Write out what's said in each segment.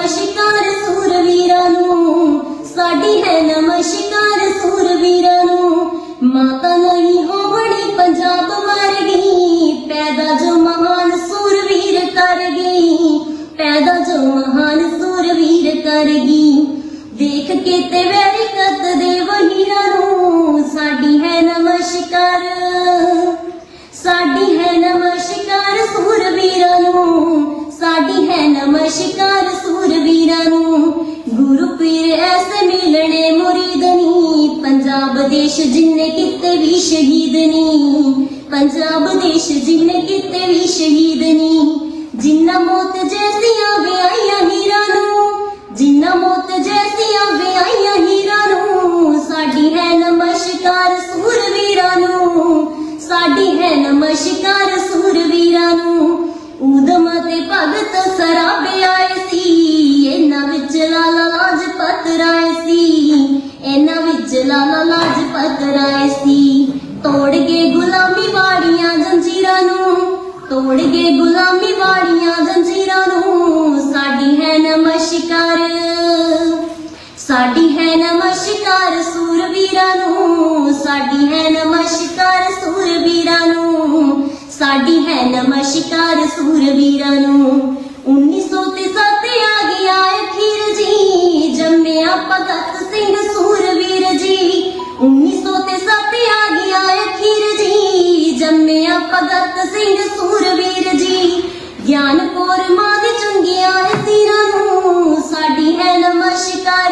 नमस्कार सूरवीरां नूं, साडी है नमस्कार सूरवीरां नूं। माता नहीं होवणी पंजाब वर्गी, पैदा जो महान सूरवीर कर गई, पैदा जो महान सूरवीर कर गई। देख के ते वैरी कतदे वहीरां नूं, साडी है नमस्कार, साडी है नमस्कार सूरवीरां नूं, साडी है नमस्कार सूरवीरां नूं। गुरु पीर ऐसे मिलने मुरीद नी, पंजाब देश जिन्ने किते भी शहीद नी, पंजाब देश जिन्ने किते भी शहीद नी। जिन्ना मौत जैसियां व्याहियां हीरां नूं, जिन्ना मौत जैसियां व्याहियां हीरां नूं, साडी है नमस्कार सूरवीरां नूं, साडी है नमस्कार सूरवीरां नूं। ऊधम ते भगत सराबे आए सी, इन्हां विच लाला लाजपत राय सी, इन्हां विच लाला लाजपत राय सी। तोड़ के गुलामी वालियां जंजीरां नूं, तोड़ के गुलामी वालियां जंजीरां नूं, साडी है नमस्कार, साडी है नमस्कार सूरवीरां नूं, साडी है नमस्कार सूरवीरां नूं, साडी है नमस्कार सूरवीरां नूं। 1907 आ गया अखीर जी, जम्मिया भगत सिंह सूरवीर जी। 1907 आ गया अखीर जी, जम्मिया भगत सिंह सूरवीर जी। ज्ञानपुर मां दे चंगिया सिरां नूं, साडी है नमस्कार,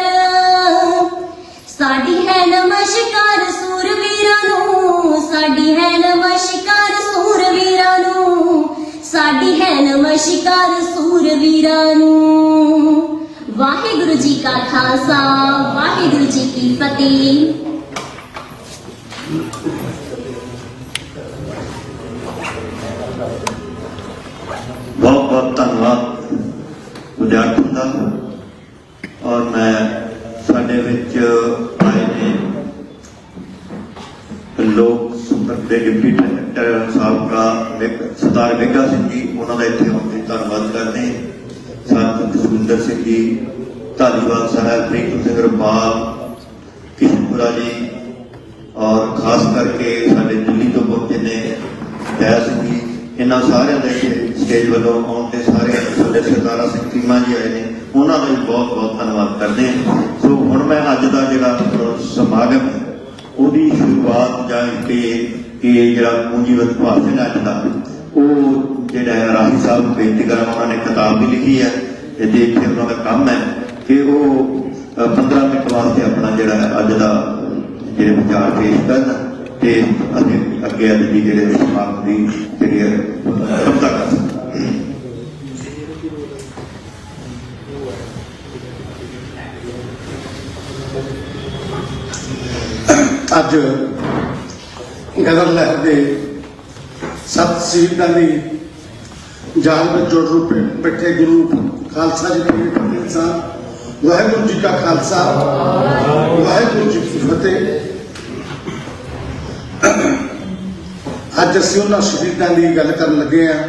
साडी है नमस्कार सूरवीरां नूं, साडी है नमस्कार सूरवीरां नूं, साडी है नमस्कार सूरवीरां नूं। वाहिगुरु जी का खालसा, वाहिगुरु जी की फतेह। बहुत बहुत धन्यवाद विद्यार्थियों का। और मैं साडे विच आए ने लोक संपर्क के डिप्टी डायरैक्टर साहबका सरदार बेगा सिंह जी, उन्होंने इतने आने का धन्यवाद करते हैं। साथ सुंदर सिंह जी, धालीवाल साहब, प्रीतम सिंह रपाल, किशनपुरा जी, और खास करके साडे दिल्ली तो पहुंचे ने दया सिंह जी। इन्होंने सारे स्टेज वालों आने सारे साडे सरदारा सिंह चीमा जी आए हैं, उन्होंने भी बहुत बहुत धन्यवाद करते हैं। सो हुण मैं अज का जिहड़ा समागम है ਉਹਦੀ शुरुआत जाके कि जिहड़ा पूंजीवत भाषण अज का वो जिहड़ा राही साहब बेनती करा, उन्होंने किताब भी लिखी है ते इत्थे उन्होंने काम है कि वो 15 मिनट वास्ते अपना जिहड़ा अज का जिहड़े विचार पेश करन ते असीं अगे अज दी जिहड़े समागम दी जिहड़ी रफ्ता कर सकते। अज गदर लहर के 7 शहीदों की जान में जुड़ रूप बैठे गुरु खालसा जी के फतेह साहब। वाहिगुरु जी का खालसा, वाहिगुरु जी की फतेह। अज असीं उन्हां शहीदों की गल करन लगे हैं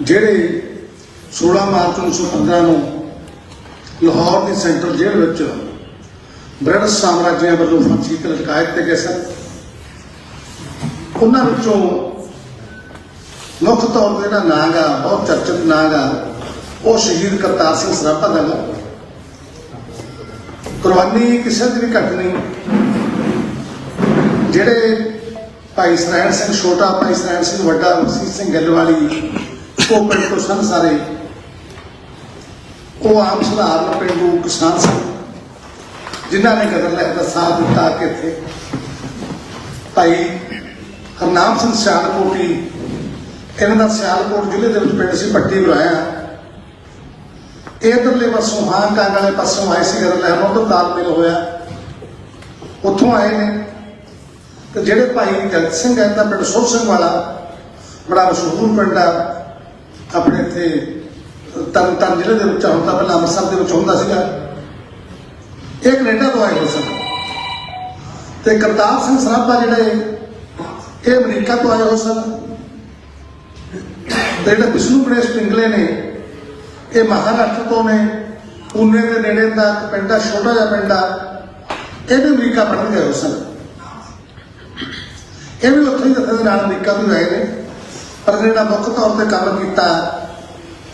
जिहड़े 16 मार्च 1915 को लाहौर की सेंट्रल जेल विच ब्रिटिश साम्राज्य वालों फांसी ते लटकाए ते गए सन। उन्हां विचों मुख तौर पर जिहड़ा नाम गा, बहुत चर्चित नाम गा, वो शहीद करतार सिंह सराभा का गा। कुर्बानी किसी की भी घट नहीं। जिहड़े भाई सरैण सिंह छोटा, भाई सरैण सिंह वड्डा, मसीह सिंह गिलवाली, वो पिंड तो सन सारे, वो आम सधारण पेंडू किसान सन जिन्होंने गदर लहर का साथ दिता कि थे भाई हरनाम सिंह सियालकोटी, इन्हों सियालकोट जिले के पिंड से पट्टी बुलाया। इधरले पासों हाँ कंग वाले पासों आए सी गदर लहर, उधर तालमेल होया, उत्थों आए ने। तो जेडे भाई जगत सिंह है पिंड सुर सिंह वाला बड़ा मशहूर पिंड आ अपने इत्थे तरनताਰਨ जिले के होंदा, पहले अमृतसर के होंदा सीगा। ये कनेडा तो आए हुए सन। तो करतार सिंह सराभा जिहड़े ये अमरीका तो आए हुए सन। तो जिहड़े विष्णु गणेश पिंगले ने ਇਹ ਮਹਾਰਾਸ਼ਟਰ ਤੋਂ ਨੇ, ਪੂਨੇ ਦੇ ਨੇੜੇ ਦਾ ਇੱਕ ਪਿੰਡ ਆ, ਛੋਟਾ ਜਿਹਾ ਪਿੰਡ ਆ, ਇਹ ਵੀ ਅਮਰੀਕਾ ਪੜ੍ਹਨ ਗਏ ਉਸ ਸਮੇਂ। ਇਹ ਵੀ ਉੱਥੇ ਹੀ ਜਥੇ ਦੇ ਨਾਲ ਅਮਰੀਕਾ ਵੀ ਗਏ ਨੇ, ਪਰ ਜਿਹੜਾ ਮੁੱਖ ਤੌਰ ਤੇ ਕੰਮ ਕੀਤਾ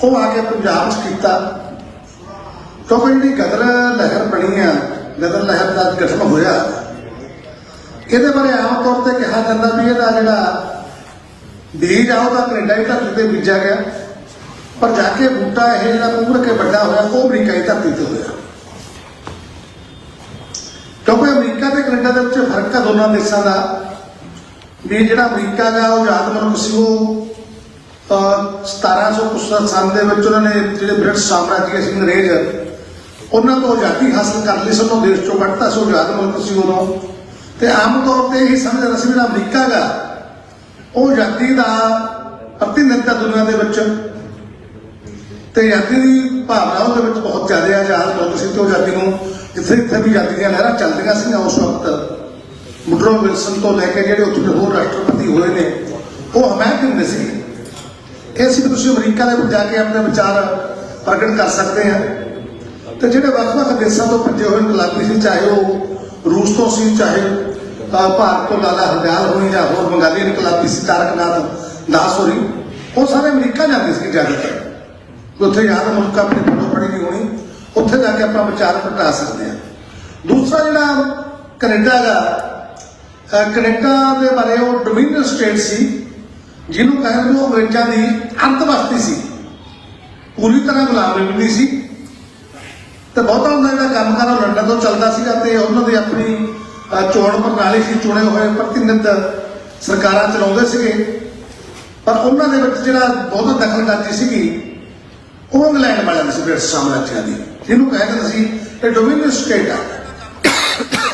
ਉਹ ਆ ਕੇ ਪੰਜਾਬ 'ਚ ਕੀਤਾ, ਕਿਉਂਕਿ ਜਿਹੜੀ ਗਦਰ ਲਹਿਰ ਬਣੀ ਆ, ਗਦਰ ਲਹਿਰ ਦਾ ਗਠਨ ਹੋਇਆ, ਇਹਦੇ ਬਾਰੇ ਆਮ ਤੌਰ ਤੇ ਕਿਹਾ ਜਾਂਦਾ ਵੀ ਇਹਦਾ ਜਿਹੜਾ ਬੀਜ ਆ ਉਹਦਾ ਕੈਨੇਡਾ ਦੀ ਧਰਤੀ ਤੇ ਬੀਜਿਆ ਗਿਆ, ਪਰ ਜਾ ਕੇ ਬੂਟਾ ਇਹ ਜਿਹੜਾ ਉੱਭਰ ਕੇ ਵੱਡਾ ਹੋਇਆ ਉਹ ਅਮਰੀਕਾ ਦੀ ਧਰਤੀ ਤੇ ਹੋਇਆ। ਕਿਉਂਕਿ ਅਮਰੀਕਾ ਤੇ ਕੈਨੇਡਾ ਦੇ ਵਿੱਚ ਫਰਕ ਆ ਦੋਨਾਂ ਦੇਸ਼ਾਂ ਦਾ, ਵੀ ਜਿਹੜਾ ਅਮਰੀਕਾ ਦਾ ਉਹ ਆਜ਼ਾਦ ਮੁਲਕ ਸੀ, ਉਹ 1700 ਸਾਲ ਦੇ ਵਿੱਚ ਉਹਨਾਂ ਨੇ ਜਿਹੜੇ ਬ੍ਰਿਟਿਸ਼ ਸਾਮਰਾਜੀ ਸੀ ਅੰਗਰੇਜ਼, ਉਹਨਾਂ ਤੋਂ ਆਜ਼ਾਦੀ ਹਾਸਲ ਕਰ ਲਈ ਸੀ, ਉਹਨੂੰ ਦੇਸ਼ ਚੋਂ ਕੱਢਤਾ ਸੀ, ਆਜ਼ਾਦ ਮੁਲਕ ਸੀ ਉਦੋਂ। ਤੇ ਆਮ ਤੌਰ ਤੇ ਇਹੀ ਸਮਝਦਾ ਸੀ ਜਿਹੜਾ ਅਮਰੀਕਾ ਗਾ ਉਹ ਆਜ਼ਾਦੀ ਦਾ ਪ੍ਰਤੀਨਿਧ ਦੁਨੀਆ ਦੇ ਵਿੱਚ, ਤੇ ਆਜ਼ਾਦੀ ਦੀ ਭਾਵਨਾ ਉਹਦੇ ਵਿੱਚ ਬਹੁਤ ਜ਼ਿਆਦਾ ਆਜ਼ਾਦ ਮੁਲਕ ਸੀ, ਤੇ ਆਜ਼ਾਦੀ ਨੂੰ ਜਿੱਥੇ ਜਿੱਥੇ ਵੀ ਆਜ਼ਾਦੀ ਦੀਆਂ ਲਹਿਰਾਂ ਚੱਲਦੀਆਂ ਸੀ ਉਸ ਵਕਤ ਵੁਡਰੋ ਵਿਲਸਨ ਤੋਂ ਲੈ ਕੇ ਜਿਹੜੇ ਉੱਥੇ ਦੇ ਹੋਰ ਰਾਸ਼ਟਰਪਤੀ ਹੋਏ ਨੇ ਉਹ ਹਮਾਇਤ ਦਿੰਦੇ ਸੀ। ਇਹ ਸੀ ਕਿ ਤੁਸੀਂ ਅਮਰੀਕਾ ਦੇ ਵਿੱਚ ਜਾ ਕੇ ਆਪਣੇ ਵਿਚਾਰ ਪ੍ਰਗਟ ਕਰ ਸਕਦੇ ਆ। ਤੇ ਜਿਹੜੇ ਵੱਖ-ਵੱਖ ਦੇਸ਼ਾਂ ਤੋਂ ਭੱਜੇ ਹੋਏ ਇਨਕਲਾਬੀ ਸੀ, ਚਾਹੇ ਉਹ ਰੂਸ ਤੋਂ ਸੀ, ਚਾਹੇ ਭਾਰਤ ਤੋਂ ਲਾਲਾ ਹਰਦਿਆਲ ਹੋਣੀ ਜਾਂ ਹੋਰ ਬੰਗਾਲੀ ਇਨਕਲਾਬੀ ਸੀ, ਤਾਰਕਨਾਥ ਦਾਸ ਹੋਣੀ, ਉਹ ਸਾਰੇ ਅਮਰੀਕਾ ਜਾਂਦੇ ਸੀ ਜ਼ਿਆਦਾਤਰ। ਉੱਥੇ ਯਾਦ ਮੁਲਕ ਆਪਣੀ ਫੋਟੋ ਪੜੀ ਨਹੀਂ ਹੋਣੀ, ਉੱਥੇ ਜਾ ਕੇ ਆਪਾਂ ਵਿਚਾਰ ਪ੍ਰਗਟਾ ਸਕਦੇ ਹਾਂ। ਦੂਸਰਾ ਜਿਹੜਾ ਕੈਨੇਡਾ ਦਾ, ਕੈਨੇਡਾ ਦੇ ਬਾਰੇ ਉਹ ਡੋਮੀਨੀਅਨ ਸਟੇਟ ਸੀ, ਜਿਹਨੂੰ ਕਹਿੰਦੇ ਉਹ ਅੰਗਰੇਜ਼ਾਂ ਦੀ ਅੰਤਬਸਤੀ ਸੀ, ਪੂਰੀ ਤਰ੍ਹਾਂ ਗੁਲਾਮੀ ਨਹੀਂ ਸੀ। ਤੇ ਬਹੁਤਾ ਹੁੰਦਾ ਜਿਹੜਾ ਕੰਮਕਾਰ ਉਹ ਲੰਡਨ ਤੋਂ ਚੱਲਦਾ ਸੀਗਾ, ਤੇ ਉਹਨਾਂ ਦੀ ਆਪਣੀ ਚੋਣ ਪ੍ਰਣਾਲੀ ਸੀ, ਚੁਣੇ ਹੋਏ ਪ੍ਰਤੀਨਿਧ ਸਰਕਾਰਾਂ ਚਲਾਉਂਦੇ ਸੀਗੇ, ਪਰ ਉਹਨਾਂ ਦੇ ਵਿੱਚ ਜਿਹੜਾ ਬਹੁਤ ਦਖਲਅੰਦਾਜ਼ੀ ਸੀਗੀ ਉਹ ਇੰਗਲੈਂਡ ਵਾਲਿਆਂ ਦੀ ਸੀ, ਬ੍ਰਿਟਿਸ਼ ਸਾਮਰਾਜਿਆਂ ਦੀ, ਜਿਹਨੂੰ ਕਹਿੰਦੇ ਸੀ ਇਹ ਡੋਮੀਨੀਅਨ ਸਟੇਟ ਆ।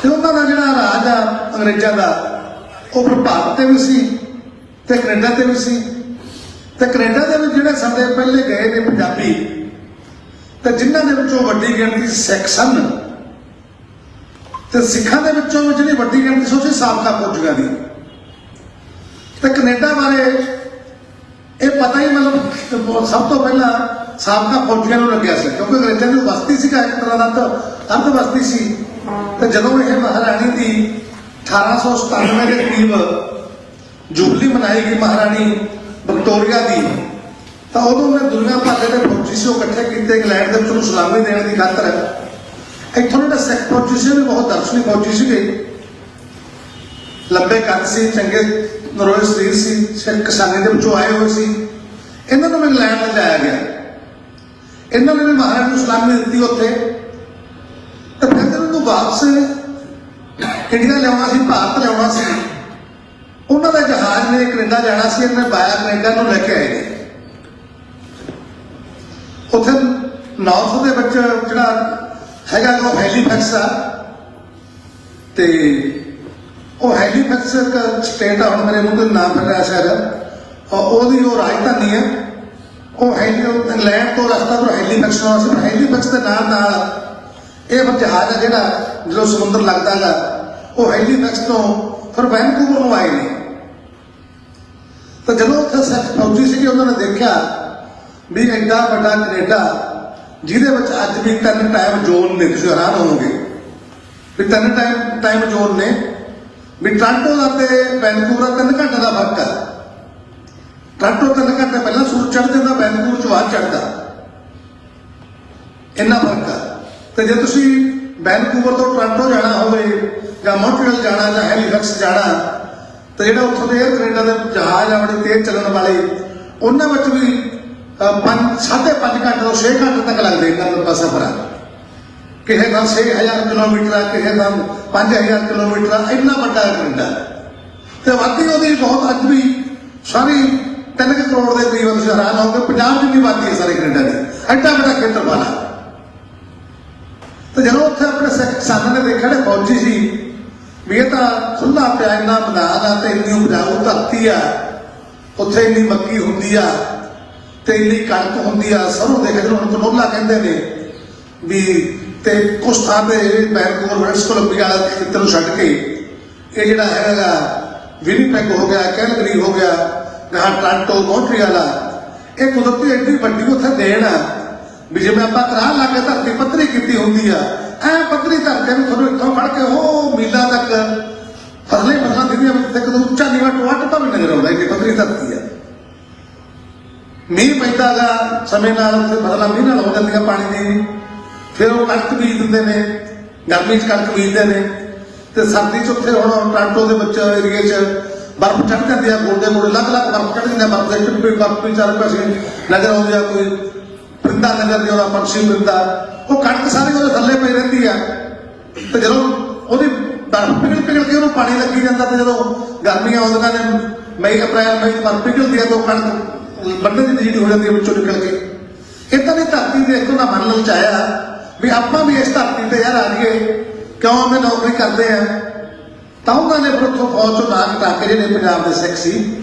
ਤੇ ਉਹਨਾਂ ਦਾ ਜਿਹੜਾ ਰਾਜ ਆ ਅੰਗਰੇਜ਼ਾਂ ਦਾ ਉਹ ਫਿਰ ਭਾਰਤ ਤੇ ਵੀ ਸੀ ਤੇ ਕੈਨੇਡਾ ਤੇ ਵੀ ਸੀ। ਤੇ ਕੈਨੇਡਾ ਦੇ ਵਿੱਚ ਜਿਹੜੇ ਸਾਡੇ ਪਹਿਲੇ ਗਏ ਨੇ ਪੰਜਾਬੀ, ਤੇ ਜਿਨ੍ਹਾਂ ਦੇ ਵਿੱਚੋਂ ਵੱਡੀ ਗਿਣਤੀ ਸਿੱਖ ਸਨ, ਤੇ ਸਿੱਖਾਂ ਦੇ ਵਿੱਚੋਂ ਜਿਹੜੀ ਵੱਡੀ ਗਿਣਤੀ ਸੀ ਉਹ ਸੀ ਸਾਬਕਾ ਫੌਜੀਆਂ ਦੀ। ਤੇ ਕੈਨੇਡਾ ਬਾਰੇ ਇਹ ਪਤਾ ਹੀ ਮਤਲਬ ਸਭ ਤੋਂ ਪਹਿਲਾਂ ਸਾਬਕਾ ਫੌਜੀਆਂ ਨੂੰ ਲੱਗਿਆ ਸੀ, ਕਿਉਂਕਿ ਅੰਗਰੇਜ਼ਾਂ ਦੀ ਬਸਤੀ ਸੀਗਾ, ਇੱਕ ਤਰ੍ਹਾਂ ਦਾ ਅਰਧ ਬਸਤੀ ਸੀ। ਤੇ ਜਦੋਂ ਇਹ ਮਹਾਰਾਣੀ ਦੀ 1897 ਦੇ ਕਰੀਬ ਜੁਬਲੀ ਮਨਾਈ ਗਈ ਮਹਾਰਾਣੀ ਵਿਕਟੋਰੀਆ ਦੀ, ਤਾਂ ਉਦੋਂ ਮੈਂ ਦੁਨੀਆ ਭਰ ਦੇ ਫੌਜੀ ਸੀ ਉਹ ਇਕੱਠੇ ਕੀਤੇ ਇੰਗਲੈਂਡ ਦੇ ਵਿੱਚ ਉਹਨੂੰ ਸਲਾਮੀ ਦੇਣ ਦੀ ਖਾਤਰ। ਇੱਥੋਂ ਜਿਹੜੇ ਸਿੱਖ ਫੌਜੀ ਸੀ ਵੀ ਬਹੁਤ ਦਰਸ਼ਨੀ ਫੌਜੀ ਸੀਗੇ, ਲੰਬੇ ਕੱਦ ਸੀ, ਚੰਗੇ ਨਰੋਏ ਸਰੀਰ ਸੀ, ਸਿੱਖ ਕਿਸਾਨੀ ਦੇ ਵਿੱਚੋਂ ਆਏ ਹੋਏ ਸੀ। ਇਹਨਾਂ ਨੂੰ ਇੰਗਲੈਂਡ ਲਿਜਾਇਆ ਗਿਆ, ਇਹਨਾਂ ਨੇ ਵੀ ਮਹਾਰਾਣੀ ਨੂੰ ਸਲਾਮੀ ਦਿੱਤੀ ਉੱਥੇ। ਤੇ ਫਿਰ ਇਹਨਾਂ ਨੂੰ ਵਾਪਸ ਇੰਡੀਆ ਲਿਆਉਣਾ ਸੀ, ਭਾਰਤ ਲਿਆਉਣਾ ਸੀ। ਉਹਨਾਂ ਦਾ ਜਹਾਜ਼ ਨੇ ਕੈਨੇਡਾ ਜਾਣਾ ਸੀ, ਇਹਨੇ ਬਾਇਆ ਕੈਨੇਡਾ ਨੂੰ ਲੈ ਕੇ ਆਏ ਨੇ। ਉੱਥੇ ਨਾਰਥ ਦੇ ਵਿੱਚ ਜਿਹੜਾ ਹੈਗਾ ਉਹ ਹੈਲੀਫੈਕਸ ਆ, ਤੇ ਉਹ ਹੈਲੀਫੈਕਸ ਇੱਕ ਸਟੇਟ ਆ, ਹੁਣ ਮੇਰੇ ਮੂੰਹ ਤੇ ਨਾਮ ਫਿਰ ਰਿਹਾ ਸ਼ਾਇਦ, ਉਹਦੀ ਉਹ ਰਾਜਧਾਨੀ ਹੈ। ਉਹ ਇੰਗਲੈਂਡ ਤੋਂ ਰਸਤਾ ਤੋਂ ਹੈਲੀਫੈਕਸ ਨੂੰ ਸੀ। ਹੈਲੀਫੈਕਸ ਦੇ ਨਾਲ ਨਾਲ ਇਹ ਫਿਰ ਜਹਾਜ਼ ਆ ਜਿਹੜਾ ਜਦੋਂ ਸਮੁੰਦਰ ਲੱਗਦਾ ਗਾ, ਉਹ ਹੈਲੀਫੈਕਸ ਤੋਂ ਫਿਰ ਵੈਨਕੂਵਰ ਨੂੰ ਆਏ ਨੇ। ਤਾਂ ਜਦੋਂ ਉੱਥੇ ਸਿੱਖ ਫੌਜੀ ਸੀਗੇ, ਉਹਨਾਂ ਨੇ ਦੇਖਿਆ ਵੀ ਐਡਾ ਵੱਡਾ ਕੈਨੇਡਾ ਜਿਹਦੇ ਵਿੱਚ ਅੱਜ ਵੀ 3 ਟਾਈਮ ਜ਼ੋਨ ਨੇ, ਤੁਸੀਂ ਹੈਰਾਨ ਹੋਵੋਗੇ ਵੀ 3 ਟਾਈਮ ਜ਼ੋਨ ਨੇ, ਵੀ ਟੋਰਾਂਟੋ ਦਾ ਤੇ ਵੈਨਕੂਵਰ ਦਾ 3 ਘੰਟੇ ਦਾ ਫਰਕ ਆ। ਟੋਰਾਂਟੋ 3 ਘੰਟੇ ਪਹਿਲਾਂ ਸੂਰਜ ਚੜ੍ਹ ਜਾਂਦਾ, ਵੈਨਕੂਵਰ 'ਚ ਬਾਅਦ ਚੜ੍ਹਦਾ, ਇੰਨਾ ਫਰਕ ਆ। ਤੇ ਜੇ ਤੁਸੀਂ ਵੈਨਕੂਵਰ ਤੋਂ ਟੋਰਾਂਟੋ ਜਾਣਾ ਹੋਵੇ ਜਾਂ ਮੌਂਟਰੀਅਲ ਜਾਣਾ ਜਾਂ ਹੈਲੀਫੈਕਸ ਜਾਣਾ, ਤੇ ਜਿਹੜਾ ਉੱਥੋਂ ਦੇ 에ਅਰ ਕੈਨੇਡਾ ਦੇ ਜਹਾਜ਼ ਆ ਬੜੇ ਤੇਜ਼ ਚੱਲਣ ਵਾਲੇ, ਉਹਨਾਂ ਵਿੱਚ ਵੀ 5.5 ਘੰਟੇ ਤੋਂ 6 ਘੰਟੇ ਤੱਕ ਲੱਗਦੇ ਇਹਨਾਂ ਲੰਬਾ ਸਫ਼ਰ ਆ। ਕਿਸੇ ਦਾ 6000 ਕਿਲੋਮੀਟਰ ਆ, ਕਿਸੇ ਦਾ 5000 ਕਿਲੋਮੀਟਰ ਆ, ਇੰਨਾ ਵੱਡਾ ਕੈਨੇਡਾ। ਤੇ ਆਬਾਦੀ ਉਹਦੀ ਬਹੁਤ ਅੱਜ ਵੀ ਸਾਰੀ 3 ਕਰੋੜ ਦੇ ਕਰੀਬ, ਤੁਸੀਂ ਹੈਰਾਨ ਹੋਗੇ, 50 ਜਿੰਨੀ ਆਬਾਦੀ ਹੈ ਸਾਰੇ ਕੈਨੇਡਾ ਦੀ, ਐਡਾ ਵੱਡਾ ਖੇਤਰ ਵਾਲਾ। ਤੇ ਜਦੋਂ ਉੱਥੇ ਆਪਣੇ ਸਿੱਖ ਕਿਸਾਨਾਂ ਨੇ ਦੇਖਿਆ ਨੇ ਫੌਜੀ ਸੀ ਵੀ ਇਹ ਤਾਂ ਖੁੱਲ੍ਹਾ ਪਿਆ, ਇੰਨਾ ਮੈਦਾਨ ਆ ਤੇ ਇੰਨੀ ਉਪਜਾਊ ਧਰਤੀ ਆ, ਉੱਥੇ ਇੰਨੀ ਮੱਕੀ ਹੁੰਦੀ ਆ ਤੇ ਇੰਨੀ ਕਣਕ ਹੁੰਦੀ ਆ, ਸਰੋਂ ਦੇਖਦੇ ਹੁਣ ਕਨੋਲਾ ਕਹਿੰਦੇ ਨੇ ਵੀ। ਤੇ ਕੁਛ ਥਾਂ ਤੇ ਵੈਨਕੂਵਰ ਬ੍ਰਿਟਿਸ਼ ਕੋਲੰਬੀਆ ਵਾਲਾ ਖੇਤਰ ਨੂੰ ਛੱਡ ਕੇ ਇਹ ਜਿਹੜਾ ਹੈਗਾ ਵਿਨੀਪੈਗ ਹੋ ਗਿਆ, ਕੈਲਗਰੀ ਹੋ ਗਿਆ, ਜਹਾਂ ਟੋਰਾਂਟੋ, ਮੌਂਟਰੀਅਲ ਆ, ਇਹ ਕੁਦਰਤੀ ਐਡੀ ਵੱਡੀ ਉੱਥੇ ਦੇਣ ਆ ਵੀ ਜਿਵੇਂ ਆਪਾਂ ਕਰਾਹ ਲਾ ਕੇ ਧਰਤੀ ਪੱਧਰੀ ਕੀਤੀ ਹੁੰਦੀ ਆ, ਐ ਪੱਧਰੀ ਧਰਤੀ ਨੂੰ ਤੁਹਾਨੂੰ ਇੱਥੋਂ ਫੜ ਕੇ ਉਹ ਮੀਲਾਂ ਤੱਕ ਫਸਲੇ ਫਸਲਾਂ ਦਿੰਦੀਆਂ ਤੇ ਕਦੋਂ ਉੱਚਾ ਨੀਵਾ ਟੋਆ ਟੱਪਾ ਵੀ ਨਜ਼ਰ ਆਉਂਦਾ, ਇੰਨੀ ਪੱਧਰੀ ਧਰਤੀ ਆ। ਮੀਂਹ ਪੈਂਦਾ ਗਾ ਸਮੇਂ ਨਾਲ ਉੱਥੇ ਫਸਲਾਂ ਮੀਂਹ ਨਾਲ ਹੋ ਜਾਂਦੀਆਂ ਪਾਣੀ ਦੀ, ਫਿਰ ਉਹ ਕਣਕ ਬੀਜ ਦਿੰਦੇ ਨੇ, ਗਰਮੀ 'ਚ ਕਣਕ ਬੀਜਦੇ ਨੇ, ਤੇ ਸਰਦੀ 'ਚ ਉੱਥੇ ਹੁਣ ਟਰਾਂਟੋ ਦੇ ਵਿੱਚ ਏਰੀਏ 'ਚ ਬਰਫ਼ ਚੜ੍ਹ ਜਾਂਦੀ ਆ, ਗੋਡੇ ਗੋਡੇ ਅਲੱਗ-ਅਲੱਗ ਬਰਫ਼ ਚੜ੍ਹ ਜਾਂਦੀ ਆ, ਬਰਫ਼ ਦੇ ਟਿੱਪੇ ਬਰਫ਼ ਵੀ ਚਾਰ ਪਾਸੇ ਨਜ਼ਰ ਆਉਂਦੀ ਆ, ਕੋਈ ਪਰਿੰਦਾ ਨਜ਼ਰ ਨਹੀਂ ਆਉਂਦਾ, ਪੰਛੀ ਪਰਿੰਦਾ, ਉਹ ਕਣਕ ਸਾਰੀ ਉਹਦੇ ਥੱਲੇ ਪਈ ਰਹਿੰਦੀ ਆ। ਤੇ ਜਦੋਂ ਉਹਦੀ ਬਰਫ਼ ਪਿਘਲ ਕੇ ਉਹਨੂੰ ਪਾਣੀ ਲੱਗੀ ਜਾਂਦਾ, ਤੇ ਜਦੋਂ ਗਰਮੀਆਂ ਆਉਂਦੀਆਂ ਨੇ ਮਈ ਅਪ੍ਰੈਲ ਮਈ ਬਰਫ਼ ਪਿਘਲਦੀ ਆ, ਤਾਂ ਉਹ ਕਣਕ ਵੱਢਣ ਦੀ ਨਜ਼ਦੀਕ ਹੋ ਜਾਂਦੀ ਹੈ ਵਿੱਚੋਂ ਨਿਕਲ ਕੇ। ਇੱਦਾਂ ਦੀ ਧਰਤੀ ਦੇਖੋ ਨਾ ਮਨ ਲਲਚਾਇਆ ਵੀ ਆਪਾਂ ਵੀ ਇਸ ਧਰਤੀ ਤੇ ਯਾਰ ਆ ਜਾਈਏ, ਕਿਉਂ ਉਹਨੇ ਨੌਕਰੀ ਕਰਦੇ ਆ। ਤਾਂ ਉਹਨਾਂ ਨੇ ਫਿਰ ਉੱਥੋਂ ਫੌਜ ਚੋਂ ਨਾਂ ਕਟਾ ਕੇ ਜਿਹੜੇ ਪੰਜਾਬ ਦੇ ਸਿੱਖ ਸੀ,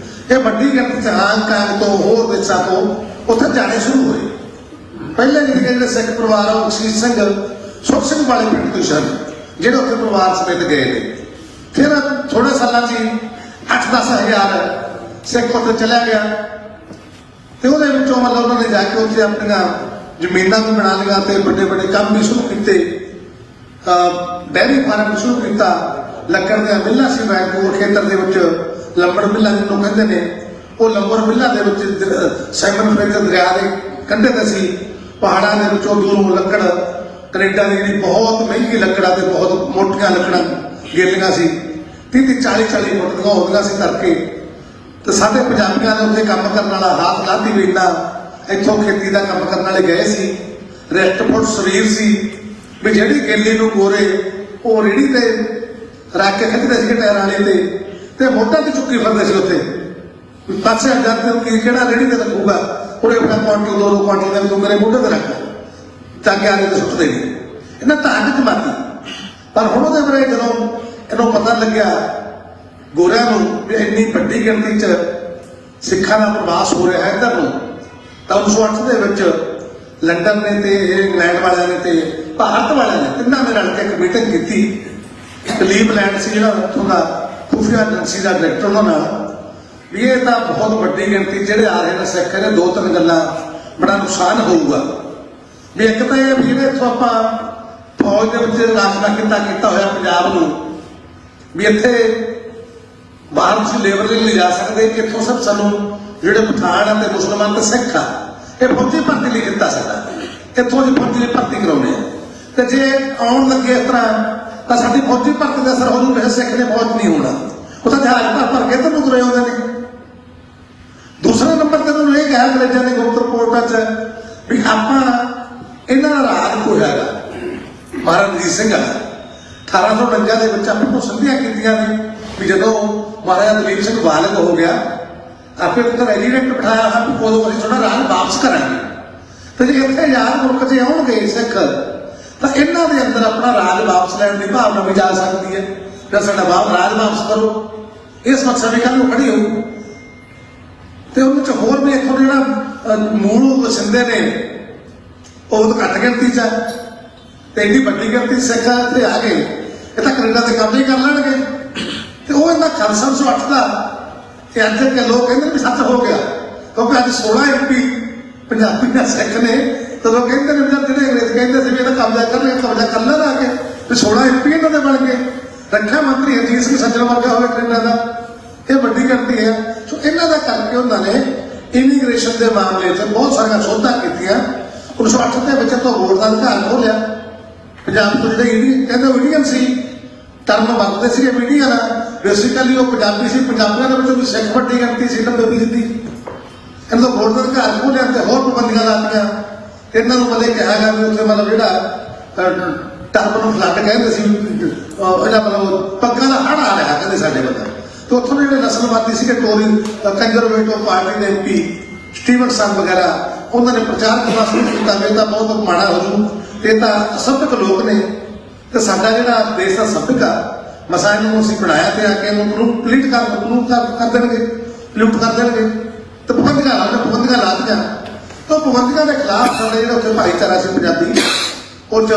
ਇਹ ਵੱਡੀ ਗਿਣਤੀ 'ਚ ਹਾਂਗਕਾਂਗ ਤੋਂ ਹੋਰ ਦੇਸ਼ਾਂ ਤੋਂ ਉੱਥੇ ਜਾਣੇ ਸ਼ੁਰੂ ਹੋਏ। ਪਹਿਲੇ ਜਿਹੜੇ ਸਿੱਖ ਪਰਿਵਾਰ ਆ ਉਹ ਸੀਸ ਸਿੰਘ ਸੁਖ ਸਿੰਘ ਵਾਲੇ ਪਿੰਡ ਤੋਂ ਸਨ, ਜਿਹੜੇ ਉੱਥੇ ਪਰਿਵਾਰ ਸਮੇਤ ਗਏ ਨੇ। ਫਿਰ ਥੋੜੇ ਸਾਲਾਂ 'ਚ 8-10 ਹਜ਼ਾਰ ਸਿੱਖ ਉੱਥੇ ਚਲਿਆ ਗਿਆ, ਤੇ ਉਹਦੇ ਵਿੱਚੋਂ ਮਤਲਬ ਉਹਨਾਂ ਨੇ ਜਾ ਕੇ ਉੱਥੇ ਆਪਣੀਆਂ ਜ਼ਮੀਨਾਂ ਵੀ ਬਣਾ ਲਈਆਂ ਤੇ ਵੱਡੇ ਵੱਡੇ ਕੰਮ ਵੀ ਸ਼ੁਰੂ ਕੀਤੇ। ਡੈਰੀ ਫਾਰਮ ਸ਼ੁਰੂ ਕੀਤਾ, ਲੱਕੜ ਦੀਆਂ ਮਿੱਲਾਂ ਸੀ ਵੈਨਕੂਵਰ ਖੇਤਰ ਦੇ ਵਿੱਚ, ਲੰਬੜ ਮਿੱਲਾਂ ਜਿਹਨੂੰ ਕਹਿੰਦੇ ਨੇ, ਉਹ ਲੰਬੜ ਮਿੱਲਾਂ ਦੇ ਵਿੱਚ ਸਾਈਮਨ ਫਰੇਜ਼ਰ ਦਰਿਆ ਦੇ ਕੰਢੇ ਤੇ ਸੀ, ਪਹਾੜਾਂ ਦੇ ਵਿੱਚੋਂ ਦੂਰੋਂ ਲੱਕੜ ਕੈਨੇਡਾ ਦੀ ਜਿਹੜੀ ਬਹੁਤ ਮਹਿੰਗੀ ਲੱਕੜਾਂ ਤੇ ਬਹੁਤ ਮੋਟੀਆਂ ਲੱਕੜਾਂ ਗੇਲੀਆਂ ਸੀ, 30-40 ਫੁੱਟ ਦੀਆਂ ਹੁੰਦੀਆਂ ਸੀ ਧਰਕੇ। ਤੇ ਸਾਡੇ ਪੰਜਾਬੀਆਂ ਨੇ ਉੱਥੇ ਕੰਮ ਕਰਨ ਵਾਲਾ ਹਾਥ ਲਾਧੀ ਵੇਚਦਾ, ਇੱਥੋਂ ਖੇਤੀ ਦਾ ਕੰਮ ਕਰਨ ਵਾਲੇ ਗਏ ਸੀ, ਰਿਸ਼ਟ-ਫੁੱਟ ਸਰੀਰ ਸੀ ਵੀ ਜਿਹੜੀ ਗੇਲੀ ਨੂੰ ਗੋਰੇ ਉਹ ਰੇੜੀ ਤੇ ਰੱਖ ਕੇ ਖਿੱਚਦੇ ਸੀਗੇ ਟਾਇਰਾਂ ਵਾਲੇ ਤੇ ਮੋਢਾਂ ਤੇ ਚੁੱਕੀ ਫਿਰਦੇ ਸੀ ਉੱਥੇ। ਪਾਸੇ ਅੱਡਾ ਤੇ ਕਿਹੜਾ ਰੇੜੀ ਤੇ ਲੱਗੂਗਾ, ਉਹਨੇ ਆਪਣਾ ਕੁਆਂਟਲ 2 ਕੁਆਂਟਲ ਦੇ ਤੂੰ ਮੇਰੇ ਮੋਢੇ ਤੇ ਰੱਖ ਤਾਂ ਕਿ ਆਲੇ ਤੇ ਸੁੱਟਦੇ ਨਹੀਂ। ਇਹਨਾਂ ਤਾਕਤ ਮਾਤੀ। ਪਰ ਹੁਣ ਉਹਦੇ ਬਾਰੇ ਜਦੋਂ ਇਹਨੂੰ ਪਤਾ ਲੱਗਿਆ ਗੋਰਿਆਂ ਨੂੰ ਵੀ ਇੰਨੀ ਵੱਡੀ ਗਿਣਤੀ 'ਚ ਸਿੱਖਾਂ ਦਾ ਪ੍ਰਵਾਸ ਹੋ ਰਿਹਾ ਹੈ ਇੱਧਰ ਨੂੰ, ਤਾਂ 1908 ਦੇ ਵਿੱਚ ਲੰਡਨ ਨੇ ਤੇ ਇੰਗਲੈਂਡ ਵਾਲਿਆਂ ਨੇ ਤੇ ਭਾਰਤ ਵਾਲਿਆਂ ਨੇ ਤਿੰਨਾਂ ਨੇ ਰਲ ਕੇ ਇੱਕ ਮੀਟਿੰਗ ਕੀਤੀ। ਕਲੀਵਲੈਂਡ ਸੀ ਜਿਹੜਾ ਉੱਥੋਂ ਦਾ ਖੁਫੀਆ ਏਜੰਸੀ ਦਾ ਡਾਇਰੈਕਟਰ, ਉਹਨਾਂ ਨਾਲ ਵੀ ਇਹ ਤਾਂ ਬਹੁਤ ਵੱਡੀ ਗਿਣਤੀ ਜਿਹੜੇ ਆ ਰਹੇ ਨੇ ਸਿੱਖ ਨੇ, 2-3 ਗੱਲਾਂ ਬੜਾ ਨੁਕਸਾਨ ਹੋਊਗਾ। ਵੀ ਇੱਕ ਤਾਂ ਇਹ ਵੀ ਜਿਹੜੇ ਇੱਥੋਂ ਆਪਾਂ ਫੌਜ ਦੇ ਵਿੱਚ ਰਾਖਣਾ ਕੀਤਾ ਹੋਇਆ ਪੰਜਾਬ ਨੂੰ, ਵੀ ਇੱਥੇ ਬਾਹਰ ਤੁਸੀਂ ਲੇਬਰ ਲਈ ਨਹੀਂ ਜਾ ਸਕਦੇ, ਕਿ ਇੱਥੋਂ ਸਭ ਸਾਨੂੰ ਜਿਹੜੇ ਪਠਾਨ ਆ ਤੇ ਮੁਸਲਮਾਨ ਤੇ ਸਿੱਖ ਆ, ਇਹ ਫੌਜੀ ਭਰਤੀ ਲਈ ਕੀਤਾ ਸਕਦਾ, ਇੱਥੋਂ ਦੀ ਫੌਜੀ ਲਈ ਭਰਤੀ ਕਰਾਉਣੇ ਆ। ਤੇ ਜੇ ਆਉਣ ਲੱਗੇ ਇਸ ਤਰ੍ਹਾਂ ਤਾਂ ਸਾਡੀ ਫੌਜੀ ਭਰਤੀ ਦਾ ਅਸਰ ਹੋ ਜੂ, ਕਿਸੇ ਸਿੱਖ ਨੇ ਫੌਜ ਨਹੀਂ ਹੋਣਾ, ਉਹ ਤਾਂ ਜਹਾਜ਼ ਭਰ ਕੇ ਤੈਨੂੰ ਤੁਰੇ ਆਉਂਦੇ ਨੇ। ਦੂਸਰੇ ਨੰਬਰ ਤੇ ਤੁਹਾਨੂੰ ਇਹ ਕਿਹਾ ਅੰਗਰੇਜ਼ਾਂ ਨੇ ਗੁਪਤ ਰਿਪੋਰਟਾਂ 'ਚ ਵੀ ਆਪਾਂ ਇਹਨਾਂ ਦਾ ਰਾਜ ਹੋਇਆਗਾ ਮਹਾਰਾਜਾ ਰਣਜੀਤ ਸਿੰਘ ਆ 1849 ਦੇ ਵਿੱਚ ਆਪਾਂ ਨੂੰ ਸੰਧੀਆਂ ਕੀਤੀਆਂ ਨੇ ਵੀ ਜਦੋਂ ਮਹਾਰਾਜਾ ਦਲੀਪ ਸਿੰਘ ਬਾਲਗ ਹੋ ਗਿਆ, ਆਪੇ ਉੱਤੇ ਰੈਜੀਮੈਂਟ ਬਿਠਾਇਆ, ਆਪ ਉਦੋਂ ਅਸੀਂ ਥੋੜਾ ਰਾਜ ਵਾਪਸ ਕਰਾਂਗੇ। ਤੇ ਜੇ ਇੱਥੇ ਆਜ਼ਾਦ ਮੁਲਕ 'ਚ ਆਉਣਗੇ ਸਿੱਖ ਤਾਂ ਇਹਨਾਂ ਦੇ ਅੰਦਰ ਆਪਣਾ ਰਾਜ ਵਾਪਸ ਲੈਣ ਦੀ ਭਾਵਨਾ ਵੀ ਜਾ ਸਕਦੀ ਹੈ, ਫਿਰ ਸਾਡਾ ਰਾਜ ਵਾਪਸ ਕਰੋ, ਇਸ ਮਕਸਦ ਦੀ ਗੱਲ ਨੂੰ ਖੜੀ ਹੋਊ। ਤੇ ਉਹਦੇ 'ਚ ਹੋਰ ਵੀ ਇੱਥੋਂ ਜਿਹੜਾ ਮੂਲ ਵਸਿੰਦੇ ਨੇ ਉਹ ਤਾਂ ਘੱਟ ਗਿਣਤੀ 'ਚ ਹੈ, ਤੇ ਇੰਨੀ ਵੱਡੀ ਗਿਣਤੀ ਸਿੱਖ ਇੱਥੇ ਆ ਗਏ, ਇਹ ਤਾਂ ਕੈਨੇਡਾ ਤੇ ਕਬਜ਼ਾ ਹੀ ਕਰ ਲੈਣਗੇ। ਤੇ ਉਹ ਇਹਨਾਂ ਖਾਲਸਾ 1908 ਦਾ ਤੇ ਅੱਜ ਕੇ ਲੋਕ ਕਹਿੰਦੇ ਵੀ ਸੱਚ ਹੋ ਗਿਆ, ਕਿਉਂਕਿ ਅੱਜ 16 MP ਪੰਜਾਬੀ ਦਾ ਸਿੱਖ ਨੇ, ਤਾਂ ਲੋਕ ਕਹਿੰਦੇ ਨੇ ਜਿਹੜੇ ਅੰਗਰੇਜ਼ ਕਹਿੰਦੇ ਸੀ ਵੀ ਇਹਦਾ ਕਬਜ਼ਾ ਕਰ ਲੈਣ ਆ ਕੇ, ਤੇ 16 MP ਇਹਨਾਂ ਦੇ ਬਣ ਗਏ। ਰੱਖਿਆ ਮੰਤਰੀ ਹਰਜੀਤ ਸਿੰਘ ਸੱਜਣ ਵਰਗਾ ਹੋਵੇ ਕੈਨੇਡਾ ਦਾ, ਇਹ ਵੱਡੀ ਗਿਣਤੀ ਹੈ। ਸੋ ਇਹਨਾਂ ਦਾ ਕਰਕੇ ਉਹਨਾਂ ਨੇ ਇਮੀਗ੍ਰੇਸ਼ਨ ਦੇ ਮਾਮਲੇ 'ਚ ਬਹੁਤ ਸਾਰੀਆਂ ਸੋਧਾਂ ਕੀਤੀਆਂ। 1908 ਦੇ ਵਿੱਚ ਤੋਂ ਵੋਟ ਦਾ ਅਧਿਕਾਰ ਖੋਲਿਆ ਪੰਜਾਬ ਤੋਂ, ਜਿਹੜੇ ਕਹਿੰਦੇ ਇੰਡੀਅਨ ਸੀ, ਟਰਮ ਵਰਤਦੇ ਸੀਗੇ ਮੀਡੀਆ ਦਾ, ਬੇਸਿਕਲੀ ਉਹ ਪੰਜਾਬੀ ਸੀ, ਪੰਜਾਬੀਆਂ ਦੇ ਵਿੱਚੋਂ ਵੀ ਸਿੱਖ ਵੱਡੀ ਗਿਣਤੀ ਸੀ 90%। ਇਹਨਾਂ ਦਾ ਵੋਟ ਦਾ ਅਧਿਕਾਰ ਖੋਲਿਆ ਤੇ ਹੋਰ ਪਾਬੰਦੀਆਂ ਲਾਤੀਆਂ। ਇਹਨਾਂ ਨੂੰ ਮਤਲਬ ਕਿਹਾ ਗਿਆ ਵੀ ਉੱਥੇ ਮਤਲਬ ਜਿਹੜਾ ਟਰਮ ਨੂੰ ਫਲੱਡ ਕਹਿੰਦੇ ਸੀ, ਇਹਦਾ ਮਤਲਬ ਪੱਗਾਂ ਦਾ ਹੜ ਆ ਰਿਹਾ ਕਹਿੰਦੇ ਸਾਡੇ ਬੰਦਾ। ਤੇ ਉੱਥੋਂ ਦੇ ਜਿਹੜੇ ਨਸਲਵਾਦੀ ਸੀਗੇ ਟੋਰੀ ਕੰਜ਼ਰਵੇਟਿਵ ਪਾਰਟੀ ਦੇ MP ਸਟੀਵਨਸਨ ਵਗੈਰਾ, ਉਹਨਾਂ ਨੇ ਪ੍ਰਚਾਰ ਕਰਨਾ ਸ਼ੁਰੂ ਕੀਤਾ ਵੀ ਇਹ ਤਾਂ ਬਹੁਤ ਮਾੜਾ ਹੋ ਜੂ, ਇਹ ਤਾਂ ਅਸਭਿਅਕ ਲੋਕ ਨੇ, ਤੇ ਸਾਡਾ ਜਿਹੜਾ ਦੇਸ਼ ਦਾ ਸਭਿਅਕ ਆ ਮਸਾਇਲ ਨੂੰ ਅਸੀਂ ਬਣਾਇਆ ਤੇ ਆ ਕੇ ਇਹਨੂੰ ਪਲੀਟ ਕਰ ਦੇਣਗੇ, ਪਲੂਟ ਕਰ ਦੇਣਗੇ। ਤੇ ਪਾਬੰਦੀਆਂ ਲਾਤੀਆਂ। ਤਾਂ ਪਾਬੰਦੀਆਂ ਦੇ ਖਿਲਾਫ ਸਾਡੇ ਜਿਹੜਾ ਉੱਥੇ ਭਾਈਚਾਰਾ ਸੀ ਪੰਜਾਬੀ, ਉਹ 'ਚ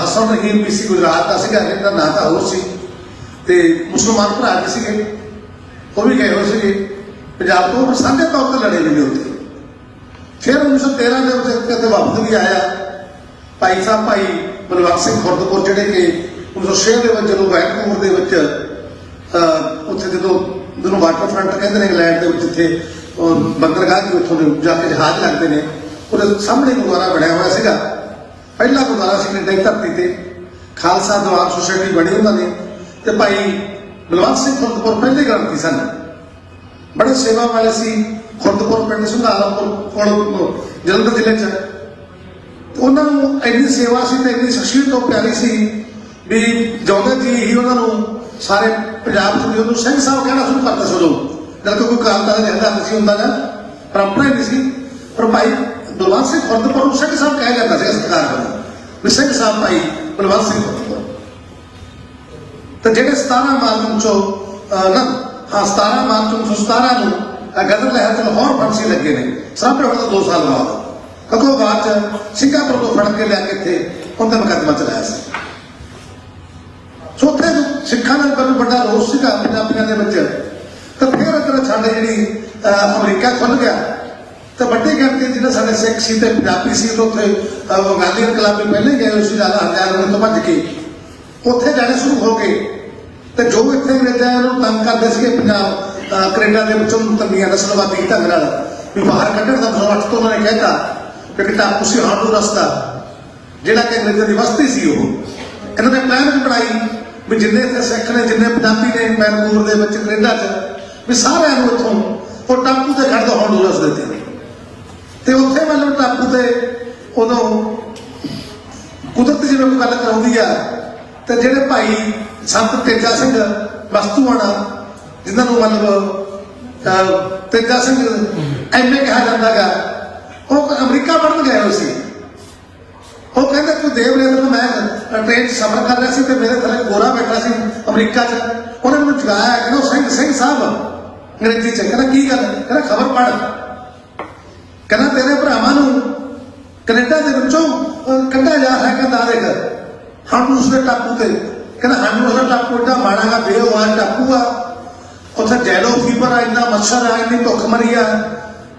ਹਸਨ ਰਹੀਮ PC ਗੁਜਰਾਤ ਦਾ ਸੀਗਾ, ਇਹਦਾ ਨਾਂ ਤਾਂ ਹੋਰ ਸੀ, ਤੇ ਮੁਸਲਮਾਨ ਭਰਾ ਵੀ ਸੀਗੇ, ਉਹ ਵੀ ਗਏ ਹੋਏ ਸੀਗੇ ਪੰਜਾਬ ਤੋਂ, ਸਾਂਝੇ ਤੌਰ ਤੇ ਲੜੇ ਵੀ ਨੇ ਉੱਥੇ। ਫਿਰ 1913 ਦੇ ਵਿੱਚ ਕਿਤੇ ਵਫਦ ਵੀ ਆਇਆ ਭਾਈ ਸਾਹਿਬ ਭਾਈ ਬਲਵੰਤ ਸਿੰਘ ਖੁਰਦਪੁਰ, ਜਿਹੜੇ ਕਿ 1906 ਦੇ ਵਿੱਚ ਜਦੋਂ ਵੈਨਕੂਵਰ ਦੇ ਵਿੱਚ ਉੱਥੇ ਜਦੋਂ ਵਾਟਰ ਫਰੰਟ ਕਹਿੰਦੇ ਨੇ ਇੰਗਲੈਂਡ ਦੇ ਵਿੱਚ, ਜਿੱਥੇ ਬੰਦਰਗਾਹ ਦੇ ਉੱਥੋਂ ਦੇ ਜਾ ਕੇ ਜਹਾਜ਼ ਲੱਗਦੇ ਨੇ, ਉਹਦੇ ਸਾਹਮਣੇ ਗੁਰਦੁਆਰਾ ਬਣਿਆ ਹੋਇਆ ਸੀਗਾ। ਪਹਿਲਾ ਗੁਰਦੁਆਰਾ ਸੀ ਕੈਨੇਡਾ ਦੀ ਧਰਤੀ ਤੇ, ਖਾਲਸਾ ਦੀਵਾਨ ਸੁਸਾਇਟੀ ਬਣੀ ਉਹਨਾਂ ਨੇ, ਤੇ ਭਾਈ ਬਲਵੰਤ ਸਿੰਘ ਖੁਰਦਪੁਰ ਪਹਿਲੇ ਗ੍ਰੰਥੀ ਸਨ, ਬੜੇ ਸੇਵਾ ਵਾਲੇ ਸੀ। ਖੁਰਦਪੁਰ ਪਿੰਡ ਸੁੰਘਾਲਪੁਰ ਕੋਲ ਜਲੰਧਰ ਜ਼ਿਲ੍ਹੇ 'ਚ। ਉਹਨਾਂ ਨੂੰ ਇੰਨੀ ਸੇਵਾ ਸੀ ਤੇ ਇੰਨੀ ਸ਼ਖਸੀਅਤ ਤੋਂ ਪਿਆਰੀ ਸੀ ਵੀ ਜਿਉਂਦੇ ਜੀ ਹੀ ਉਹਨਾਂ ਨੂੰ ਸਾਰੇ ਪੰਜਾਬ 'ਚ ਵੀ ਉਹਨੂੰ ਸਿੰਘ ਸਾਹਿਬ ਕਹਿਣਾ ਸ਼ੁਰੂ ਕਰਤਾ ਸੀ। ਉਦੋਂ ਜਦ ਕੋਈ ਕਾਲਤਾ ਦਾ ਰਹਿੰਦਾ ਨਹੀਂ ਸੀ ਹੁੰਦਾ ਨਾ, ਪਰੰਪਰਾ ਹੀ ਨਹੀਂ ਸੀ, ਪਰ ਭਾਈ ਬਲਵੰਤ ਸਿੰਘ ਖੁਰਦਪੁਰ ਨੂੰ ਸਿੰਘ ਸਾਹਿਬ ਕਿਹਾ ਜਾਂਦਾ ਸੀ ਸਤਿਕਾਰ ਵੱਲੋਂ, ਵੀ ਸਿੰਘ ਸਾਹਿਬ ਭਾਈ ਬਲਵੰਤ ਸਿੰਘ ਖੁਰਦਪੁਰ। ਤੇ ਜਿਹੜੇ 17 ਮਾਰਚ 1917 ਨੂੰ ਗਦਰ ਲਹਿਰ ਤੇ ਲਾਹੌਰ ਫਾਂਸੀ ਲੱਗੇ ਨੇ, ਸਰਾਭੇ ਹੋਣ ਤੋਂ 2 ਸਾਲ ਬਾਅਦ, ਕਿਉਂਕਿ ਬਾਅਦ ਚ ਸਿੰਗਾਪੁਰ ਤੋਂ ਫੜ ਕੇ ਲਿਆ ਕੇ ਇੱਥੇ ਉਹਦਾ ਮੁਕੱਦਮਾ ਚਲਾਇਆ ਸੀ। ਸੋ ਉੱਥੇ ਸਿੱਖਾਂ ਦਾ ਬਹੁਤ ਵੱਡਾ ਰੋਸ ਸੀਗਾ ਪੰਜਾਬੀਆਂ ਦੇ ਵਿੱਚ। ਤੇ ਫਿਰ ਇੱਧਰ ਸਾਡੇ ਜਿਹੜੀ ਅਮਰੀਕਾ ਖੁੱਲ ਗਿਆ, ਤੇ ਵੱਡੀ ਗਿਣਤੀ ਜਿਹੜੇ ਸਾਡੇ ਸਿੱਖ ਸੀ ਤੇ ਪੰਜਾਬੀ ਸੀ, ਉੱਥੇ ਗਾਂਧੀ ਇਨਕਲਾਬ ਵੀ ਪਹਿਲੇ ਗਏ ਹੋਏ ਸੀ, ਜ਼ਿਆਦਾ ਹਜ਼ਾਰਾਂ ਤੋਂ ਭੱਜ ਕੇ ਉੱਥੇ ਜਾਣੇ ਸ਼ੁਰੂ ਹੋ ਗਏ। ਤੇ ਜੋ ਇੱਥੇ ਅੰਗਰੇਜ਼ਾਂ ਨੂੰ ਤੰਗ ਕਰਦੇ ਸੀਗੇ ਪੰਜਾਬ ਕੈਨੇਡਾ ਦੇ ਵਿੱਚੋਂ ਤੰਗੀਆਂ ਨਸਲਵਾਦੀ ਢੰਗ ਨਾਲ ਵੀ ਬਾਹਰ ਕੱਢਣ ਦਾ ਬਸਵਾਟ ਤੋਂ ਉਹਨਾਂ ਨੇ ਕਹਿਤਾ ਕਿ ਟਾਪੂ ਸੀ ਹਾਂਡੂ ਰਸਤਾ, ਜਿਹੜਾ ਕਿ ਅੰਗਰੇਜ਼ਾਂ ਦੀ ਬਸਤੀ ਸੀ। ਉਹ ਇਹਨਾਂ ਨੇ ਪਲਾਨ ਵੀ ਬਣਾਈ ਵੀ ਜਿੰਨੇ ਇੱਥੇ ਸਿੱਖ ਨੇ, ਜਿੰਨੇ ਪੰਜਾਬੀ ਨੇ ਵੈਨਕੂਵਰ ਦੇ ਵਿੱਚ ਕੈਨੇਡਾ 'ਚ, ਵੀ ਸਾਰਿਆਂ ਨੂੰ ਇੱਥੋਂ ਉਹ ਟਾਪੂ ਤੇ ਕੱਢ ਦੋ ਹਾਂਡੂ ਰਸ ਦੇ ਤੇ ਉੱਥੇ ਮਤਲਬ ਟਾਪੂ ਤੇ ਉਦੋਂ ਕੁਦਰਤ ਜਿਵੇਂ ਕੋਈ ਗੱਲ ਕਰਾਉਂਦੀ ਆ। ਤੇ ਜਿਹੜੇ ਭਾਈ ਸੰਤ ਤੇਜਾ ਸਿੰਘ ਵਸਤੂਆਣਾ, ਜਿਨ੍ਹਾਂ ਨੂੰ ਮਤਲਬ ਤੇਜਾ ਸਿੰਘ ਐਮਏ ਕਿਹਾ ਜਾਂਦਾ ਗਾ, ਉਹ ਅਮਰੀਕਾ ਪੜ੍ਹਨ ਗਏ ਹੋਏ ਸੀ। ਉਹ ਕਹਿੰਦੇ ਕੋਈ ਦੇਵ ਨੇ ਜਦੋਂ ਮੈਂ ਟ੍ਰੇਨ 'ਚ ਸਫ਼ਰ ਕਰ ਰਿਹਾ ਸੀ ਤੇ ਮੇਰੇ ਥੱਲੇ ਗੋਰਾ ਬੈਠਾ ਸੀ ਅਮਰੀਕਾ 'ਚ, ਉਹਨੇ ਮੈਨੂੰ ਜਗਾਇਆ, ਕਹਿੰਦਾ ਸਿੰਘ ਸਾਹਿਬ ਅੰਗਰੇਜ਼ੀ 'ਚ, ਕਹਿੰਦਾ ਕੀ ਗੱਲ, ਕਹਿੰਦਾ ਖਬਰ ਪੜ੍ਹ, ਕਹਿੰਦਾ ਤੇਰੇ ਭਰਾਵਾਂ ਨੂੰ ਕੈਨੇਡਾ ਦੇ ਵਿੱਚੋਂ ਕੱਢਿਆ ਜਾ ਰਿਹਾ, ਕਹਿੰਦਾ ਦੇਖ ਹਾਂਡੂਸ ਦੇ ਟਾਪੂ ਤੇ, ਕਹਿੰਦਾ ਹਾਂਡੂਸ ਦਾ ਟਾਪੂ ਏਡਾ ਮਾੜਾ ਗਾ, ਬੇਓਵਾਰ ਟਾਪੂ ਆ, ਉੱਥੇ ਜੈਲੋ ਫੀਵਰ ਆ, ਇੰਨਾ ਮੱਛਰ ਆ, ਇੰਨੀ ਭੁੱਖਮਰੀ ਆ,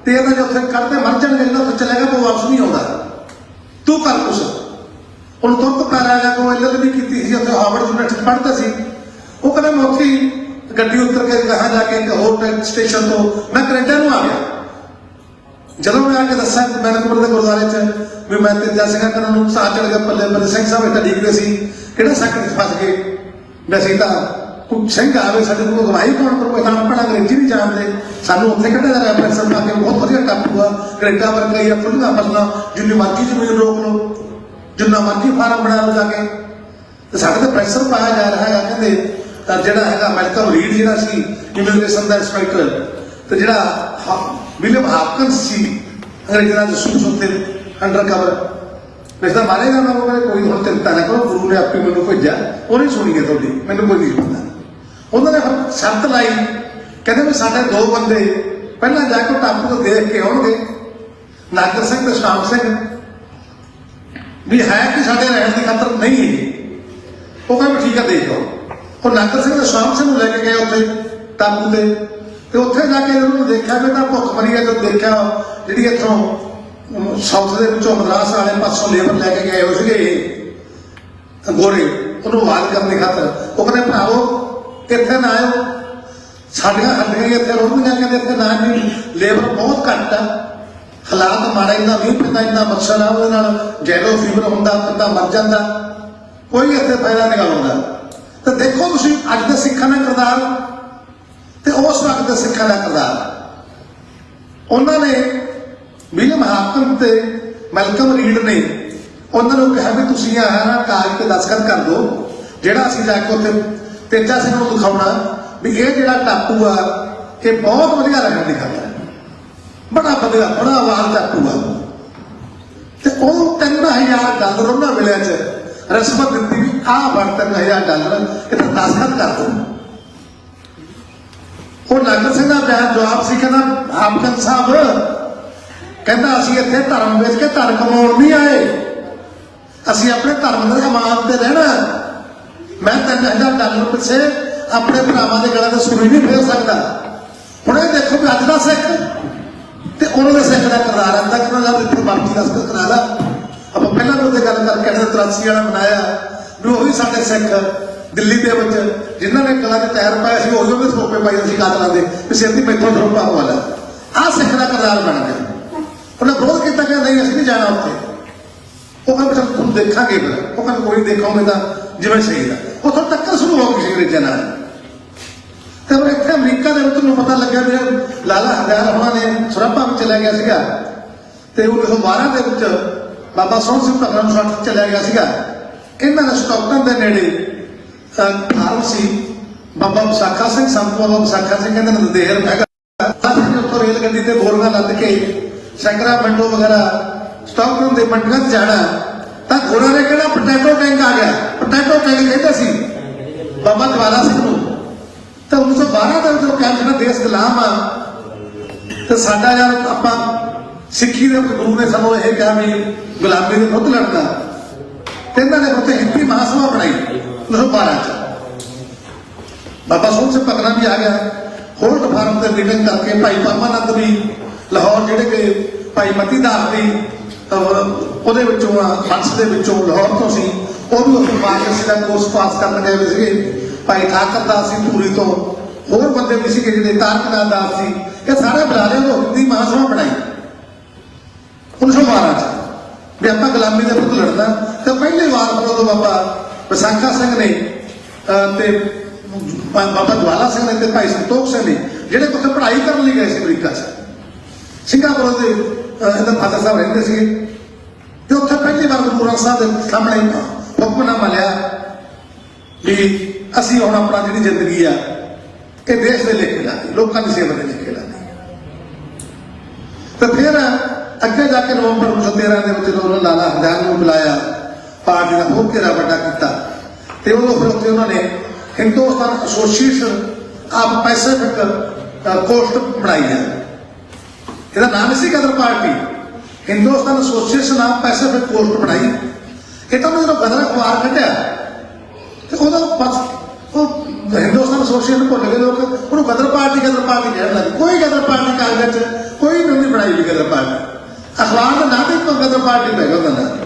ਤੇ ਇਹਨਾਂ ਜੇ ਉੱਥੇ ਕੱਢਦੇ ਮਰ ਜਾਣਗੇ, ਇਹਨਾਂ ਉੱਥੇ ਚਲੇਗਾ ਕੋਈ ਵਾਪਸ ਨਹੀਂ ਆਉਂਦਾ, ਤੂੰ ਕਰ ਕੁਛ। ਉਹਨੂੰ ਤੁਰਤ ਪੈਰ ਆ ਗਿਆ, ਕੋਈ LL ਵੀ ਕੀਤੀ ਸੀ, ਉੱਥੇ ਹਾਰਵਰਡ ਯੂਨੀਵਰਸਿਟੀ ਪੜ੍ਹਦਾ ਸੀ। ਉਹ ਕਹਿੰਦਾ ਮੈਂ ਉੱਥੇ ਗੱਡੀ ਉੱਤਰ ਕੇ ਕਹਾਂ ਜਾ ਕੇ ਇੱਕ ਹੋਰ ਸਟੇਸ਼ਨ ਤੋਂ ਮੈਂ ਕੈਨੇਡਾ ਨੂੰ ਆ ਗਿਆ। ਜਦੋਂ ਮੈਂ ਆ ਕੇ ਦੱਸਿਆ ਵੈਨਕੂਵਰ ਦੇ ਗੁਰਦੁਆਰੇ 'ਚ ਵੀ ਮੈਂ ਤੇਜਾ ਸਿੰਘਾਂ ਕਰਨ ਨੂੰ ਸਾਹ ਚੜ ਗਿਆ, ਪੱਲੇ ਪੱਲੇ ਸਿੰਘ ਸਾਹਿਬ ਇੱਥੇ ਡਿੱਗਦੇ ਸੀ, ਕਿਹੜਾ ਸੰਕਟ 'ਚ ਫਸ ਗਏ, ਵੈਸੇ ਤਾਂ ਕੋਈ ਸਿੰਘ ਆਵੇ ਸਾਡੇ ਕੋਲ ਗਵਾਹੀ ਕੌਣ ਕਰੂ, ਇਹਨਾਂ ਆਪਣਾ ਅੰਗਰੇਜ਼ੀ ਨਹੀਂ ਜਾਣਦੇ, ਸਾਨੂੰ ਉੱਥੇ ਕੱਢਿਆ ਜਾ ਰਿਹਾ ਪ੍ਰੈਸ਼ਰ ਪਾ ਕੇ, ਬਹੁਤ ਵਧੀਆ ਟਾਪੂ ਆ, ਕੈਨੇਡਾ ਵਰਗਾ ਹੀ ਆ, ਖੁੱਲ੍ਹੀਆਂ ਫਸਲਾਂ, ਜਿੰਨੀ ਮਰਜ਼ੀ ਜ਼ਮੀਨ ਰੋਕ ਲਓ, ਜਿੰਨਾ ਮਰਜ਼ੀ ਫਾਰਮ ਬਣਾ ਲਓ ਜਾ ਕੇ, ਤੇ ਸਾਡੇ ਤੇ ਪ੍ਰੈਸ਼ਰ ਪਾਇਆ ਜਾ ਰਿਹਾ ਹੈਗਾ। ਕਹਿੰਦੇ ਤਾਂ ਜਿਹੜਾ ਹੈਗਾ ਮੈਲਕਮ ਰੀਡ ਜਿਹੜਾ ਸੀ ਇਮੀਗ੍ਰੇਸ਼ਨ ਦਾ ਇੰਸਪੈਕਟਰ, ਤੇ ਜਿਹੜਾ ਵਿਲੀਅਮ ਹਾਪਕਿੰਸ ਸੀ ਅੰਗਰੇਜ਼ਾਂ ਦਾ ਜਸੂਸ ਉੱਥੇ ਅੰਡਰ ਕਵਰ, ਰਿਸ਼ਤਾ ਮਾਰੇਗਾ ਨਾ, ਉਹ ਕਹਿੰਦੇ ਕੋਈ ਹੁਣ ਚਿੰਤਾ ਨਾ ਕਰੋ, ਗੁਰੂ ਨੇ ਆਪੇ ਮੈਨੂੰ ਭੇਜਿਆ, ਉਹ ਨਹੀਂ ਸੁਣੀ ਹੈ ਤੁਹਾਡੀ, ਮੈਨੂੰ ਕੋਈ ਨਹੀਂ ਸੁਣਦਾ। ਉਹਨਾਂ ਨੇ ਫਿਰ ਸ਼ਰਤ ਲਾਈ, ਕਹਿੰਦੇ ਵੀ ਸਾਡੇ 2 ਬੰਦੇ ਪਹਿਲਾਂ ਜਾ ਕੇ ਟਾਪੂ ਤੋਂ ਦੇਖ ਕੇ ਆਉਣਗੇ, ਨਾਗਰ ਸਿੰਘ ਤੇ ਸ਼ਾਮ ਸਿੰਘ, ਵੀ ਹੈ ਕਿ ਸਾਡੇ ਰਹਿਣ ਦੀ ਖਾਤਰ ਨਹੀਂ ਹੈ। ਉਹ ਕਹਿੰਦੇ ਠੀਕ ਹੈ ਦੇਖ ਲਓ। ਉਹ ਨਾਗਰ ਸਿੰਘ ਤੇ ਸ਼ਾਮ ਸਿੰਘ ਨੂੰ ਲੈ ਕੇ ਗਏ ਉੱਥੇ ਟਾਪੂ ਤੇ ਉੱਥੇ ਜਾ ਕੇ ਉਹਨੂੰ ਦੇਖਿਆ ਵੀ ਤਾਂ ਭੁੱਖ ਮਰੀ ਹੈ। ਜਦੋਂ ਦੇਖਿਆ ਜਿਹੜੀ ਇੱਥੋਂ ਸਾਊਥ ਦੇ ਵਿੱਚੋਂ ਮਦਰਾਸ ਵਾਲੇ ਪਾਸੋਂ ਲੇਬਰ ਲੈ ਕੇ ਗਏ ਹੋ ਸੀਗੇ ਗੋਰੇ, ਉਹਨੂੰ ਆਵਾਜ਼ ਕਰਨ ਦੀ ਖਾਤਰ, ਉਹ ਕਹਿੰਦੇ ਭਰਾਵੋ ਇੱਥੇ ਨਾ ਆਇਓ, ਸਾਡੀਆਂ ਹੱਡੀਆਂ ਇੱਥੇ ਰੋਣਗੀਆਂ, ਕਹਿੰਦੇ ਇੱਥੇ ਨਾ, ਨਹੀਂ ਲੇਬਰ ਬਹੁਤ ਘੱਟ ਆ, ਹਾਲਾਤ ਮਾੜੇ, ਇੰਨਾ ਮੀਂਹ ਪੈਂਦਾ, ਇੰਨਾ ਮੱਛਰ ਆ, ਉਹਦੇ ਨਾਲ ਜੈਲੋ ਫੀਵਰ ਹੁੰਦਾ, ਬੰਦਾ ਮਰ ਜਾਂਦਾ, ਕੋਈ ਇੱਥੇ ਫਾਇਦਾ ਨਹੀਂ ਹੁੰਦਾ। ਤੇ ਦੇਖੋ ਤੁਸੀਂ ਅੱਜ ਦੇ ਸਿੱਖਾਂ ਦਾ ਕਿਰਦਾਰ ਤੇ ਉਸ ਵਕਤ ਦੇ ਸਿੱਖਾਂ ਦਾ ਕਿਰਦਾਰ। ਉਹਨਾਂ ਨੇ ਵਿਲੀਅਮ ਹਾਪਕਿੰਸ ਤੇ ਮੈਲਕਮ ਰੀਡ ਨੇ ਉਹਨਾਂ ਨੂੰ ਕਿਹਾ ਵੀ ਤੁਸੀਂ ਆਹ ਨਾ ਕਾਗਜ਼ ਤੇ ਦਸਤਖਤ ਕਰ ਦਿਓ, ਜਿਹੜਾ ਅਸੀਂ ਜਾ ਕੇ ਉੱਥੇ ਤੇਜਾ ਸਿੰਘ ਨੂੰ ਦਿਖਾਉਣਾ ਵੀ ਇਹ ਜਿਹੜਾ ਟਾਪੂ ਆ ਇਹ ਬਹੁਤ ਵਧੀਆ ਰਹਿਣ ਦੀ ਗੱਲ ਹੈ, ਬੜਾ ਵਧੀਆ, ਬੜਾ ਆਵਾਜ਼ ਟਾਪੂ ਆ। ਤੇ ਉਹ $3000 ਉਹਨਾਂ ਵੇਲੇ 'ਚ ਰਸਮਤ ਦਿੱਤੀ ਵੀ ਆਹ ਬਣ $3000 ਇਹ ਤਾਂ ਦਸਤਖਤ ਕਰ ਦਿਓ। ਉਹ ਨਾਗਰ ਸਿੰਘ ਦਾ ਬਿਆਨ ਜਵਾਬ ਸੀ, ਕਹਿੰਦਾ ਹਾਪਕਿੰਸ ਸਾਹਿਬ, ਕਹਿੰਦਾ ਅਸੀਂ ਇੱਥੇ ਧਰਮ ਵੇਚ ਕੇ ਧਨ ਕਮਾਉਣ ਨਹੀਂ ਆਏ, ਅਸੀਂ ਆਪਣੇ ਧਰਮ ਦੇ ਇਮਾਨ ਤੇ ਰਹਿਣਾ। ਮੈਂ $3000 ਪਿੱਛੇ ਆਪਣੇ ਭਰਾਵਾਂ ਦੇ ਗਲਾਂ ਦੇ ਸੂਈ ਨਹੀਂ ਫੇਰ ਸਕਦਾ। ਹੁਣ ਇਹ ਦੇਖੋ ਵੀ ਅੱਜ ਦਾ ਸਿੱਖ ਤੇ ਉਹਨਾਂ ਦੇ ਸਿੱਖ ਦਾ ਕਿਰਦਾਰ ਆਉਂਦਾ ਕਿ ਉਹਨਾਂ ਦਾ ਇੱਥੇ ਬਾਕੀ ਦਸਤਖਤ ਕਰਾ ਲਾ। ਆਪਾਂ ਪਹਿਲਾਂ ਵੀ ਉਹਦੇ ਗੱਲ ਕਰਕੇ 83 ਵਾਲਾ ਬਣਾਇਆ ਵੀ ਉਹੀ ਸਾਡੇ ਸਿੱਖ ਦਿੱਲੀ ਦੇ ਵਿੱਚ ਜਿਨ੍ਹਾਂ ਨੇ ਗਲਾਂ 'ਚ ਟਾਇਰ ਪਾਇਆ ਸੀ ਉਹੀ ਉਹਦੇ ਸਰੋਪੇ ਪਾਈ ਸੀ ਕਾਤਲਾਂ ਦੇ ਵੀ ਸਿਰ ਦੀ ਮੈਥੋਂ ਸਰੋਪਾ ਪਵਾ ਲੈ। ਆਹ ਸਿੱਖ ਦਾ ਕਿਰਦਾਰ ਬਣ ਗਿਆ। ਉਹਨੇ ਵਿਰੋਧ ਕੀਤਾ ਕਿ ਨਹੀਂ ਅਸੀਂ ਨਹੀਂ ਜਾਣਾ ਉੱਥੇ। ਉਹ ਕਹਿੰਦੇ ਚੱਲ ਤੁਹਾਨੂੰ ਦੇਖਾਂਗੇ ਫਿਰ। ਉਹ ਕਹਿੰਦੇ ਕੋਈ ਦੇਖੋਗੇ ਤਾਂ ਜਿਵੇਂ ਸ਼ਹੀਦ ਆ। ਉੱਥੋਂ ਟੱਕਰ ਸ਼ੁਰੂ ਹੋ ਗਈ ਸੀ ਅੰਗਰੇਜ਼ਾਂ ਨਾਲ। ਤੇ ਉਹ ਇੱਥੇ ਅਮਰੀਕਾ ਦੇ ਵਿੱਚ ਨੂੰ ਪਤਾ ਲੱਗਿਆ ਵੀ ਲਾਲਾ ਹਰਦਿਆਲ ਹੋਣਾ ਨੇ ਸਰਾਭਾ ਵਿੱਚ ਚਲਿਆ ਗਿਆ ਸੀਗਾ ਤੇ 1912 ਦੇ ਵਿੱਚ ਬਾਬਾ ਸੋਹਣ ਸਿੰਘ ਭਕਨਾ ਨੂੰ ਛੱਡ ਚਲਿਆ ਗਿਆ ਸੀਗਾ। ਇਹਨਾਂ ਨੇ ਸਟਾਕਟਨ ਦੇ ਨੇੜੇ ਫਾਰਮ ਸੀ ਬਾਬਾ ਵਿਸਾਖਾ ਸਿੰਘ ਸੰਤ ਬਾਬਾ ਵਿਸਾਖਾ ਸਿੰਘ ਕਹਿੰਦੇ ਨੇ ਦੇਹਰ ਹੈਗਾ। ਉੱਥੋਂ ਰੇਲ ਗੱਡੀ ਤੇ ਬੋਰੀਆਂ ਲੱਦ ਕੇ ਸੈਕਰਾਮੈਂਟੋ ਵਗੈਰਾ ਸਟਾਕਟਨ ਦੇ ਮੰਡੀਆਂ 'ਚ ਜਾਣਾ ਤਾਂ ਉਹਨਾਂ ਨੇ ਕਿਹੜਾ ਪੋਟੈਟੋ ਟੈਂਕ ਆ ਗਿਆ। ਪੋਟੈਟੋ ਟੈਂਕ ਕਹਿੰਦੇ ਸੀ ਬਾਬਾ ਜਵਾਲਾ ਸਿੰਘ ਨੂੰ। ਤਾਂ 1912 ਦਾ ਜਦੋਂ ਕਹਿ ਜਿਹੜਾ ਦੇਸ਼ ਗੁਲਾਮ ਆ ਤੇ ਸਾਡਾ ਯਾਰ ਆਪਾਂ ਸਿੱਖੀ ਦੇ ਗੁਰੂ ਨੇ ਸਾਨੂੰ ਇਹ ਕਿਹਾ ਵੀ ਗੁਲਾਮੀ ਦੇ ਵਿਰੁੱਧ ਲੜਨਾ ਤੇ ਇਹਨਾਂ ਨੇ ਉੱਥੇ ਹਿੰਦੀ ਮਹਾਸਭਾ ਬਣਾਈ 1912 ਚ। ਬਾਬਾ ਸੋਹਣ ਸਿੰਘ ਭਕਨਾ ਵੀ ਆ ਗਿਆ। ਹੋਲਡ ਫਾਰਮ ਤੇ ਮੀਟਿੰਗ ਕਰਕੇ ਭਾਈ ਪਰਮਾਨੰਦ ਵੀ ਲਾਹੌਰ ਜਿਹੜੇ ਕਿ ਭਾਈ ਮਤੀ ਦਾਸ ਦੀ ਉਹਦੇ ਵਿੱਚੋਂ ਹੰਸ ਦੇ ਵਿੱਚੋਂ ਲਾਹੌਰ ਤੋਂ ਸੀ ਉਹ ਵੀ ਉੱਥੇ ਬਾਰਸੀ ਦਾ ਕੋਰਸ ਪਾਸ ਕਰਨ ਗਏ ਹੋਏ ਸੀਗੇ। ਭਾਈ ਠਾਕਰ ਦਾਸ ਸੀ ਧੂਰੀ ਤੋਂ ਹੋਰ ਬੰਦੇ ਵੀ ਸੀਗੇ ਜਿਹੜੇ ਤਾਰਕਨਾਥ ਦਾਸ ਸੀ। ਇਹ ਸਾਰੇ ਬੁਲਾ ਲਿਆ ਉਹ ਹਿੰਦੀ ਮਹਾਸਭਾ ਬਣਾਈ 1912 ਚ ਵੀ ਆਪਾਂ ਗੁਲਾਮੀ ਦੇ ਵਿਰੁੱਧ ਲੜਨਾ। ਤੇ ਪਹਿਲੀ ਵਾਰ ਉਦੋਂ ਬਾਬਾ ਵਿਸਾਖਾ ਸਿੰਘ ਨੇ ਤੇ ਬਾਬਾ ਜਵਾਲਾ ਸਿੰਘ ਨੇ ਤੇ ਭਾਈ ਸੰਤੋਖ ਸਿੰਘ ਨੇ ਜਿਹੜੇ ਉੱਥੇ ਪੜ੍ਹਾਈ ਕਰਨ ਲਈ ਗਏ ਸੀ ਅਮਰੀਕਾ 'ਚ। ਸਿੰਗਾਪੁਰ ਦੇ ਇਹਦਾ ਫਾਦਰ ਸਾਹਿਬ ਰਹਿੰਦੇ ਸੀਗੇ ਤੇ ਉੱਥੇ ਪਹਿਲੀ ਵਾਰ ਗੁਰੂ ਗ੍ਰੰਥ ਸਾਹਿਬ ਦੇ ਸਾਹਮਣੇ ਹੁਕਮਨਾਮਾ ਲਿਆ ਵੀ ਅਸੀਂ ਹੁਣ ਆਪਣਾ ਜਿਹੜੀ ਜ਼ਿੰਦਗੀ ਆ ਇਹ ਦੇਸ਼ ਦੇ ਲੇਖੇ ਲਾਂਗੇ, ਲੋਕਾਂ ਦੀ ਸੇਵਾ ਦੇ ਲੇਖੇ ਲਾਂਗੇ। ਤੇ ਫਿਰ ਅੱਗੇ ਜਾ ਕੇ ਨਵੰਬਰ 1913 ਦੇ ਵਿੱਚ ਜਦੋਂ ਲਾਲਾ ਹਰਦਿਆਲ ਨੂੰ ਬੁਲਾਇਆ ਪਾਰਟੀ ਦਾ ਹੋਰ ਘੇਰਾ ਵੱਡਾ ਕੀਤਾ ਤੇ ਉਦੋਂ ਫਿਰ ਉੱਥੇ ਉਹਨਾਂ ਨੇ Hindustan association of Pacific coast ਬਣਾਈ ਹੈ। ਇਹਦਾ ਨਾਮ ਸੀ Ghadar party. Hindustan association of Pacific coast ਬਣਾਈ। ਇਹ ਤਾਂ ਜਦੋਂ ਗਦਰ ਅਖਬਾਰ ਕੱਢਿਆ ਤੇ ਉਹਦਾ ਬਸ ਉਹ ਹਿੰਦੁਸਤਾਨ ਐਸੋਸੀਏਸ਼ਨ ਭੁੱਲ ਗਏ ਲੋਕ, ਉਹਨੂੰ ਗਦਰ ਪਾਰਟੀ ਕਹਿਣ ਲੱਗੇ। ਕੋਈ ਗਦਰ ਪਾਰਟੀ ਕਾਗਜ਼ 'ਚ ਕੋਈ ਨਹੀਂ ਬਣਾਈ ਵੀ ਗਦਰ ਪਾਰਟੀ। ਅਖਬਾਰ ਦਾ ਨਾਮ ਹੀ ਗਦਰ ਪਾਰਟੀ ਪੈ ਗਿਆ ਉਹਦਾ ਨਾਮ।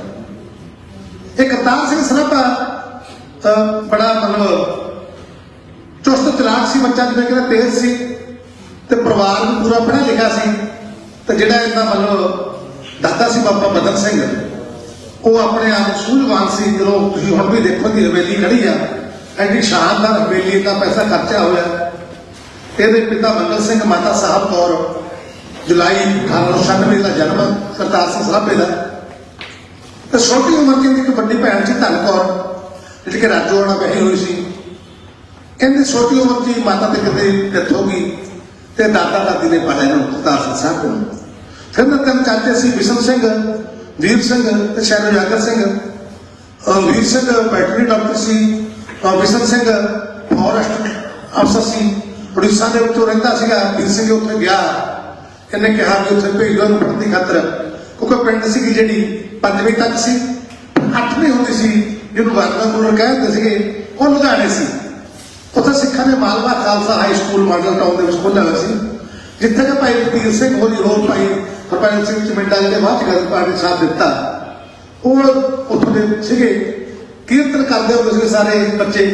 ਇਹ ਕਰਤਾਰ ਸਿੰਘ ਸਰਾਭਾ ਬੜਾ ਮਤਲਬ ਚੁਸਤ ਚਲਾਕ ਸੀ ਬੱਚਾ, ਜਿਵੇਂ ਕਹਿੰਦਾ ਤੇਜ਼ ਸੀ ਤੇ ਪਰਿਵਾਰ ਵੀ ਪੂਰਾ ਪੜ੍ਹਿਆ ਲਿਖਿਆ ਸੀ। ਤੇ ਜਿਹੜਾ ਇਹਦਾ ਮਤਲਬ ਦਾਦਾ ਸੀ ਬਾਬਾ ਬਦਨ ਸਿੰਘ ਉਹ ਆਪਣੇ ਆਪ ਸੂਝਵਾਨ ਸੀ। ਜਦੋਂ ਤੁਸੀਂ ਹੁਣ ਵੀ ਦੇਖੋ ਕਿ ਹਵੇਲੀ ਖੜੀ ਆ ਐਡੀ ਸ਼ਾਨਦਾਰ ਹਵੇਲੀ, ਦਾ ਪੈਸਾ ਖਰਚਾ ਹੋਇਆ। ਇਹਦੇ ਪਿਤਾ ਮੰਗਲ ਸਿੰਘ ਮਾਤਾ ਸਾਹਿਬ ਕੌਰ ਜੁਲਾਈ 1896 ਦਾ ਜਨਮ ਕਰਤਾਰ ਸਿੰਘ ਸਰਾਭੇ ਦਾ। ਤੇ ਛੋਟੀ ਉਮਰ 'ਚ ਇਹਦੀ ਇੱਕ ਵੱਡੀ ਭੈਣ ਸੀ ਧਨ ਕੌਰ ਜਿਹੜੀ ਕਿ ਰਾਜੋ ਨਾਲ ਵਿਆਹੀ ਹੋਈ ਸੀ। ਕਹਿੰਦੇ ਛੋਟੀ ਉਮਰ 'ਚ ਹੀ ਮਾਤਾ ਤੇ ਕਿਤੇ ਡੈਥ ਹੋ ਗਈ ਤੇ ਦਾਦਾ ਦਾਦੀ ਨੇ ਪਾਲਿਆ ਇਹਨੂੰ ਕਰਤਾਰ ਸਿੰਘ ਸਾਹਿਬ ਨੂੰ। ਫਿਰ ਨਾ ਤਿੰਨ ਚਾਚੇ ਸੀ ਬਿਸ਼ਨ ਸਿੰਘ, ਵੀਰ ਸਿੰਘ ਤੇ ਸ਼ਹਿਰ ਉਜਾਗਰ ਸਿੰਘ। ਵੀਰ ਸਿੰਘ ਵੈਟਰਨਰੀ ਡਾਕਟਰ ਸੀ, ਬਿਸ਼ਨ ਸਿੰਘ ਫੋਰੈਸਟ ਅਫਸਰ ਸੀ, ਉੜੀਸਾ ਦੇ ਵਿੱਚੋਂ ਰਹਿੰਦਾ ਸੀਗਾ। ਵੀਰ ਸਿੰਘ ਉੱਥੇ ਗਿਆ, ਇਹਨੇ ਕਿਹਾ ਵੀ ਉੱਥੇ ਭੇਜੋ ਇਹਨੂੰ ਪੜ੍ਹਨ ਦੀ ਖਾਤਰ, ਕਿਉਂਕਿ ਪਿੰਡ ਸੀਗੀ ਜਿਹੜੀ 5ਵੀਂ ਤੱਕ ਸੀ, 8ਵੀਂ ਹੁੰਦੀ ਸੀ ਜਿਹਨੂੰ ਵਾਰਨਾ ਕਹਿੰਦੇ ਸੀਗੇ, ਉਹ ਲੁਧਿਆਣੇ ਸੀ। ਉੱਥੇ ਸਿੱਖਾਂ ਨੇ Malwa Khalsa high school model town ਦੇ ਵਿੱਚ ਖੋਲ੍ਹਿਆ ਹੋਇਆ ਸੀ, ਜਿੱਥੇ ਕਿ ਭਾਈ ਵੀਰ ਸਿੰਘ ਹੋਲੀ ਹੋਰ ਭਾਈ ਹਰਪਾਲ ਸਿੰਘ ਚਮਿੰਡਾ ਜਿਹੜੇ ਬਾਅਦ ਚ ਗਦਰ ਪਾਰਟੀ ਸਾਥ ਦਿੱਤਾ, ਉਹ ਉੱਥੋਂ ਦੇ ਸੀਗੇ। ਕੀਰਤਨ ਕਰਦੇ ਹੁੰਦੇ ਸੀਗੇ ਸਾਰੇ ਬੱਚੇ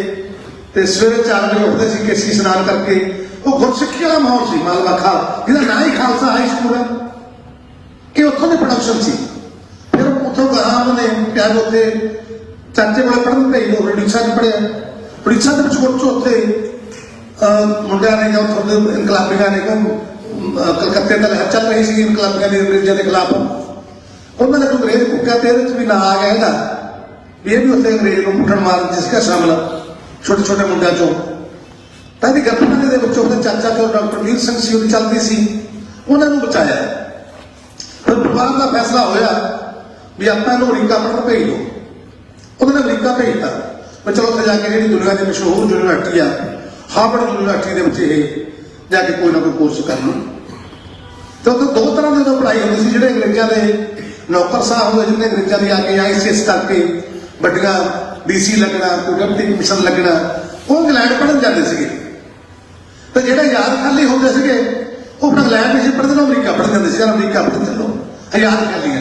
ਤੇ ਸਵੇਰੇ 4 ਵਜੇ ਉੱਠਦੇ ਸੀ ਕੇਸੀ ਇਸ਼ਨਾਨ ਕਰਕੇ। ਉਹ ਗੁਰਸਿੱਖੀ ਵਾਲਾ ਮਾਹੌਲ ਸੀ ਮਾਲਵਾ ਖਾਲ, ਜਿਹਦਾ ਨਾਂ ਹੀ ਖਾਲਸਾ ਹਾਈ ਸਕੂਲ ਹੈ। ਇਹ ਉੱਥੋਂ ਦੀ ਪ੍ਰੋਡਕਸ਼ਨ ਸੀ। ਫਿਰ ਉੱਥੋਂ ਉਹਨਾਂ ਨੇ ਕਿਹਾ ਉੱਥੇ ਚਾਚੇ ਕੋਲੇ ਪੜ੍ਹਨ ਭੇਜ ਲਓ। ਉੜੀਸਾ 'ਚ ਪੜ੍ਹਿਆ। ਉੜੀਸਾ ਦੇ ਵਿੱਚ ਉੱਥੇ ਮੁੰਡਿਆਂ ਨੇ ਜਾਂ ਉੱਥੋਂ ਦੇ ਇਨਕਲਾਬੀਆਂ ਨੇ ਕਲਕੱਤੇ ਦਾ ਲਹਿਰ ਚੱਲ ਰਹੀ ਸੀ ਇਨਕਲਾਬੀਆਂ ਦੀ ਅੰਗਰੇਜ਼ਾਂ ਦੇ ਖਿਲਾਫ। ਉਹਨਾਂ ਨੇ ਅੰਗਰੇਜ਼ ਕੁੱਕਿਆ ਤੇ ਇਹਦੇ 'ਚ ਵੀ ਨਾਂ ਆ ਗਿਆ ਇਹਦਾ ਵੀ ਇਹ ਵੀ ਉੱਥੇ ਅੰਗਰੇਜ਼ ਨੂੰ ਪੁੱਟਣ ਮਾਰਨ ਜਿਸਕਾ ਸ਼ਾਮਲ ਛੋਟੇ ਛੋਟੇ ਮੁੰਡਿਆਂ 'ਚੋਂ। ਤਾਂ ਇਹਦੀ ਗੱਲਬਾਤ ਦੇ ਵਿੱਚ ਉਹਦੇ ਚਾਚਾ ਤੇ ਡਾਕਟਰ ਵੀਰ ਸਿੰਘ ਸੀ, ਉਹਦੀ ਚੱਲਦੀ ਸੀ, ਉਹਨਾਂ ਨੂੰ ਬਚਾਇਆ। ਫਿਰ ਪਰਿਵਾਰ ਦਾ ਫੈਸਲਾ ਹੋਇਆ ਵੀ ਆਪਾਂ ਇਹਨੂੰ ਅਮਰੀਕਾ ਪੜ੍ਹਨ ਭੇਜ ਦਿਓ। ਉਹਨਾਂ ਨੇ ਅਮਰੀਕਾ ਭੇਜਤਾ। ਮੈਂ ਚਲੋ ਉੱਥੇ ਜਾ ਕੇ ਜਿਹੜੀ ਦੁਨੀਆ ਦੀ ਮਸ਼ਹੂਰ ਯੂਨੀਵਰਸਿਟੀ ਆ ਹਾਰਵਰਡ ਯੂਨੀਵਰਸਿਟੀ ਦੇ ਵਿੱਚ ਇਹ ਜਾ ਕੇ ਕੋਈ ਨਾ ਕੋਈ ਕੋਰਸ ਕਰਨਾ। ਤੇ ਉੱਥੇ ਦੋ ਤਰ੍ਹਾਂ ਦੀ ਪੜ੍ਹਾਈ ਹੁੰਦੀ ਸੀ। ਜਿਹੜੇ ਅੰਗਰੇਜ਼ਾਂ ਦੇ ਨੌਕਰ ਸਾਹਿਬ ਹੁੰਦੇ, ਜਿਹਨੇ ਅੰਗਰੇਜ਼ਾਂ ਦੀ ਆ ਕੇ ICS ਕਰਕੇ ਵੱਡੀਆਂ DC ਲੱਗਣਾ, ਕੋਈ ਡਿਪਟੀ ਕਮਿਸ਼ਨ ਲੱਗਣਾ, ਉਹ ਇੰਗਲੈਂਡ ਪੜ੍ਹਨ ਜਾਂਦੇ ਸੀਗੇ। ਤੇ ਜਿਹੜੇ ਯਾਦ ਖਾਲੀ ਹੁੰਦੇ ਸੀਗੇ ਉਹ ਆਪਣਾ ਇੰਗਲੈਂਡ ਵਿੱਚ ਪੜ੍ਹਦੇ ਨੂੰ ਅਮਰੀਕਾ ਪੜ੍ਹਦੇ ਹੁੰਦੇ ਸੀ, ਜਾਂ ਅਮਰੀਕਾ ਪੜ੍ਹਦੇ ਚੱਲੋ ਆਜ਼ਾਦ ਕਰ ਲਈਆਂ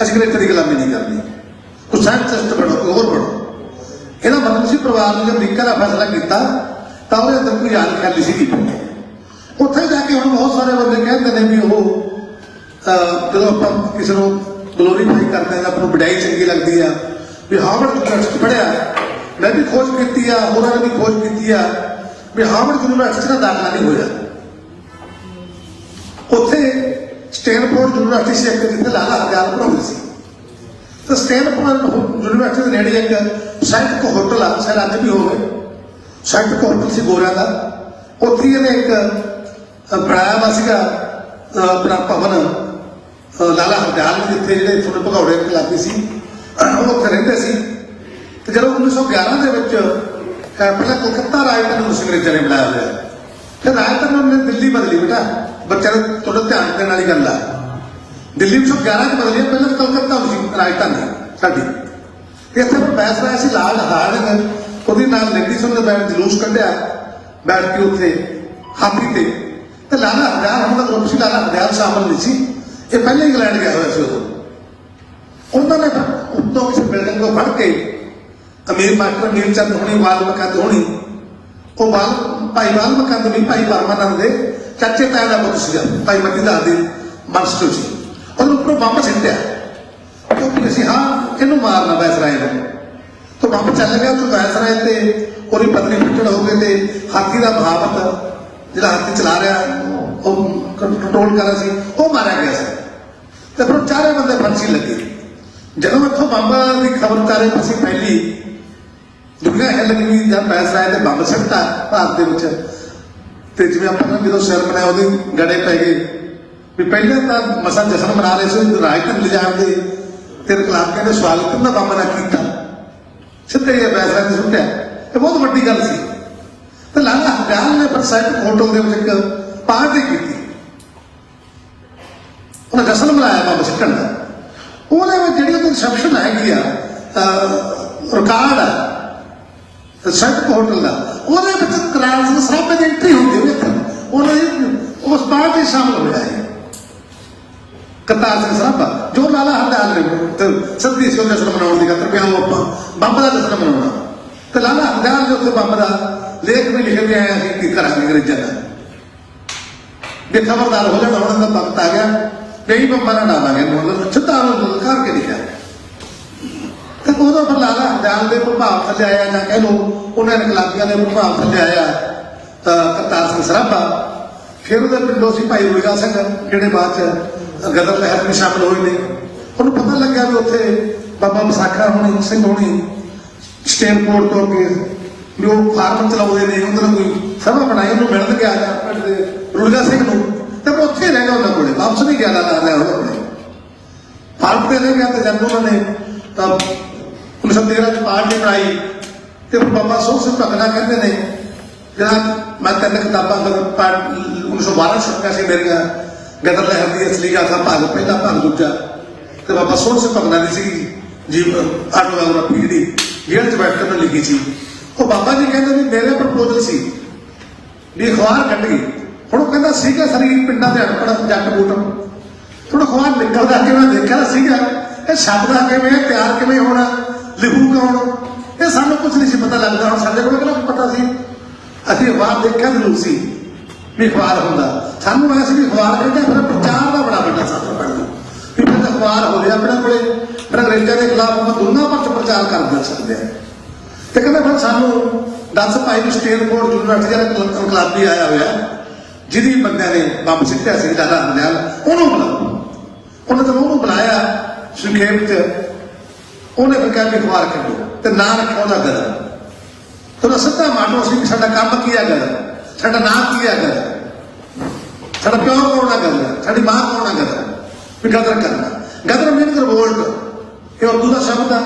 ਅਸੀਂ ਕਨੇਡਾ ਦੀ ਗੁਲਾਮੀ ਨਹੀਂ ਕਰਨੀ, ਕੋਈ ਸਾਇੰਟਿਸਟ ਬਣੋ, ਕੋਈ ਹੋਰ ਬਣੋ। ਇਹਦਾ ਮਤਲਬ ਸੀ ਪਰਿਵਾਰ ਨੇ ਜੇ ਅਮਰੀਕਾ ਦਾ ਫੈਸਲਾ ਕੀਤਾ ਤਾਂ ਉਹਦੇ ਅੰਦਰ ਕੋਈ ਯਾਦ ਕਰ ਲਈ ਸੀਗੀ। ਉੱਥੇ ਜਾ ਕੇ ਹੁਣ ਬਹੁਤ ਸਾਰੇ ਬੰਦੇ ਕਹਿੰਦੇ ਨੇ ਵੀ ਉਹ ਜਦੋਂ ਆਪਾਂ ਕਿਸੇ ਨੂੰ ਗਲੋਰੀਫਾਈ ਕਰਦੇ ਹਾਂ, ਆਪਾਂ ਨੂੰ ਵਡਿਆਈ ਚੰਗੀ ਲੱਗਦੀ ਆ ਵੀ ਹਾਰਵਰਡ ਯੂਨੀਵਰਸਿਟੀ ਪੜ੍ਹਿਆ, ਮੈਂ ਵੀ ਖੋਜ ਕੀਤੀ ਆ, ਹੋਰਾਂ ਨੇ ਵੀ ਖੋਜ ਕੀਤੀ ਆ ਵੀ ਹਾਰਵਰਡ ਯੂਨੀਵਰਸਿਟੀ ਦਾ ਦਾਖਲਾ ਨਹੀਂ ਹੋਇਆ। ਉੱਥੇ ਸਟੈਨਫੋਰਡ ਯੂਨੀਵਰਸਿਟੀ ਸੀ ਇੱਕ, ਜਿੱਥੇ ਲਾਲਾ ਹਰਦਿਆਲ ਪੜ੍ਹਾਉਂਦੇ ਸੀ। ਤੇ ਸਟੈਨਫੋਰਡ ਯੂਨੀਵਰਸਿਟੀ ਦੇ ਨੇੜੇ ਇੱਕ ਸੈਂਟਿਕ ਹੋਟਲ ਆ, ਸ਼ਾਇਦ ਅੱਜ ਵੀ ਹੋਵੇ, ਸੈਂਟਿਕ ਹੋਟਲ ਸੀ ਗੋਰਿਆਂ ਦਾ। ਉੱਥੇ ਇਹਨੇ ਇੱਕ ਬਣਾਇਆ ਵਾ ਸੀਗਾ ਆਪਣਾ ਭਵਨ ਲਾਲਾ ਹਰਦਿਆਲ ਨੇ, ਜਿੱਥੇ ਜਿਹੜੇ ਥੋੜੇ ਭਗੌੜੇ ਇਨਕਲਾਬੀ ਸੀ ਉਹ ਉੱਥੇ ਰਹਿੰਦੇ ਸੀ। ਤੇ ਜਦੋਂ 1911 ਦੇ ਵਿੱਚ ਪਹਿਲਾਂ ਕਲਕੱਤਾ ਰਾਜਧਾਨੀ ਨੂੰ ਅੰਗਰੇਜ਼ਾਂ ਨੇ ਬਣਾਇਆ ਹੋਇਆ, ਫਿਰ ਰਾਜਧਾਨੀ ਨੇ ਦਿੱਲੀ ਬਦਲੀ। ਬੇਟਾ ਬੱਚਿਆਂ ਨੂੰ ਥੋੜਾ ਧਿਆਨ ਦੇਣ ਵਾਲੀ ਗੱਲ ਆ, ਦਿੱਲੀ 1911 ਚ ਬਦਲੀ, ਪਹਿਲਾਂ ਕਲਕੱਤਾ ਸੀ ਰਾਜਧਾਨੀ ਸਾਡੀ। ਇੱਥੇ ਬੈਠ ਰਿਹਾ ਸੀ ਲਾਲ ਹਾਰਡ, ਉਹਦੇ ਨਾਲ ਲੇਡੀ ਸੁਣ ਬੈਠ ਜਲੂਸ ਕੱਢਿਆ ਬੈਠ ਕੇ ਉੱਥੇ ਹਾਥੀ ਤੇ ਲਾਲਾ ਹਰਦਿਆਲ ਹੁਣ ਦਾ ਗਰੁੱਪ ਸੀ, ਲਾਲਾ ਹਰਦਿਆਲ ਸ਼ਾਮਲ ਨਹੀਂ ਸੀ, ਇਹ ਪਹਿਲਾਂ ਇੰਗਲੈਂਡ ਗਿਆ ਹੋਇਆ ਸੀ। ਉਦੋਂ ਉਹਨਾਂ ਨੇ ਉੱਤੋਂ ਕਿਸੇ ਬਿਲਡਿੰਗ ਤੋਂ ਫੜ ਕੇ ਅਮੀਰ ਮਾਸਟਰ ਅਮੀਰ ਚੰਦ ਹੋਣੀ, ਵਾਲ ਮਕੰਦ ਹੋਣੀ, ਉਹ ਭਾਈ ਵਾਲ ਮਕੰਦ ਵੀ ਭਾਈ ਪਰਮਾਨੰਦ ਦੇ ਚਾਚੇ ਤਾਏ ਦਾ ਪੁੱਤ ਸੀਗਾ, ਭਾਈ ਮਤੀ ਦਾਸ ਦੇ ਵੰਸ਼ ਚੋਂ ਸੀ। ਉਹਨੂੰ ਉੱਪਰੋਂ ਬੰਬ ਸਿੱਟਿਆ ਕਿਉਂਕਿ ਅਸੀਂ ਇਹਨੂੰ ਮਾਰਨਾ ਵਾਇਸਰਾਏ ਨੂੰ। ਤਾਂ ਬੰਬ ਚੱਲ ਗਿਆ ਉੱਥੇ ਵਾਇਸਰਾਏ ਤੇ ਉਹਦੀ ਪਤਨੀ ਫੱਟੜ ਹੋ ਗਏ ਤੇ ਹਾਥੀ ਦਾ ਭਾਵਤ ਜਿਹੜਾ ਹਾਥੀ ਚਲਾ ਰਿਹਾ ਉਹ ਕੰਟਰੋਲ ਕਰ ਰਿਹਾ ਸੀ, ਉਹ ਮਾਰਿਆ ਗਿਆ ਸੀ। ਤੇ ਫਿਰ ਚਾਰੇ ਬੰਦੇ ਫਾਂਸੀ ਲੱਗੀ। ਜਦੋਂ ਇੱਥੋਂ ਬੰਬ ਦੀ ਖਬਰ ਚਾਰੇ ਪਾਸੇ ਫੈਲੀ, ਦੁਨੀਆ ਹਿੱਲ ਗਈ ਜਦ ਵਾਇਸਰਾਏ ਤੇ ਬੰਬ ਸਿੱਟਤਾ ਭਾਰਤ ਦੇ ਵਿੱਚ। ਤੇ ਜਿਵੇਂ ਆਪਾਂ ਜਦੋਂ ਸਿਰ ਬਣਾਇਆ ਉਹਦੇ ਗੜੇ ਪੈ ਗਏ ਵੀ ਪਹਿਲਾਂ ਤਾਂ ਮਸਾ ਜਸ਼ਨ ਮਨਾ ਰਹੇ ਸੀ, ਰਾਜਧਾਨੀ ਲਿਜਾਣ ਦੇ ਤੇ ਇਨਕਲਾਬੀਆਂ ਨੇ ਸਵਾਗਤ ਦਾ ਬੰਬ ਨਾ ਕੀਤਾ, ਸਿੱਧੇ ਵਾਇਸਰਾਏ ਤੇ ਸੁੱਟਿਆ। ਇਹ ਬਹੁਤ ਵੱਡੀ ਗੱਲ ਸੀ। ਤੇ ਲਾਲਾ ਹਰਦਿਆਲ ਨੇ ਫਿਰ ਸੈਂਟਿਕ ਹੋਟਲ ਦੇ ਵਿੱਚ ਇੱਕ ਪਾਰਟੀ ਕੀਤੀ, ਉਹਨੇ ਜਸ਼ਨ ਮਨਾਇਆ ਬੰਬ ਸਿੱਟਣ ਦਾ। ਉਹਦੇ ਵਿੱਚ ਜਿਹੜੀ ਉਹਦੀ ਰਿਸੈਪਸ਼ਨ ਹੈਗੀ ਆ ਰਿਕਾਰਡ ਆ ਸੈਂਟਿਕ ਹੋਟਲ ਦਾ, ਉਹਦੇ ਵਿੱਚ ਕਰਾਰ ਸਰਾਬੇ ਦੀ ਐਂਟਰੀ ਹੁੰਦੀ ਹੋਈ, ਉਹਨੇ ਉਸ ਪਾਰਟੀ ਸ਼ਾਮਲ ਹੋਇਆ ਹੈ ਕਰਤਾਰ ਸਿੰਘ ਸਰਾਭਾ, ਜੋ ਲਾਲਾ ਹਰਦਿਆਲ ਨੇ ਸੱਦੀ ਸੀ ਉਹ ਜਸ਼ਨ ਮਨਾਉਣ ਦੀ ਖਾਤਰ ਵੀ ਆਓ ਆਪਾਂ ਬੰਬ ਦਾ ਜਸ਼ਨ ਮਨਾਉਣਾ। ਤੇ ਲਾਲਾ ਹਰਦਿਆਲ ਨੇ ਉੱਥੇ ਬੰਬ ਦਾ ਲੇਖ ਵੀ ਲਿਖ ਕੇ ਆਇਆ ਸੀ ਕਿ ਕਰਾਂਗੇ ਅੰਗਰੇਜ਼ਾਂ ਦਾ ਵੀ ਖਬਰਦਾਰ ਹੋ ਜਾਣਾ, ਹੁਣ ਦਾ ਵਕਤ ਆ ਗਿਆ, ਨਹੀਂ ਬੰਬਾਂ ਨਾਲ ਡਾਵਾਂਗੇ, ਮਤਲਬ ਸਿੱਧਾ ਕਰਕੇ ਲਿਖਿਆ। ਤੇ ਉਦੋਂ ਫਿਰ ਲਾਲਾ ਹਰਦਿਆਲ ਦੇ ਪ੍ਰਭਾਵ ਥੱਲੇ ਆਇਆ, ਜਾਂ ਕਹਿ ਲਓ ਉਹਨਾਂ ਇਨਕਲਾਬੀਆਂ ਦੇ ਪ੍ਰਭਾਵ ਥੱਲੇ ਆਇਆ ਕਰਤਾਰ ਸਿੰਘ ਸਰਾਭਾ। ਫਿਰ ਉਹਦੇ ਪਿੰਡੋਂ ਸੀ ਭਾਈ ਰੋਹਿਗਾ ਸਿੰਘ, ਜਿਹੜੇ ਬਾਅਦ ਚ ਗਦਰ ਲਹਿਰ ਵਿੱਚ ਸ਼ਾਮਲ ਹੋਏ ਨੇ। ਉਹਨੂੰ ਪਤਾ ਲੱਗਿਆ ਵੀ ਉੱਥੇ ਬਾਬਾ ਵਿਸਾਖਾ ਹੋਣੀ, ਸਿੰਘ ਹੋਣੀ ਸਟੈਨਫੋਰਡ ਤੋਂ ਅੱਗੇ ਵੀ ਉਹ ਫਾਰਮ ਚਲਾਉਂਦੇ ਨੇ, ਉਹਨਾਂ ਨੇ ਕੋਈ ਸਭਾ ਬਣਾਈ, ਉਹਨੂੰ ਮਿਲਣ ਗਿਆ ਪਿੰਡ ਦੇ ਰੋਹਿਗਾ ਸਿੰਘ ਨੂੰ। ਤੇ ਮੈਂ ਉੱਥੇ ਰਹਿ ਗਿਆ ਉਹਨਾਂ ਕੋਲੇ, ਵਾਪਸ ਨਹੀਂ ਗਿਆ ਲਾਲਾ ਹਰਦਿਆਲ ਉਹਨਾਂ ਕੋਲੇ, ਫਾਰਮ ਤੇ ਰਹਿ ਗਿਆ। ਤੇ ਜਦ ਉਹਨਾਂ ਨੇ 1913 ਚ ਪਾਰਟੀ ਬਣਾਈ ਤੇ ਬਾਬਾ ਸੋਹ ਸਿੰਘ ਭਗਨਾ ਕਹਿੰਦੇ ਨੇ, ਜਿਹੜਾ ਮੈਂ 3 ਕਿਤਾਬਾਂ 1912 ਛਪੀਆਂ ਸੀ ਮੇਰੀਆਂ, ਗਦਰ ਲਹਿਰ ਦੀ ਅਸਲੀ ਗਾਥਾ ਭਾਗ ਪਹਿਲਾ ਭਾਗ ਦੂਜਾ, ਤੇ ਬਾਬਾ ਸੋਹ ਸਿੰਘ ਭਗਨਾ ਦੀ ਸੀ ਆਟੋਬਾਇਓਗ੍ਰਾਫੀ ਜਿਹੜੀ ਜੇਲ੍ਹ ਚ ਬੈਠ ਕੇ ਮੈਂ ਲਿਖੀ ਸੀ। ਉਹ ਬਾਬਾ ਜੀ ਕਹਿੰਦੇ ਵੀ ਮੇਰੇ ਪ੍ਰਪੋਜ਼ਲ ਸੀ ਵੀ ਅਖਬਾਰ ਕੱਢ ਗਈ। ਹੁਣ ਉਹ ਕਹਿੰਦਾ ਸੀਗਾ ਸਰੀਰ ਪਿੰਡਾਂ ਦੇ ਅਨਪੜ੍ਹ ਜੱਟ ਬੂਟ, ਹੁਣ ਅਖਬਾਰ ਨਿਕਲਦਾ ਕਿ ਮੈਂ ਦੇਖਿਆ ਸੀਗਾ ਇਹ ਸ਼ਬਦ ਆ ਕਿਵੇਂ, ਤਿਆਰ ਕਿਵੇਂ ਹੋਣਾ, ਲਿਖੂ ਕੌਣ, ਇਹ ਸਾਨੂੰ ਕੁਝ ਨਹੀਂ ਸੀ ਪਤਾ ਲੱਗਦਾ। ਹੁਣ ਸਾਡੇ ਕੋਲ ਕਿਹੜਾ ਪਤਾ ਸੀ, ਅਸੀਂ ਅਖਬਾਰ ਦੇਖਿਆ ਜ਼ਰੂਰ ਸੀ ਵੀ ਅਖਬਾਰ ਹੁੰਦਾ, ਸਾਨੂੰ ਐ ਸੀ ਵੀ ਅਖਬਾਰ ਕਹਿੰਦੇ ਫਿਰ ਪ੍ਰਚਾਰ ਦਾ ਬੜਾ ਵੱਡਾ ਸਾਧਨ ਬਣ ਗਿਆ ਵੀ ਫਿਰ ਅਖਬਾਰ ਹੋ ਗਿਆ ਆਪਣੇ ਕੋਲੇ, ਫਿਰ ਅੰਗਰੇਜ਼ਾਂ ਦੇ ਖਿਲਾਫ ਆਪਾਂ ਦੋਨਾਂ ਪਾਸੇ ਪ੍ਰਚਾਰ ਕਰ ਸਕਦੇ ਆ। ਤੇ ਕਹਿੰਦਾ ਫਿਰ ਸਾਨੂੰ ਦੱਸ ਭਾਈ ਵੀ ਸਟੈਨਫੋਰਡ ਯੂਨੀਵਰਸਿਟੀ ਦਾ ਇਨਕਲਾਬੀ ਆਇਆ ਹੋਇਆ, ਜਿਹਦੀ ਬੰਦਿਆਂ ਨੇ ਬੰਬ ਸਿੱਟਿਆ ਸੀ ਲਾਲਾ ਹਰਦਿਆਲ, ਉਹਨੂੰ ਬੁਲਾਓ। ਉਹਨੇ ਤਾਂ ਉਹਨੂੰ ਬੁਲਾਇਆ ਸੰਖੇਪ ਚ, ਉਹਨੇ ਫਿਰ ਕਿਹਾ ਵੀ ਅਖਬਾਰ ਕੱਢੋ ਤੇ ਨਾਂ ਰੱਖਿਆ ਉਹਦਾ ਗਦਰ। ਤੁਹਾਨੂੰ ਸਿੱਧਾ ਮਾਟੋ ਸੀ ਸਾਡਾ ਕੰਮ ਕੀ ਆ ਗਦਰ, ਸਾਡਾ ਨਾਂ ਕੀ ਆ ਗਦਰ, ਸਾਡਾ ਪਿਓ ਕੌਣ ਆ ਗਦਰ, ਸਾਡੀ ਮਾਂ ਕੌਣ ਆ ਗਦਰ, ਵੀ ਗਦਰ ਕਰਨਾ। ਗਦਰ ਮੀਨਸ ਰਿਵੋਲਟ, ਇਹ ਉਰਦੂ ਦਾ ਸ਼ਬਦ ਆ,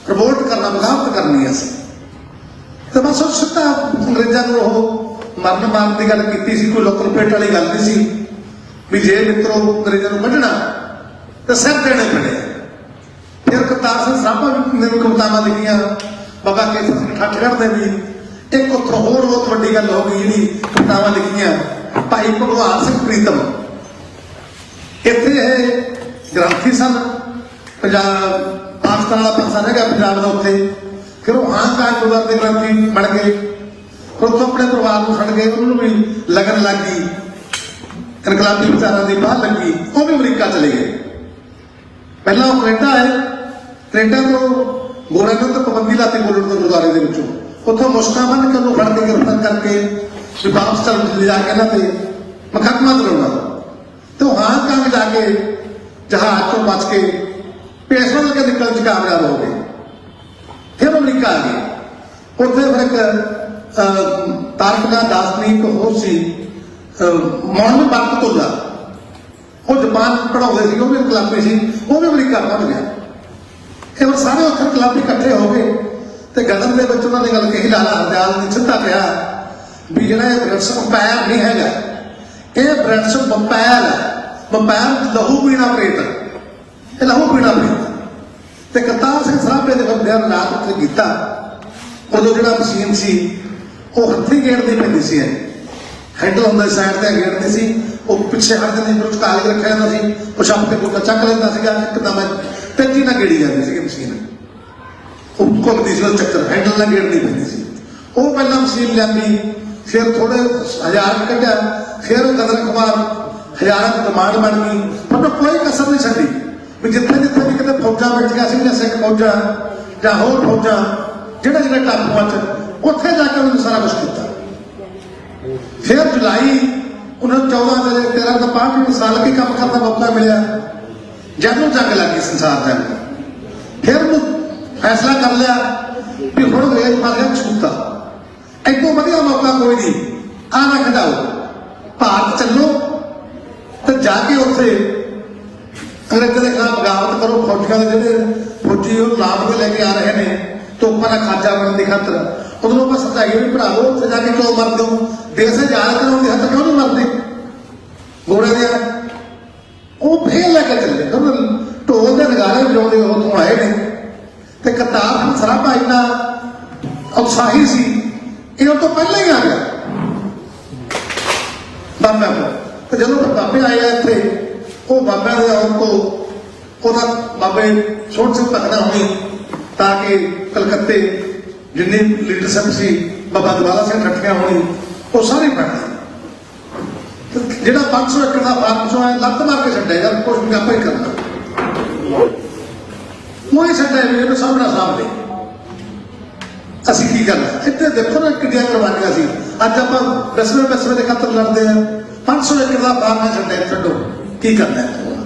ਰਿਵੋਲਟ ਕਰਨਾ, ਬਗਾਵਤ ਕਰਨੀ ਅਸੀਂ। ਤੇ ਬਸ ਉਹ ਸਿੱਧਾ ਅੰਗਰੇਜ਼ਾਂ ਨੂੰ ਉਹ ਮਰਨ ਮਾਰਨ ਦੀ ਗੱਲ ਕੀਤੀ ਸੀ, ਕੋਈ ਲੋਕਲ ਪੇਟ ਵਾਲੀ ਗੱਲ ਨਹੀਂ ਸੀ ਵੀ ਜੇ ਮਿੱਤਰੋ ਅੰਗਰੇਜ਼ਾਂ ਨੂੰ ਵੱਢਣਾ ਤੇ ਸਿਰ ਦੇਣੇ ਪੈਣੇ। ਫਿਰ ਕਰਤਾਰ ਸਿੰਘ ਸਰਾਭਾ ਨੇ ਵੀ ਕਵਿਤਾਵਾਂ ਲਿਖੀਆਂ, ਬਾਬਾ ਕੇਸਰ ਸਿੰਘ ਠੱਠਗੜ੍ਹ ਦੇ ਵੀ ਇੱਕ ਉੱਥੋਂ ਹੋਰ ਬਹੁਤ ਵੱਡੀ ਗੱਲ ਹੋ ਗਈ, ਜਿਹੜੀ ਕਵਿਤਾਵਾਂ ਲਿਖੀਆਂ ਭਾਈ ਭਗਵਾਨ ਸਿੰਘ ਪ੍ਰੀਤਮ ਇੱਥੇ ਇਹ ਗ੍ਰੰਥੀ ਸਨ। ਪੰਜਾਬ ਪਾਕਿਸਤਾਨ ਵਾਲਾ ਪਾਸਾ ਰਹਿ ਗਿਆ ਪੰਜਾਬ ਦਾ ਉੱਥੇ। ਫਿਰ ਉਹ ਹਾਂਗਕਾਂਗ ਗੁਰਦੁਆਰੇ ਦੇ ਗ੍ਰੰਥੀ ਬਣ ਗਏ। ਫਿਰ ਉੱਥੋਂ ਆਪਣੇ ਪਰਿਵਾਰ ਨੂੰ ਛੱਡ ਗਏ। ਉਹਨਾਂ ਨੂੰ ਵੀ ਲੱਗਣ ਲੱਗ ਗਈ ਇਨਕਲਾਬੀ ਵਿਚਾਰਾਂ ਦੀ ਬਾਹਰ ਲੱਗੀ। ਉਹ ਵੀ ਅਮਰੀਕਾ ਚਲੇ ਗਏ। ਪਹਿਲਾਂ ਉਹ ਕੈਨੇਡਾ ਆਏ। ਕੈਨੇਡਾ ਤੋਂ ਗੋਰਾਖਪੁਰ ਤੋਂ ਪਾਬੰਦੀ ਲਾਤੀ ਬੋਲਣ ਤੋਂ ਗੁਰਦੁਆਰੇ ਦੇ ਵਿੱਚੋਂ। ਉੱਥੋਂ ਮੁਸ਼ਕਾਂ ਬੰਨ ਕੇ ਉਹਨੂੰ ਫੜ ਕੇ ਗ੍ਰਿਫਤਾਰ ਕਰਕੇ ਵੀ ਵਾਪਸ ਚੱਲ ਲਿਜਾ ਕੇ ਇਹਨਾਂ ਤੇ ਮੁਕੱਦਮਾ ਦਰਾਉਣਾ। ਤੇ ਉਹ ਹਾਂਗਕਾਂਗ ਜਾ ਕੇ ਜਹਾਜ਼ ਤੋਂ ਬਚ ਕੇ ਪੇਸ਼ਵਾ ਕੇ ਨਿਕਲਣ ਚ ਕਾਮਯਾਬ ਹੋ ਗਏ। ਫਿਰ ਅਮਰੀਕਾ ਆ ਗਏ। ਉੱਥੇ ਫਿਰ ਇੱਕ ਤਾਰਕਨਾ ਦਾਸਨੀ ਇੱਕ ਹੋਰ ਸੀ ਮੌਲਵੀ ਬਰਕਤੁੱਲਾ, ਉਹ ਜਾਪਾਨ ਪੜਾਉਂਦੇ ਸੀ। ਉਹ ਵੀ ਇਨਕਲਾਬੀ ਸੀ। ਉਹ ਵੀ ਅਮਰੀਕਾ ਪਹੁੰਚ ਗਿਆ। ਇਹ ਫਿਰ ਸਾਰੇ ਉੱਥੇ ਇਨਕਲਾਬੀ ਇਕੱਠੇ ਹੋ ਗਏ ਤੇ ਗਦਰ ਦੇ ਵਿੱਚ ਉਹਨਾਂ ਨੇ ਗੱਲ ਕਹੀ, ਲਾਲਾ ਹਰਦਿਆਲ ਨੇ ਸਿੱਧਾ ਕਿਹਾ ਵੀ ਜਿਹੜਾ ਇਹ ਬ੍ਰਿਟਿਸ਼ ਅੰਪਾਇਰ ਨਹੀਂ ਹੈਗਾ, ਇਹ ਬ੍ਰਿਟਿਸ਼ ਵਪਾਰ ਹੈ। ਵਪਾਰ ਲਹੂ ਪੀਣਾ ਪ੍ਰੇਤ, ਇਹ ਲਹੂ ਪੀਣਾ ਪ੍ਰੇਤ। ਤੇ ਕਰਤਾਰ ਸਿੰਘ ਸਰਾਭੇ ਦੇ ਬੰਦਿਆਂ ਨੇ ਰਾਤ ਉੱਥੇ ਕੀਤਾ। ਉਦੋਂ ਜਿਹੜਾ ਮਸ਼ੀਨ ਸੀ ਉਹ ਹੱਥੀਂ ਗੇੜਦੀ ਪੈਂਦੀ ਸੀ। ਹੈਂਡਲ ਹੁੰਦਾ ਸਾਈਡ ਤੇ ਗੇੜਦੀ ਸੀ। ਉਹ ਪਿੱਛੇ ਹਟ ਜਾਂਦੀ, ਫਿਰ ਚੁਕਾ ਕੇ ਰੱਖਿਆ ਜਾਂਦਾ ਸੀ। ਉਹ ਛੱਪ ਕੇ ਬੁੱਕਾ ਚੱਕ ਲੈਂਦਾ ਸੀਗਾ। ਇੱਕਦਮ ਤੇਜ਼ੀ ਨਾਲ ਗੇੜੀ ਜਾਂਦੀ ਸੀ ਮਸ਼ੀਨ। ਉਹ ਘੁੰਮਦੀ ਸੀ, ਉਹ ਚੱਕਰ ਹੈਂਡਲ ਨਾਲ ਗੇੜਨੀ ਪੈਂਦੀ ਸੀ। ਉਹ ਪਹਿਲਾਂ ਮਸ਼ੀਨ ਲਿਆਂਦੀ, ਫਿਰ ਥੋੜੇ ਹਜ਼ਾਰ ਕੱਢਿਆ। ਫਿਰ ਗਦਰ ਅਖਬਾਰ ਹਜ਼ਾਰਾਂ ਦੀ ਡਿਮਾਂਡ ਬਣ ਗਈ। ਪਰ ਕੋਈ ਕਸਰ ਨਹੀਂ ਛੱਡੀ ਵੀ ਜਿੱਥੇ ਜਿੱਥੇ ਵੀ ਕਿਤੇ ਫੌਜਾਂ ਬੈਠੀਆਂ ਸੀ, ਸਿੱਖ ਫੌਜਾਂ ਜਾਂ ਹੋਰ ਫੌਜਾਂ ਜਿਹੜੇ ਜਿਹੜੇ ਟਾਪੂਆਂ 'ਚ, ਉੱਥੇ ਜਾ ਕੇ ਉਹਨੇ ਸਾਰਾ ਕੁਛ ਕੀਤਾ। ਫਿਰ ਜੁਲਾਈ 1914 ਦੇ 13 ਤੋਂ 65 ਸਾਲ ਕੇ ਕੰਮ ਕਰਨ ਦਾ ਮੌਕਾ ਮਿਲਿਆ। ਜਦੋਂ ਜੰਗ ਲੱਗੀ ਸੰਸਾਰ ਜੰਗ, ਫਿਰ ਉਹਨੂੰ ਫੈਸਲਾ ਕਰ ਲਿਆ ਵੀ ਹੁਣ ਅੰਗਰੇਜ਼ ਫੜ ਗਿਆ ਛੂਤਾ, ਇੱਕੋ ਵਧੀਆ ਮੌਕਾ ਕੋਈ ਨਹੀਂ, ਆ ਨਾ ਖਿਡਾਓ, ਭਾਰਤ ਚੱਲੋ ਤੇ ਜਾ ਕੇ ਉੱਥੇ ਅੰਗਰੇਜ਼ਾਂ ਦੇ ਖਿਲਾਫ ਬਗਾਵਤ ਕਰੋ। ਫੌਜੀਆਂ ਦੇ ਜਿਹੜੇ ਫੌਜੀ ਉਹ ਲਾਭ ਕੇ ਲੈ ਕੇ ਆ ਰਹੇ ਨੇ ਤੋਪਾਂ ਦਾ ਖਾਜਾ ਬਣਨ ਦੀ ਖਾਤਰ, ਉਦੋਂ ਆਪਾਂ ਸਮਝਾਈਏ ਵੀ ਭਰਾਵੋ ਉੱਥੇ ਜਾ ਕੇ ਕਿਉਂ ਮਰਦੇ ਹੋ, ਦੇਸ਼ ਆਜ਼ਾਦ ਕਰਾਉਣ ਦੀ ਹੱਥ ਕਿਉਂ ਨਹੀਂ ਮਰਦੇ ਗੋਰੇ ਦੇ। ਉਹ ਫੇਰ ਲੈ ਕੇ ਚੱਲੇ, ਢੋਲ ਦੇ ਨਗਾਰੇ ਵਜਾਉਂਦੇ ਉੱਥੋਂ ਆਏ ਨੇ। ਤੇ ਕਰਤਾਰ ਸਿੰਘ ਸਰਾਭਾ ਇੰਨਾ ਉਤਸ਼ਾਹੀ ਸੀ, ਇਹ ਉਹ ਤੋਂ ਪਹਿਲਾਂ ਹੀ ਆ ਗਿਆ ਬਾਬਿਆਂ ਕੋਲ। ਤੇ ਜਦੋਂ ਬਾਬੇ ਆਏ ਆ ਇੱਥੇ, ਉਹ ਬਾਬਿਆਂ ਦੇ ਆਉਣ ਤੋਂ ਉਹਦਾ ਬਾਬੇ ਛੋਟ ਸਿੰਘ ਤੱਕਣਾ ਹੋਈ ਤਾਂ ਕਿ ਕਲਕੱਤੇ ਜਿੰਨੀ ਲੀਡਰਸ਼ਿਪ ਸੀ ਬਾਬਾ ਦਵਾਲਾ ਸਿੰਘ ਠੱਠੀਆਂ ਹੋਣੀ, ਉਹ ਸਾਰੇ ਪੜ ਗਏ। ਜਿਹੜਾ 500 ਏਕੜ ਦਾ ਫਾਰਮ ਚੋਂ ਆਇਆ ਲੱਤ ਮਾਰ ਕੇ ਛੱਡਿਆ ਯਾਰ, ਕੁਛ ਵੀ ਆਪਾਂ ਹੀ ਕਰਨਾ। ਉਹ ਹੀ ਛੱਡਿਆ ਵੀ ਇਹਨੂੰ ਸਾਹਮਣਾ ਸਾਹਮਣੇ ਅਸੀਂ ਕੀ ਕਰਨਾ। ਇੱਥੇ ਦੇਖੋ ਨਾ ਕਿੰਨੀਆਂ ਕੁਰਬਾਨੀਆਂ ਸੀ। ਅੱਜ ਆਪਾਂ ਦਸਵੇਂ ਦੇ ਖਾਤਰ ਲੜਦੇ ਆ। 500 ਏਕੜ ਦਾ ਫਾਰਮ ਛੱਡਿਆ, ਛੱਡੋ ਕੀ ਕਰਨਾ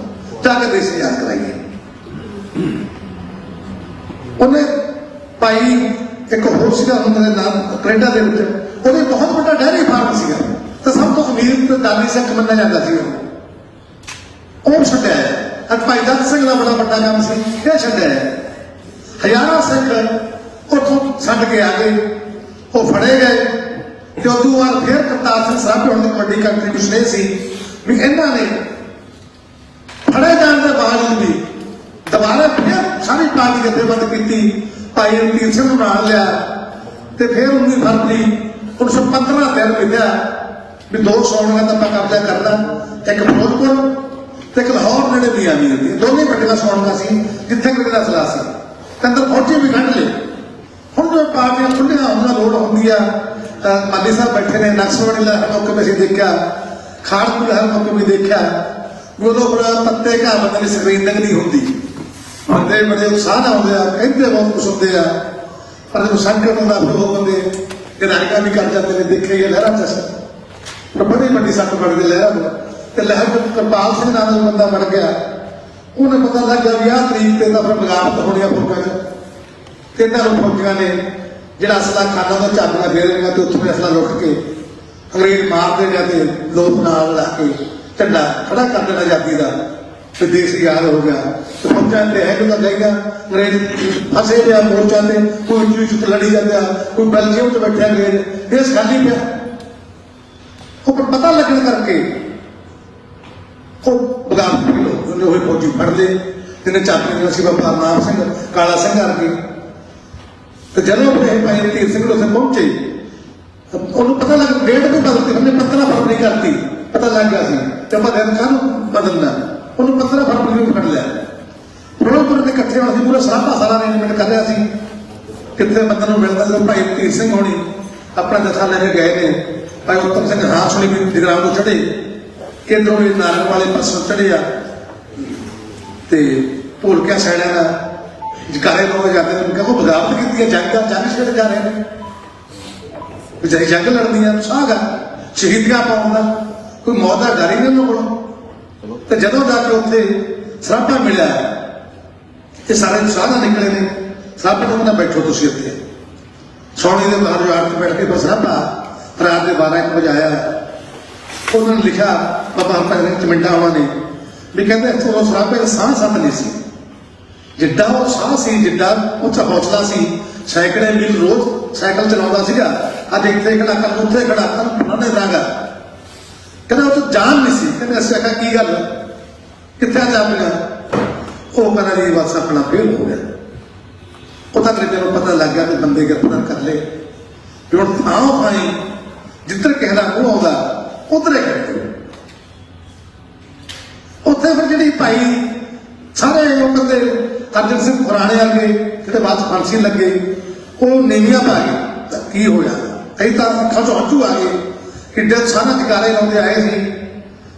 ਜਾ ਕੇ ਦੇਸ਼ ਆਜ਼ਾਦ ਕਰਾਈਏ। ਉਹਨੇ ਭਾਈ ਇੱਕ ਹੋਰ ਸੀਗਾ ਉਹਨਾਂ ਦੇ ਨਾਮ ਕੈਨੇਡਾ ਦੇ ਵਿੱਚ, ਉਹਦੇ ਬਹੁਤ ਵੱਡਾ ਡੈਰੀ ਫਾਰਮ ਸੀਗਾ ਤੇ ਸਭ ਤੋਂ ਅਮੀਰ ਤੇ ਦਾਨੀ ਸਿੱਖ ਮੰਨਿਆ ਜਾਂਦਾ ਸੀ। ਉਹ ਛੱਡਿਆ। ਅੱਜ ਭਾਈ ਦਤ ਸਿੰਘ ਦਾ ਬੜਾ ਵੱਡਾ ਕੰਮ ਸੀ, ਇਹ ਛੱਡਿਆ। ਹਜ਼ਾਰਾਂ ਸਿੱਖ ਉੱਥੋਂ ਛੱਡ ਕੇ ਆ ਗਏ, ਉਹ ਫੜੇ ਗਏ। ਤੇ ਉਦੋਂ ਬਾਅਦ ਫਿਰ ਕਰਤਾਰ ਸਿੰਘ ਸਰਾਭੇ ਹੋਣ ਦੀ ਵੱਡੀ ਕੰਟਰੀਬਿਊਸ਼ਨ ਇਹ ਸੀ ਵੀ ਇਹਨਾਂ ਨੇ ਫੜੇ ਜਾਣ ਦੇ ਬਾਵਜੂਦ ਵੀ ਦੁਬਾਰਾ ਫਿਰ ਸਾਰੀ ਪਾਰਟੀ ਜਥੇਬੰਦ ਕੀਤੀ। ਭਾਈ ਰਣਜੀਤ ਸਿੰਘ ਨੂੰ ਨਾਲ ਲਿਆ ਤੇ ਫਿਰ 19 ਫਰਵਰੀ 1915 ਦਿਨ ਮਿਲਿਆ ਵੀ 2 ਸੌਣੀਆਂ ਦਾ ਆਪਾਂ ਕਬਜ਼ਾ ਕਰਨਾ, ਇੱਕ ਫਿਰੋਜ਼ਪੁਰ ਤੇ ਇੱਕ ਲਾਹੌਰ ਨੇੜੇ ਵੀ ਆਵੀ ਹੁੰਦੀ। ਦੋਨੇ ਵੱਡੀਆਂ ਸੌਣੀਆਂ ਸੀ ਜਿੱਥੇ ਕਿਸੇ ਦਾ ਸਲਾਹ ਸੀ ਤੇ ਅੰਦਰ ਫੌਜੀ ਵੀ ਕੱਢ ਲਏ। ਹੁਣ ਜੋ ਪਾਰਟੀਆਂ ਖੁੱਲੀਆਂ ਉਹਨਾਂ ਲੋੜ ਹੁੰਦੀ ਆ। ਮਾਲੀ ਸਾਹਿਬ ਬੈਠੇ ਨੇ, ਨਕਸਲਵਾੜੀ ਲਹਿਰ ਮੌਕੇ ਵੀ ਅਸੀਂ ਦੇਖਿਆ, ਖਾੜਕੂ ਲਹਿਰ ਮੌਕੇ ਵੀ ਦੇਖਿਆ। ਉਦੋਂ ਬੜਾ ਪੱਤੇ ਘਾ ਬੰਦੇ ਦੀ ਸਕਰੀਨਿੰਗ ਨਹੀਂ ਹੁੰਦੀ, ਬੰਦੇ ਬੜੇ ਉਤਸ਼ਾਹ ਨਾਲ ਆਉਂਦੇ ਆ, ਕਹਿੰਦੇ ਬਹੁਤ ਕੁਛ ਹੁੰਦੇ ਆ, ਪਰ ਜਦੋਂ ਸੰਕਟ ਹੁੰਦਾ ਫਿਰ ਉਹ ਬੰਦੇ ਗਰਾਈਆਂ ਵੀ ਕਰ ਜਾਂਦੇ ਨੇ। ਦੇਖੇ ਇਹ ਲਹਿਰਾਂ ਚ ਬੜੀ ਵੱਡੀ ਸੱਟ ਬਣਦੀ ਲਹਿਰਾਂ ਨੂੰ। ਤੇ ਲਹਿਰ ਵਿੱਚ ਕਿਰਪਾਲ ਸਿੰਘ ਨਾਮ ਦਾ ਬੰਦਾ ਬਣ ਗਿਆ। ਉਹਨੇ ਪਤਾ ਲੱਗਾ ਵੀ ਆਹ ਤਰੀਕ ਤੇ ਤਾਂ ਫਿਰ ਬਗਾਵਤ ਹੋਣੀ ਆ ਫੌਜਾਂ ਚ। ਤੇ ਇਹਨਾਂ ਨੂੰ ਫੌਜੀਆਂ ਨੇ ਜਿਹੜਾ ਅਸਲਾ ਖਾਨਾ ਦਾ ਝਾੜੀਆਂ ਫੇਰਨੀਆਂ ਤੇ ਉੱਥੋਂ ਅਸਲਾ ਲੁੱਟ ਕੇ ਅੰਗਰੇਜ਼ ਮਾਰਦੇ ਜਾਂ ਤੇ ਲੋਕ ਨਾਲ ਲਾ ਕੇ ਝੰਡਾ ਖੜਾ ਕਰ ਦੇਣਾ ਆਜ਼ਾਦੀ ਦਾ ਤੇ ਦੇਸ਼ ਆਜ਼ਾਦ ਹੋ ਗਿਆ। ਤੇ ਫੌਜਾਂ ਤੇ ਹੈ ਜਿਹੜਾ ਜਾਏਗਾ ਅੰਗਰੇਜ਼ ਫਸੇ ਪਿਆ ਮੋਰਚਾ ਤੇ, ਕੋਈ ਉੱਚੀ ਉੱਚ ਲੜੀ ਜਾਂਦਾ, ਕੋਈ ਬੈਲਜੀਅਮ ਚ ਬੈਠਿਆ ਅੰਗਰੇਜ਼, ਦੇਸ਼ ਖਾਲੀ ਪਿਆ। ਉਹ ਪਤਾ ਲੱਗਣ ਕਰਕੇ ਉਹ ਬਗਾਵਤ ਹੋਏ ਫੌਜੀ ਫੜ ਲਏ, ਜਿਹਨੇ ਚਾਬੀ ਸੀ ਬਾਬਾ ਨਾਮ ਸਿੰਘ, ਕਾਲਾ ਸਿੰਘ ਵਰਗੇ। ਤੇ ਜਦੋਂ ਭਾਈ ਰਣਜੀਤ ਸਿੰਘ ਉੱਥੇ ਪਹੁੰਚੇ, ਉਹਨੂੰ ਪਤਾ ਲੱਗ ਡੇਟ ਵੀ ਬਦਲਤੀ, हमने 15 फरवरी ਕਰਤੀ, ਪਤਾ ਲੱਗ ਗਿਆ ਸੀ ਤੇ ਆਪਾਂ ਦਿਨ ਕਾਹਨੂੰ ਬਦਲਣਾ, ਉਹਨੂੰ 15 फरवरी ਨੂੰ ਫੜ ਲਿਆ। ਫਿਰੋਜ਼ਪੁਰ ਦੇ ਇਕੱਠੇ ਹੋਣ ਸੀ, ਪੂਰਾ ਸਰਾਭਾ ਸਾਰਾ ਅਰੇਂਜਮੈਂਟ ਕਰ ਰਿਹਾ ਸੀ ਕਿੱਥੇ ਬੰਦੇ ਨੂੰ ਮਿਲਦਾ। ਜਦੋਂ ਭਾਈ ਤੀਰ ਸਿੰਘ ਹੋਣੀ ਆਪਣਾ ਜਥਾ ਲੈ ਕੇ ਗਏ ਨੇ, ਭਾਈ ਉੱਤਮ ਸਿੰਘ ਹਾਸ ਹੋਣੀ ਵੀ ਜਗਰਾਉਂ ਤੋਂ ਚੜੇ, ਇਧਰੋਂ ਇਹ ਨਾਰੰਗ ਵਾਲੇ ਪਾਸੋਂ ਚੜੇ ਆ ਤੇ ਭੋਲਕਿਆ ਸੈਣਿਆਂ ਦਾ ਜਕਾਰੇ ਲੋਕ ਜਾਂਦੇ ਨੇ, ਕਹਿੰਦੇ ਬਗਾਵਤ ਕੀਤੀ ਹੈ, ਜੰਗ ਛੇੜ ਜਾ ਰਹੇ ਨੇ, ਵਿਚਾਰੀ ਜੰਗ ਲੜਨੀ ਆ, ਸਾਗ ਆ, ਸ਼ਹੀਦੀਆਂ ਪਾਉਣ ਦਾ ਕੋਈ ਮੌਤ ਦਾ ਡਰ ਹੀ ਨਹੀਂ ਉਹਨਾਂ ਕੋਲ। ਤੇ ਜਦੋਂ ਜਾ ਕੇ ਉੱਥੇ ਸਰਾਭਾ ਮਿਲਿਆ, ਇਹ ਸਾਰੇ ਸਾਧਾ ਨਿਕਲੇ ਨੇ, ਸਰਾਭੇ ਨੂੰ ਕਹਿੰਦਾ ਬੈਠੋ ਤੁਸੀਂ ਇੱਥੇ ਸੋਣੀ ਦੇ ਬਾਹਰ ਜਾਣ ਕੇ ਬੈਠ ਕੇ ਬਸ ਸਰਾਭਾ ਰਾਤ ਦੇ 12-1 ਵਜੇ ਆਇਆ। ਉਹਨਾਂ ਨੇ ਲਿਖਿਆ ਬਾਬਾ ਹਰਭਜਨ ਚਮਿੰਡਾ ਉਹਨਾਂ ਨੇ ਵੀ ਕਹਿੰਦੇ ਉਹ ਸਰਾਭੇ ਦਾ ਸਾਹ ਸੱਤ ਨਹੀਂ ਸੀ, ਜਿੱਡਾ ਉਹ ਸਾਹ ਸੀ, ਜਿੱਡਾ ਉੱਚਾ ਹੌਸਲਾ ਸੀ, ਸੈਂਕੜੇ ਮੀਲ ਰੋਜ਼ ਸਾਈਕਲ ਚਲਾਉਂਦਾ ਸੀਗਾ। ਅੱਜ ਇੱਥੇ ਖੜਾ ਕਰ ਉੱਥੇ ਖੜਾ ਕਰ ਉਹਨਾਂ ਨੇ ਰਾਗਾ, ਕਹਿੰਦਾ ਉਹ ਤੋਂ ਜਾਨ ਨਹੀਂ ਸੀ। ਕਹਿੰਦੇ ਅਸੀਂ ਆਖਿਆ ਕੀ ਗੱਲ ਕਿੱਥੇ ਜਾ ਪਿਆ, ਉਹ ਕਹਿੰਦਾ ਜੀ ਬਸ ਆਪਣਾ ਫੇਲ ਹੋ ਗਿਆ। ਉਹ ਤਾਂ ਤੇਰੇ ਨੂੰ ਪਤਾ ਲੱਗ ਗਿਆ ਕਿ ਬੰਦੇ ਗ੍ਰਿਫਤਾਰ ਕਰ ਲਏ ਵੀ ਹੁਣ ਥਾਂ ਥਾਈ ਜਿੱਧਰ ਕਿਸੇ ਦਾ ਮੂੰਹ ਆਉਂਦਾ ਉਧਰ ਹੀ ਕਰਦੇ। ਉੱਥੇ ਫਿਰ ਜਿਹੜੀ ਭਾਈ ਸਾਰੇ ਉਹ ਬੰਦੇ ਅਰਜਨ ਸਿੰਘ ਪੁਰਾਣੇ ਵਰਗੇ ਜਿਹੜੇ ਬਾਅਦ ਫਾਂਸੀ ਲੱਗੇ, ਉਹ ਨੀਵੀਆਂ ਪਾ ਗਏ। ਤਾਂ ਕੀ ਹੋਇਆ, ਕਈ ਤਾਂ ਅੱਖਾਂ ਚੋਂ ਹੰਝੂ ਆ ਗਏ, ਕਿੱਡੇ ਸਾਰਾ ਟਿਕਾਰੇ ਲਾਉਂਦੇ ਆਏ ਸੀ,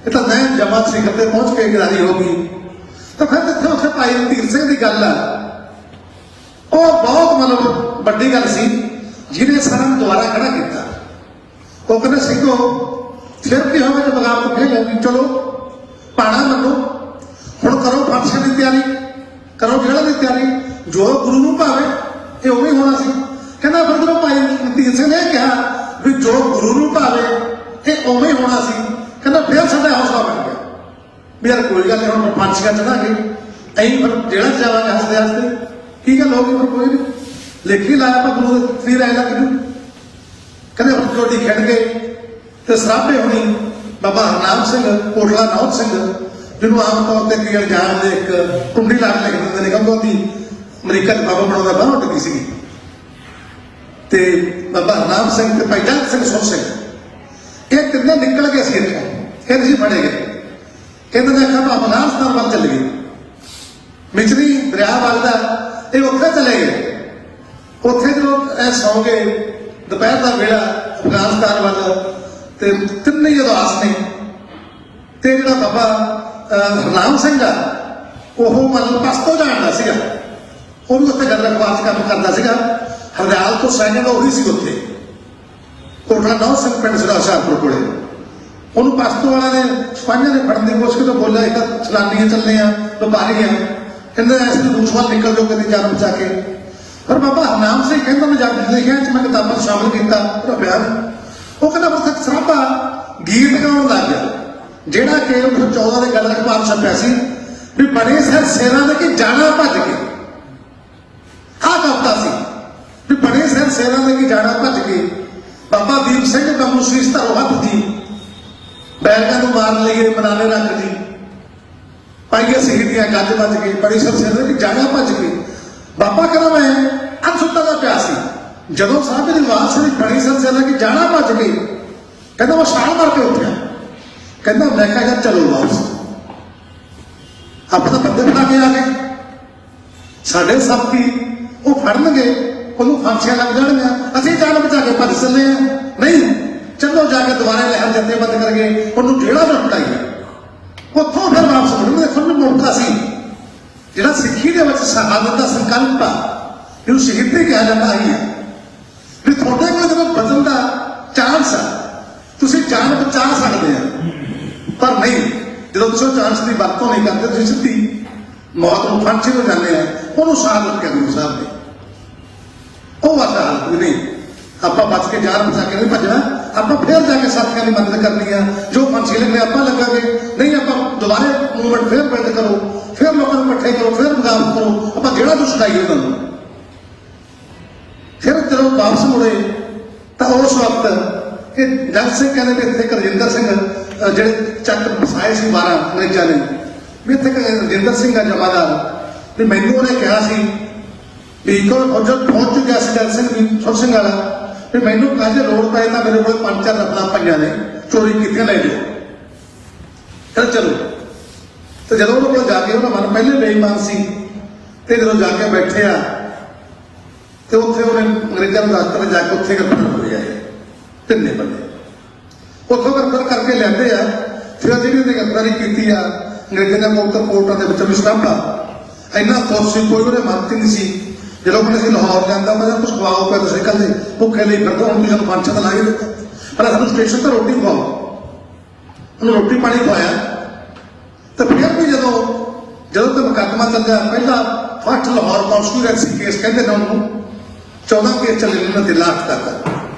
ਇਹ ਤਾਂ ਮੈਂ ਜਮਾਤ ਸਿੰਘ ਤੇ ਪਹੁੰਚ ਕੇ ਗਰਾਰੀ ਹੋ ਗਈ। ਤਾਂ ਫਿਰ ਇੱਥੇ ਉੱਥੇ ਭਾਈ ਤੀਰ ਸਿੰਘ ਦੀ ਗੱਲ ਆ, ਉਹ ਬਹੁਤ ਮਤਲਬ ਵੱਡੀ ਗੱਲ ਸੀ ਜਿਹਨੇ ਸਾਰਿਆਂ ਨੂੰ ਦੁਬਾਰਾ ਖੜਾ ਕੀਤਾ। ਉਹ ਕਹਿੰਦੇ ਸਿੰਘੋ ਫਿਰ ਕੀ ਹੋਵੇ ਜੇ ਬਗਾਵਤ ਫੇਲ ਹੋ ਗਈ, ਚਲੋ ਪਾਣਾ ਮੰਨੋ, ਹੁਣ ਕਰੋ ਫਾਂਸੀ ਦੀ ਤਿਆਰੀ, ਕਰੋ ਜੇਲ੍ਹ ਦੀ ਤਿਆਰੀ, ਜੋ ਗੁਰੂ ਨੂੰ ਭਾਵੇ ਇਹ ਉਵੇਂ ਹੋਣਾ ਸੀ। ਕਹਿੰਦਾ ਫਿਰ ਜਦੋਂ ਭਾਈ ਤੀਰ ਸਿੰਘ ਨੇ ਕਿਹਾ ਵੀ ਜੋ ਗੁਰੂ ਨੂੰ ਭਾਵੇ ਇਹ ਉਵੇਂ ਹੋਣਾ ਸੀ, ਕਹਿੰਦਾ ਫਿਰ ਸਾਡਾ ਹੌਸਲਾ ਬਣ ਗਿਆ ਵੀ ਯਾਰ ਕੋਈ ਗੱਲ ਨਹੀਂ, ਹੁਣ ਫਾਂਸੀਆਂ ਚੜਾਂਗੇ, ਐਂ ਫਿਰ ਜੇਲ੍ਹ ਜਾਵਾਂਗੇ ਹੱਸਦੇ ਹੱਸਦੇ, ਕੀ ਗੱਲ ਹੋ ਗਈ, ਫਿਰ ਕੋਈ ਨਹੀਂ ਲੇਖੀ ਲਾਇਆ ਆਪਾਂ ਗੁਰੂ ਦੇ ਫਿਰ ਆਏ ਲੱਗ ਜੂ। ਕਹਿੰਦੇ ਹੁਣ ਕਬੱਡੀ ਖੇਡ ਗਏ ਤੇ ਸਰਾਭੇ ਹੋਣੀ ਬਾਬਾ ਹਰਨਾਮ ਸਿੰਘ, ਕੋਟਲਾ ਨੌਤ ਸਿੰਘ, ਜਿਹਨੂੰ ਆਮ ਤੌਰ ਤੇ ਕੀ ਇਲਜ਼ਾਮ ਦੇ ਇੱਕ ਕੁੰਡੀ ਲਾ ਕੇ ਲਿਖ ਦਿੰਦੇ ਨੇ, ਕਿਉਂਕਿ ਉਹਦੀ ਅਮਰੀਕਾ 'ਚ ਬਾਬਾ ਬਣਾਉਂਦਾ ਬਾਹਰੋਂ ਟੱਕੀ ਸੀਗੀ, ਤੇ ਬਾਬਾ ਹਰਨਾਮ ਸਿੰਘ ਤੇ ਭਾਈ ਜੰਗ ਸਿੰਘ ਸੁਰ ਸਿੰਘ, ਇਹ ਤਿੰਨੇ ਨਿਕਲ ਗਏ ਸੀ ਇੱਥੋਂ, ਇਹ ਨਹੀਂ ਫੜੇ ਗਏ। ਇਹਨਾਂ ਨੇ ਆਖਿਆ ਅਫਗਾਨਿਸਤਾਨ ਵੱਲ ਚੱਲ ਗਏ, ਮਿਚਰੀ ਦਰਿਆ ਵੱਗਦਾ, ਇਹ ਉੱਥੇ ਚਲੇ ਗਏ। ਉੱਥੇ ਜਦੋਂ ਇਹ ਸੌਂ ਗਏ ਦੁਪਹਿਰ ਦਾ ਵੇਲਾ ਅਫਗਾਨਿਸਤਾਨ ਵੱਲ, ਤੇ ਤਿੰਨੇ ਹੀ ਉਦਾਸ ਨੇ। ਤੇ ਜਿਹੜਾ ਬਾਬਾ ਹਰਨਾਮ ਸਿੰਘ ਆ ਉਹ ਮਤਲਬ ਪਸਤੋ ਜਾਣਦਾ ਸੀਗਾ, ਉਹ ਵੀ ਉੱਥੇ ਗੱਲ ਅਖਬਾਰ 'ਚ ਕੰਮ ਕਰਦਾ ਸੀਗਾ, ਹਰਦਿਆਲ ਤੋਂ ਸੈਕਿੰਡ ਉਹੀ ਸੀ ਉੱਥੇ, ਕੋਟਲਾ ਨੌ ਸਿੰਘ ਪਿੰਡ ਸੀਗਾ ਹੁਸ਼ਿਆਰਪੁਰ ਕੋਲੇ। ਉਹਨੂੰ ਪਸਤੋ ਵਾਲਿਆਂ ਨੇ ਸਿਪਾਹੀਆਂ ਨੇ ਫੜਨ ਦੀ ਕੋਸ਼ਿਸ਼ ਕੀਤੀ, ਬੋਲਿਆ ਇਹ ਤਾਂ ਸਲਾਨੀਆਂ ਚੱਲੇ ਆ, ਵਪਾਰੀ ਆ, ਕਹਿੰਦੇ ਐਸੇ ਰੂਸ ਵੱਲ ਨਿਕਲ ਜਾਓ ਕਦੇ ਜਾਨ ਬਚਾ ਕੇ। ਪਰ ਬਾਬਾ ਹਰਨਾਮ ਸਿੰਘ ਕਹਿੰਦਾ ਮੈਂ ਜਦ ਲਿਖਿਆ ਚ ਮੈਂ ਕਿਤਾਬਾਂ ਸ਼ਾਮਲ ਕੀਤਾ ਉਹਦਾ ਬਿਆਨ, ਉਹ ਕਹਿੰਦਾ ਉੱਥੇ ਸਰਾਭਾ ਗੀਤ ਗਾਉਣ ਲੱਗ ਗਿਆ, ਜਿਹੜਾ ਕਿ 1914 ਦੇ ਗੱਲ ਅਖਬਾਰ ਛਪਿਆ ਸੀ ਵੀ ਬੜੇ ਸਿਰ ਸ਼ੇਰਾਂ ਦੇ ਕਿ ਜਾਣਾ ਭੱਜ ਕੇ, ਆਹ ਕਵਿਤਾ ਸੀ ਵੀ ਬੜੇ ਸਿਰ ਸ਼ੇਰਾਂ ਦੇ ਕਿ ਜਾਣਾ ਭੱਜ ਕੇ, ਬਾਬਾ ਦੀਪ ਸਿੰਘ ਕੰਮੂ ਸੀਸ ਧਰੋ ਹੱਥ ਦੀ, ਬੈਰਕਾਂ ਨੂੰ ਮਾਰ ਲਈਏ ਬਨਾਲੇ ਰੱਖ ਦੀ, ਪਾਈਏ ਸ਼ਹੀਦੀਆਂ ਗੱਜ ਵੱਜ ਕੇ, ਬੜੇ ਸਿਰ ਸ਼ੇਰਾਂ ਦੇ ਕਿ ਜਾਣਾ ਭੱਜ ਕੇ। ਬਾਬਾ ਕਹਿੰਦਾ ਮੈਂ ਅਨਸੁੱਤਾ ਦਾ ਪਿਆ ਸੀ, ਜਦੋਂ ਸਰਾਭੇ ਦੀ ਆਵਾਜ਼ ਸੁਣੀ ਬੜੇ ਸਿਰ ਸ਼ੇਰਾਂ ਕਿ ਜਾਣਾ ਭੱਜ ਕੇ, ਕਹਿੰਦਾ ਉਹ ਛਾਲ ਮਾਰ ਕੇ ਉੱਠਿਆ, ਕਹਿੰਦਾ ਮੈਂ ਕਿਹਾ ਯਾਰ ਚਲੋ ਵਾਪਸ, ਆਪਾਂ ਤਾਂ ਬੰਦੇ ਬਣਾ ਕੇ ਆ ਗਏ, ਸਾਡੇ ਸਾਥੀ ਉਹ ਫੜਨਗੇ, ਉਹਨੂੰ ਫਾਂਸੀਆਂ ਲੱਗ ਜਾਣਗੀਆਂ, ਅਸੀਂ ਜਾਨ ਬਚਾ ਕੇ ਭੱਜ ਚੱਲੇ ਆ, ਨਹੀਂ ਚਲੋ ਜਾ ਕੇ ਦੁਬਾਰਾ ਲਹਿਰ ਜੱਥੇ ਬੰਦ ਕਰਕੇ ਉਹਨੂੰ ਜਿਹੜਾ ਨਾ ਹਟਾਈਏ, ਉੱਥੋਂ ਫਿਰ ਵਾਪਸ ਮੁੜਨ। ਦੇਖੋ ਨੂੰ ਮੌਕਾ ਸੀ ਜਿਹੜਾ ਸਿੱਖੀ ਦੇ ਵਿੱਚ ਸ਼ਹਾਦਤ ਦਾ ਸੰਕਲਪ ਆ, ਇਹਨੂੰ ਸ਼ਹੀਦੀ ਕਿਹਾ ਜਾਂਦਾ ਹੈ ਵੀ ਤੁਹਾਡੇ ਕੋਲ ਜਦੋਂ ਬਚਣ ਦਾ ਚਾਂਸ ਆ, ਤੁਸੀਂ ਜਾਨ ਬਚਾ ਸਕਦੇ ਆ, ਪਰ ਨਹੀਂ ਜਦੋਂ ਤੁਸੀਂ ਚਾਂਸ ਦੀ ਵਰਤੋਂ ਨਹੀਂ ਕਰਦੇ, ਤੁਸੀਂ ਸਿੱਧੀ ਮੌਤ ਨੂੰ ਫਾਂਸੀ ਨੂੰ ਜਾਂਦੇ ਆ। ਉਹਨੂੰ ਸ਼ਹਾਦਤ ਕਹਿੰਦੇ ਗੁਰੂ ਸਾਹਿਬ ਨੇ, ਉਹ ਵਾਦਾ ਹਾਲ ਨਹੀਂ। ਆਪਾਂ ਬਚ ਕੇ ਜਾਨ ਬਚਾ ਕੇ ਨਹੀਂ ਭੱਜਣਾ, ਆਪਾਂ ਫੇਰ ਜਾ ਕੇ ਸਾਥੀਆਂ ਦੀ ਮਦਦ ਕਰਨੀ ਆ, ਜੋ ਫਾਂਸੀ ਲੱਗਣੇ ਆਪਾਂ ਲੱਗਾਂਗੇ, ਨਹੀਂ ਆਪਾਂ ਦੁਬਾਰੇ ਮੂਵਮੈਂਟ ਫੇਰ ਬਿਲਡ ਕਰੋ, ਫੇਰ ਲੋਕਾਂ ਨੂੰ ਇਕੱਠੇ ਕਰੋ, ਫੇਰ ਬਗਾਵਤ ਕਰੋ, ਆਪਾਂ ਜਿਹੜਾ ਕੁਛ ਛਡਾਈਏ ਉਹਨਾਂ ਨੂੰ। ਫਿਰ ਜਦੋਂ ਵਾਪਸ ਮੁੜੇ ਤਾਂ ਉਸ ਵਕਤ ਇਹ ਜੰਗ ਸਿੰਘ ਕਹਿੰਦੇ ਵੀ ਇੱਥੇ ਰਜਿੰਦਰ ਸਿੰਘ ਜਿਹੜੇ ਚੱਕ ਵਸਾਏ ਸੀ 12 ਅੰਗਰੇਜ਼ਾਂ ਨੇ, ਵੀ ਇੱਥੇ ਰਜਿੰਦਰ ਸਿੰਘ ਆ ਜਮਾਦਾਰ, ਵੀ ਮੈਨੂੰ ਉਹਨੇ ਕਿਹਾ ਸੀ ਵੀ ਇੱਕ ਫੌਜ ਪਹੁੰਚ ਚੁੱਕਿਆ ਸੀ ਜੰਗ ਸਿੰਘ ਵੀ ਸੁਰ ਸਿੰਘ ਵਾਲਾ, ਵੀ ਮੈਨੂੰ ਕਾਹਦੇ ਲੋੜ ਪਏ ਤਾਂ ਮੇਰੇ ਕੋਲ 5-4 ਰਫਲਾਂ ਪਈਆਂ ਨੇ, ਚੋਰੀ ਕੀਤੀਆਂ, ਲੈ ਜਾਓ। ਫਿਰ ਚਲੋ। ਤੇ ਜਦੋਂ ਉਹਨਾਂ ਕੋਲ ਜਾ ਕੇ ਉਹਦਾ ਮਨ ਪਹਿਲੇ ਬੇਈਮਾਨ ਸੀ, ਤੇ ਜਦੋਂ ਜਾ ਕੇ ਬੈਠੇ ਆ ਤੇ ਉੱਥੇ ਉਹਨੇ ਅੰਗਰੇਜ਼ਾਂ ਨੂੰ ਦਫ਼ਤਰ ਜਾ ਕੇ ਉੱਥੇ ਗ੍ਰਿਫਤਾਰ ਹੋਏ ਆ ਤਿੰਨੇ ਬੰਦੇ। ਉੱਥੋਂ ਗ੍ਰਿਫਤਾਰ ਕਰਕੇ ਲੈਂਦੇ ਆ। ਫਿਰ ਜਿਹੜੀ ਉਹਨੇ ਗ੍ਰਿਫਤਾਰੀ ਕੀਤੀ ਆ ਅੰਗਰੇਜ਼ਾਂ ਦੇ ਮੁਕਤ ਕੋਰਟਾਂ ਦੇ ਵਿੱਚ ਵੀ ਸਟੰਪ ਆ, ਇੰਨਾ ਖੁਸ਼ ਸੀ, ਕੋਈ ਉਹਦੇ ਮਨ 'ਚ ਨਹੀਂ ਸੀ। ਜਦੋਂ ਆਪਣੇ ਅਸੀਂ ਲਾਹੌਰ ਜਾਂਦਾ, ਮੈਂ ਕੁਝ ਖਵਾਓ ਪਿਆ, ਤੁਸੀਂ ਕਹਿੰਦੇ ਭੁੱਖੇ ਲਈ ਫਿਰਦਾ, ਹੁਣ ਵੀ ਸਾਨੂੰ ਫਾਂਸੀ ਤਾਂ ਲਾ ਕੇ ਦਿੱਤਾ, ਪਰ ਸਾਨੂੰ ਸਟੇਸ਼ਨ ਤੇ ਰੋਟੀ ਖਵਾਓ। ਉਹਨੂੰ ਰੋਟੀ ਪਾਣੀ ਖਵਾਇਆ। ਤੇ ਫਿਰ ਵੀ ਜਦੋਂ ਤੇ ਮੁਕੱਦਮਾ ਚੱਲਿਆ, ਪਹਿਲਾ ਫਸਟ ਲਾਹੌਰ ਕੌਂਸਪੀਰੇਸੀ ਕੇਸ ਕਹਿੰਦੇ ਨੇ ਉਹਨੂੰ, 14 ਕੇਸ ਚੱਲੇ ਨੇ ਉਹਨਾਂ ਤੇ ਲਾਖ ਤੱਕ।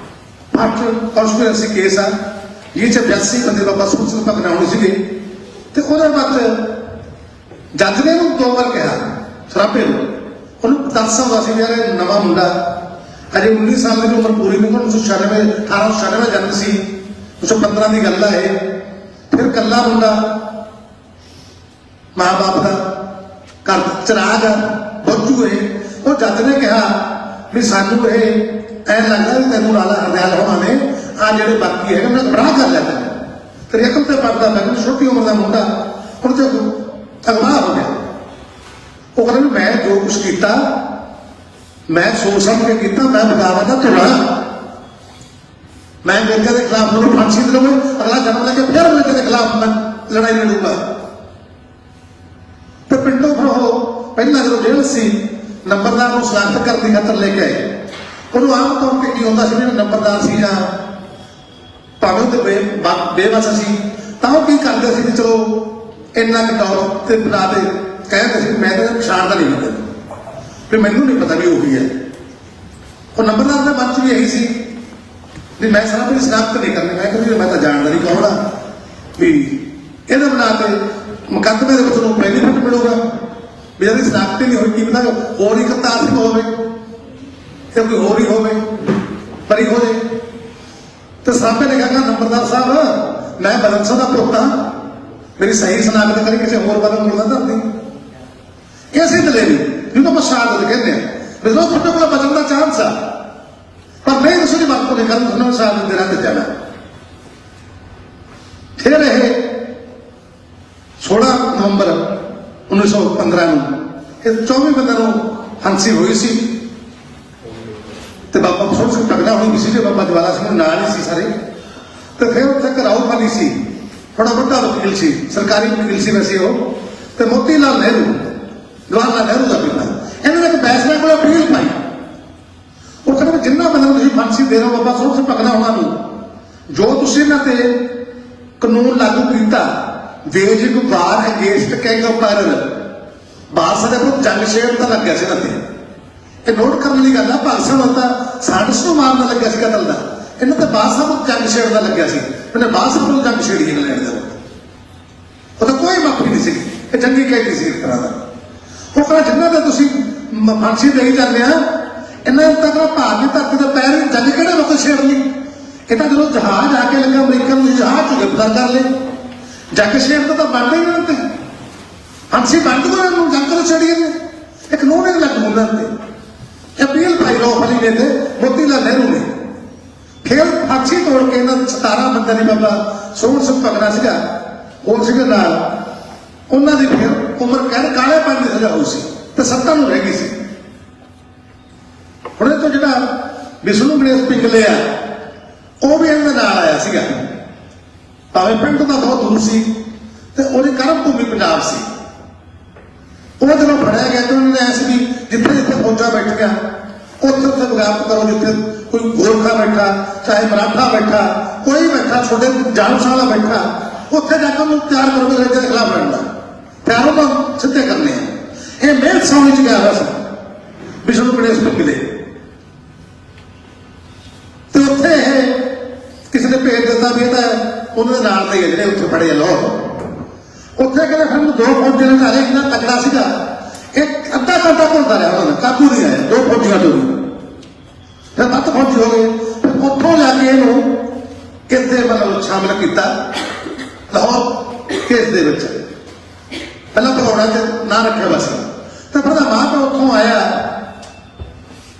ਫਸਟ ਕੌਂਸਪੀਰੇਸੀ ਕੇਸ ਆ, ਇਹ 'ਚ 82 ਬੰਦੇ ਬਾਬਾ ਸੂਰ ਸਿੰਘ ਭਗਨਾ ਹੋਣੇ ਸੀਗੇ। ਤੇ ਉਹਦੇ ਬਾਅਦ ਜੱਜ ਨੇ ਉਹਨੂੰ 2 ਵਾਰ ਕਿਹਾ ਸਰਾਪੇ ਨੂੰ, ਉਹਨੂੰ ਦੱਸ ਹੁੰਦਾ ਸੀ ਯਾਰ ਇਹ ਨਵਾਂ ਮੁੰਡਾ ਅਜੇ 19 ਸਾਲ ਦੀ ਉਮਰ ਪੂਰੀ ਨਹੀਂ, 1896 ਜਨਮ ਸੀ, 1915 ਦੀ ਗੱਲ ਆ ਇਹ। ਫਿਰ ਕੱਲਾ ਮੁੰਡਾ, ਮਾਂ ਬਾਪ ਦਾ ਘਰ ਚਰਾਗ ਆ, ਬੱਚੂ ਇਹ। ਉਹ ਜੱਜ ਨੇ ਕਿਹਾ ਵੀ ਸਾਨੂੰ ਇਹ ਐਂ ਲੱਗਦਾ ਵੀ ਤੈਨੂੰ ਰਾਲਾ ਹਰਦਿਆਲ ਹੋਣਾ ਨੇ ਆ ਜਿਹੜੇ ਬਾਕੀ ਹੈਗੇ ਉਹਨਾਂ ਬੜਾ ਕਰ ਲਿਆ ਤੇਰੀ ਅਕਲ ਤੇ ਪੜਦਾ ਮੈਂ ਕਹਿੰਦਾ ਛੋਟੀ ਉਮਰ ਦਾ ਮੁੰਡਾ ਹੁਣ ਤੇ ਅਗਵਾ ਹੋ ਗਿਆ। ਉਹ ਕਹਿੰਦਾ ਮੈਂ ਜੋ ਕੁਛ ਕੀਤਾ ਮੈਂ ਸੋਚ ਸਮਝ ਕੇ ਕੀਤਾ, ਮੈਂ ਬਗਾਵਤ ਦਾ ਧੁਰਾ, ਮੈਂ ਅੰਗਰੇਜ਼ਾਂ ਦੇ ਖਿਲਾਫ ਉਹਨੂੰ ਫਾਂਸੀ ਦਿਲਾਉਂ, ਅਗਲਾ ਜਨਮ ਲੈ ਕੇ ਫਿਰ ਅੰਗਰੇਜ਼ਾਂ ਦੇ ਖਿਲਾਫ ਮੈਂ ਲੜਾਈ ਲੜੂੰਗਾ। ਤੇ ਪਿੰਡੋਂ ਫਿਰ ਉਹ ਪਹਿਲਾਂ ਜਦੋਂ ਜੇਲ੍ਹ ਸੀ ਨੰਬਰਦਾਰ ਨੂੰ ਸਲਾਖਤ ਕਰਨ ਦੀ ਖਾਤਰ ਲੈ ਕੇ ਆਏ। ਉਹਨੂੰ ਆਮ ਤੌਰ ਤੇ ਕੀ ਹੁੰਦਾ ਸੀ, ਨੰਬਰਦਾਰ ਸੀ ਜਾਂ ਭਾਵੇਂ ਤੇ ਬੇਵਸ ਸੀ ਤਾਂ ਉਹ ਕੀ ਕਰਦੇ ਸੀ ਵੀ ਚਲੋ ਇੰਨਾ ਕਟੌਰ ਤੇ ਬਣਾ ਦੇ, ਕਹਿੰਦੇ ਸੀ ਮੈਂ ਤਾਂ ਪਛਾਣਦਾ ਨਹੀਂ ਹੁੰਦਾ ਵੀ ਮੈਨੂੰ ਨਹੀਂ ਪਤਾ ਵੀ ਉਹੀ ਹੈ। ਉਹ ਨੰਬਰਦਾਰ ਦੇ ਮਨ 'ਚ ਵੀ ਇਹੀ ਸੀ ਵੀ ਮੈਂ ਸਾਰਾ ਕੋਈ ਸਨਾਖਤ ਨਹੀਂ ਕਰਨੀ, ਮੈਂ ਕਹਿੰਦੀ ਮੈਂ ਤਾਂ ਜਾਣਦਾ ਨਹੀਂ ਕੌਣ ਆ, ਵੀ ਇਹਦੇ ਬਣਾ ਕੇ ਮੁਕੱਦਮੇ ਦੇ ਵਿੱਚ ਉਹਨੂੰ ਬੈਨੀਫਿਟ ਮਿਲੂਗਾ, ਵੀ ਇਹਦੀ ਸਨਾਖਤ ਹੀ ਨਹੀਂ ਹੋਈ, ਕੀ ਪਤਾ ਹੋਰ ਹੀ ਕਰਤਾਰ ਸਿੰਘ ਹੋਵੇ ਤੇ ਕੋਈ ਹੋਰ ਹੀ ਹੋਵੇ, ਪਰੀ ਹੋ ਜਾਏ। ਤੇ ਸਾਹਮਣੇ ਨੇ ਕਿਹਾ ਨੰਬਰਦਾਰ ਸਾਹਿਬ ਮੈਂ ਬਲੰਸਾ ਦਾ ਪੁੱਤ ਹਾਂ, ਮੇਰੀ ਸਹੀ ਸਨਾਖਤ ਕਰੀ ਕਿਸੇ ਹੋਰ ਵੱਲੋਂ ਮੁੜਦਾ ਧਰਦੀ। ਇਹ ਸੀ ਦਲੇਰੀ ਜਿਹਨੂੰ ਆਪਾਂ ਸ਼ਹਾਦਤ ਕਹਿੰਦੇ ਹਾਂ, ਵੀ ਜਦੋਂ ਤੁਹਾਡੇ ਕੋਲ ਬਚਣ ਦਾ ਚਾਂਸ ਆ ਪਰ ਨਹੀਂ ਤੁਸੀਂ ਦੀ ਵਰਤੋਂ ਨਹੀਂ ਕਰਨ, ਤੁਹਾਨੂੰ ਸ਼ਹਾਦਤ ਦੇ ਰਾਹ ਤੇ ਜਾਣਾ। ਫਿਰ ਇਹ 16 ਨਵੰਬਰ 1915 ਨੂੰ ਇਹ 24 ਬੰਦਿਆਂ ਨੂੰ ਫਾਂਸੀ ਹੋਈ ਸੀ। ਤੇ ਬਾਬਾ ਸੋਹਣ ਸਿੰਘ ਭਗਨਾ ਹੋਣੀ ਵੀ ਸੀ, ਜੇ ਬਾਬਾ ਜਵਾਲਾ ਸਿੰਘ ਨੂੰ ਨਾਲ ਹੀ ਸੀ ਸਾਰੇ। ਤੇ ਫਿਰ ਉੱਥੇ ਘਰਾਓ ਖਾਲੀ ਸੀ, ਬੜਾ ਵੱਡਾ ਵਕੀਲ ਸੀ, ਸਰਕਾਰੀ ਵਕੀਲ ਸੀ ਵੈਸੇ ਉਹ, ਤੇ ਮੋਤੀ ਲਾਲ ਨਹਿਰੂ, ਜਵਾਹਰ ਲਾਲ ਨਹਿਰੂ ਦਾ ਪਿਤਾ। ਇਹਨਾਂ ਨੇ ਇੱਕ ਫੈਸਲੇ ਕੋਲ ਅਪੀਲ ਪਾਈ, ਉਹ ਕਹਿੰਦੇ ਜਿੰਨਾ ਬੰਦੇ ਨੂੰ ਤੁਸੀਂ ਫਾਂਸੀ ਦੇ ਰਹੇ ਹੋ ਬਾਬਾ ਸੋਹਣ ਸਿੰਘ ਭਗਨਾ ਹੋਣਾ ਨੂੰ, ਜੋ ਤੁਸੀਂ ਇਹਨਾਂ ਤੇ ਕਾਨੂੰਨ ਲਾਗੂ ਕੀਤਾ wage war against king of ਪਾਇਰਲ, ਬਾਦਸ਼ਾਹ ਦੇ ਕੋਲ ਜੰਗ ਛੇੜਨ ਦਾ ਲੱਗਿਆ ਸੀ ਇਹਨਾਂ ਤੇ। ਇਹ ਨੋਟ ਕਰਨ ਵਾਲੀ ਗੱਲ ਆ, ਭਗਤ ਸਿੰਘ ਤਾਂ ਸਾਡਸ ਨੂੰ ਮਾਰਨ ਦਾ ਲੱਗਿਆ ਸੀ ਕਤਲ ਦਾ, ਇਹਨਾਂ ਤੇ ਬਾਦਸ਼ਾਹ ਨੂੰ ਜੰਗ ਛੇੜਨ ਦਾ ਲੱਗਿਆ ਸੀ। ਇਹਨੇ ਬਾਦਸ਼ਾਹ ਨੂੰ ਜੰਗ ਛੇੜੀ ਇੰਗਲੈਂਡ ਦੇ ਵਿੱਚ, ਉਹਦਾ ਕੋਈ ਮਾਫੀ ਨਹੀਂ ਸੀ, ਇਹ ਜੰਗੀ ਕੈਦੀ ਸੀ ਇੱਕ ਤਰ੍ਹਾਂ ਦਾ। ਉਹ ਕਹਿੰਦਾ ਜਿੰਨਾਂ ਤੇ ਤੁਸੀਂ ਫਾਂਸੀ ਦੇਈ ਜਾਂਦੇ ਆ ਇਹਨਾਂ ਤੱਕ ਭਾਰਤ ਦੀ ਧਰਤੀ ਦੇ ਪੈਰ ਜੰਗ ਕਿਹੜੇ ਵਕਤ ਛੇੜ ਲਈ? ਇਹ ਤਾਂ ਜਦੋਂ ਜਹਾਜ਼ ਆ ਕੇ ਲੱਗਾ ਅਮਰੀਕਾ ਨੂੰ ਜਹਾਜ਼ ਚ ਗ੍ਰਿਫਤਾਰ ਕਰ ਲਏ, ਜੰਗ ਛੇੜਦਾ ਤਾਂ ਬਣਦਾ ਹੀ ਨਹੀਂ ਤੇ ਫਾਂਸੀ ਬੰਦ ਕਰੋ ਇਹਨੂੰ, ਜੰਗ ਤੋਂ ਛੇੜੀ ਇਹਨੇ ਇੱਕ ਕਾਨੂੰਨ ਨਹੀਂ ਲੱਗੂ ਉਹਨਾਂ ਤੇ। ਅਪੀਲ ਭਾਈ ਰੋਫ ਅਲੀ ਨੇ ਤੇ ਮੋਤੀ ਲਾਲ ਨਹਿਰੂ ਨੇ। ਫਿਰ ਫਾਂਸੀ ਤੋੜ ਕੇ ਇਹਨਾਂ 17 ਬੰਦਿਆਂ ਦੀ ਬਾਬਾ ਸੋਹਣ ਸਿੰਘ ਭਗਨਾ ਸੀਗਾ ਹੋਰ ਸੀਗੇ ਨਾਲ, ਉਹਨਾਂ ਦੀ ਫਿਰ ਉਮਰ ਕਹਿ ਕਾਲੇ ਪੰਜ ਦੀ ਸਜ਼ਾ ਹੋਈ ਸੀ ਤੇ 7 ਨੂੰ ਰਹਿ ਗਈ ਸੀ। ਹੁਣ ਇਹ ਤੋਂ ਜਿਹੜਾ ਵਿਸ਼ਨੂੰ ਗਣੇਸ਼ ਪਿੰਗਲੇ ਆ ਉਹ ਵੀ ਇਹਨਾਂ ਨਾਲ ਆਇਆ ਸੀਗਾ, ਭਾਵੇਂ ਪਿੰਡ ਦਾ ਬਹੁਤ ਦੂਰ ਸੀ ਤੇ ਉਹਦੀ ਕਰਮ ਭੂਮੀ ਪੰਜਾਬ ਸੀ। ਉਹ ਜਦੋਂ ਫੜਿਆ ਗਿਆ ਤਾਂ ਉਹਨਾਂ ਨੇ ਐਸ ਵੀ ਜਿੱਥੇ ਜਿੱਥੇ ਫੌਜਾਂ ਬੈਠੀਆਂ ਉੱਥੇ ਉੱਥੇ ਬਗਾਵਤ ਕਰੋ, ਜਿੱਥੇ ਕੋਈ ਗੋਰਖਾ ਬੈਠਾ ਚਾਹੇ ਮਰਾਠਾ ਬੈਠਾ ਕੋਈ ਬੈਠਾ ਛੋਟੇ ਜਾਣੂਸਾਲਾ ਬੈਠਾ ਉੱਥੇ ਜਾ ਕੇ ਉਹਨੂੰ ਤਿਆਰ ਕਰੋ ਅੰਗਰੇਜ਼ਾਂ ਦੇ ਖਿਲਾਫ ਲੜਨ ਦਾ, ਤਿਆਰ ਉਹਨੂੰ ਸਿੱਧੇ ਕਰਨੇ ਆ। ਇਹ ਮੇਲ ਸੌਣੀ ਚ ਗਿਆ ਹੋਇਆ ਸੀ ਵਿਸ਼ਨੂੰ ਗਣੇਸ਼ ਪਿੰਗਲੇ ਤੇ ਉੱਥੇ ਇਹ ਕਿਸੇ ਨੇ ਭੇਜ ਦਿੱਤਾ ਵੀ ਇਹ ਤਾਂ ਉਹਨਾਂ ਦੇ ਨਾਲ ਦੇ ਜਿਹੜੇ ਉੱਥੇ ਫੜੇ ਲਾਹੌਰ। ਉੱਥੇ ਕਹਿੰਦੇ ਸਾਨੂੰ 2 ਫੌਜਾਂ ਨੇ ਘਾਲੇ, ਇੰਨਾ ਤਕੜਾ ਸੀਗਾ ਇੱਕ ਅੱਧਾ ਘੰਟਾ ਘੁੰਮਦਾ ਰਿਹਾ, ਉਹਨਾਂ ਨੇ ਕਾਬੂ ਨਹੀਂ ਆਇਆ 2 ਫੌਜੀਆਂ ਤੋਂ ਵੀ। ਫਿਰ 7 ਫੌਜੀ ਹੋ ਗਏ, ਫਿਰ ਉੱਥੋਂ ਲੈ ਕੇ ਇਹਨੂੰ ਕਿਸਦੇ ਮਤਲਬ ਸ਼ਾਮਲ ਕੀਤਾ ਲਾਹੌਰ ਕੇਸ ਦੇ ਵਿੱਚ। ਪਹਿਲਾਂ ਭਗੌੜਾ ਚ ਨਾਂ ਰੱਖਿਆ ਵਾ ਸੀ ਤੇ ਫਿਰ ਮਾਂ ਪਿਓ ਉੱਥੋਂ ਆਇਆ,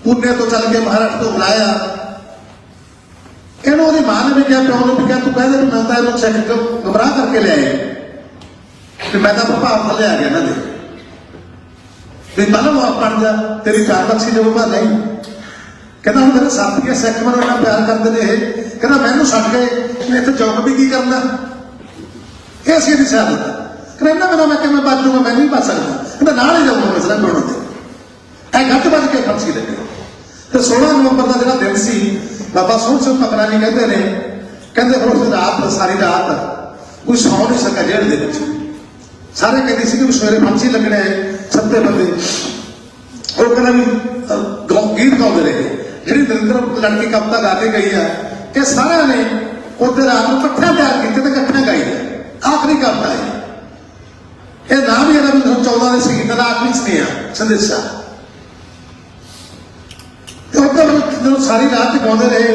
ਪੂਨੇ ਤੋਂ ਚੱਲ ਕੇ ਮਹਾਰਾਸ਼ਟਰ ਤੋਂ ਬੁਲਾਇਆ ने भी क्या प्यो ने भी क्या तू कहते मैं तो इन्होंने सिख गुमराह करके ले आए कि मैं तो प्रभाव थले आ गया ना दे वो पढ़ जा तेरी 4 बख्शी जो मैं नहीं कहना हूँ मेरे साथी है सिख मैंने इन्ना प्यार करते हैं कहना मैं छड्ड गए मैं इतने जॉब भी की करना ये असी नहीं सह दिता कहना मेरा मैं मैं बच जाऊंगा मैं नहीं बच सकता कहना नाल ही जाऊंगा मैं सिर्फ बोलने ते गट बज के फांसी लगे तो 16 नवंबर का जो दिन से बाबा सोहन सिंह पकड़ा जी कहते हैं कहते फिर उस रात सारी रात कोई सौ नहीं सका जेल के सारे कहते थे कि सवेरे फांसी लगने है सत्ते बंदे वो कहना भी गीत गाते रहे जी नरेंद्र लड़की कविता गा के गई है कि सारे ने उस रात को कट्ठा तैयार किए तो कट्ठा गाई है आखिरी कविता है ये नाम ही 14 के संगीत का आखिरी स्नेहा संदेशा जो सारी रात गाते रहे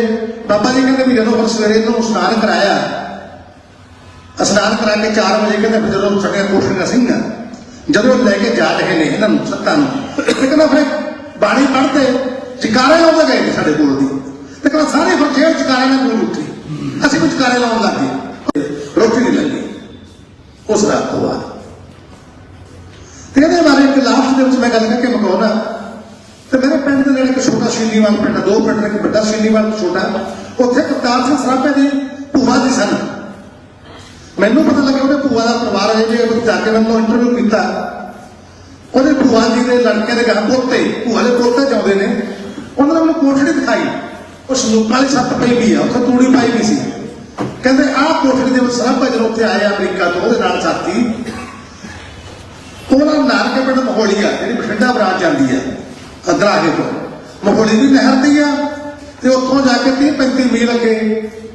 बाबा जी कहते भी जो सवेरे इन्होंने स्नान कराया स्नान करा के 4 बजे कहते फिर जो छड़िया कोठिया सिंह जो लैके जा रहे हैं इन्होंने सत्ता कहना फिर बाणी पढ़ते जकारे लाते गए थे साढ़े कोल दी कहना सारे फिर जेल जकारे ने कोल उठी असं भी जकारे लाने लग गए रोटी नहीं लगी उस रात को बाद बारे एक लास्ट दिन मैं गल करके मुकाउना तो मेरे पिंड के नेड़े एक छोटा शीलीवाल पिंड 2 पिंड एक बड़ा शीलीवाल छोटा उत्थे करतार सिंह सराभे की भूआ जी सन मैनू पता लगे उन्हें भूआ का परिवार है जी जाके मैं इंटरव्यू किया ਉਹਦੇ ਭੂਆ जी के लड़के के घर पोते भूआ के पोते चाहते हैं उन्होंने मैंने कोठड़ी दिखाई वो संदूक वाली छत पई भी है उत्थे तूड़ी पाई भी सी कहते आह कोठड़ी के सराभा जो उत्थे आया अमरीका तो वो साथी उन्होंने नानके पिंड महोली आ जी बठिंडा ब्रांच आती है दराहे तो महोली भी नहर दी है तो उत्थों जाके 30-35 मील अगे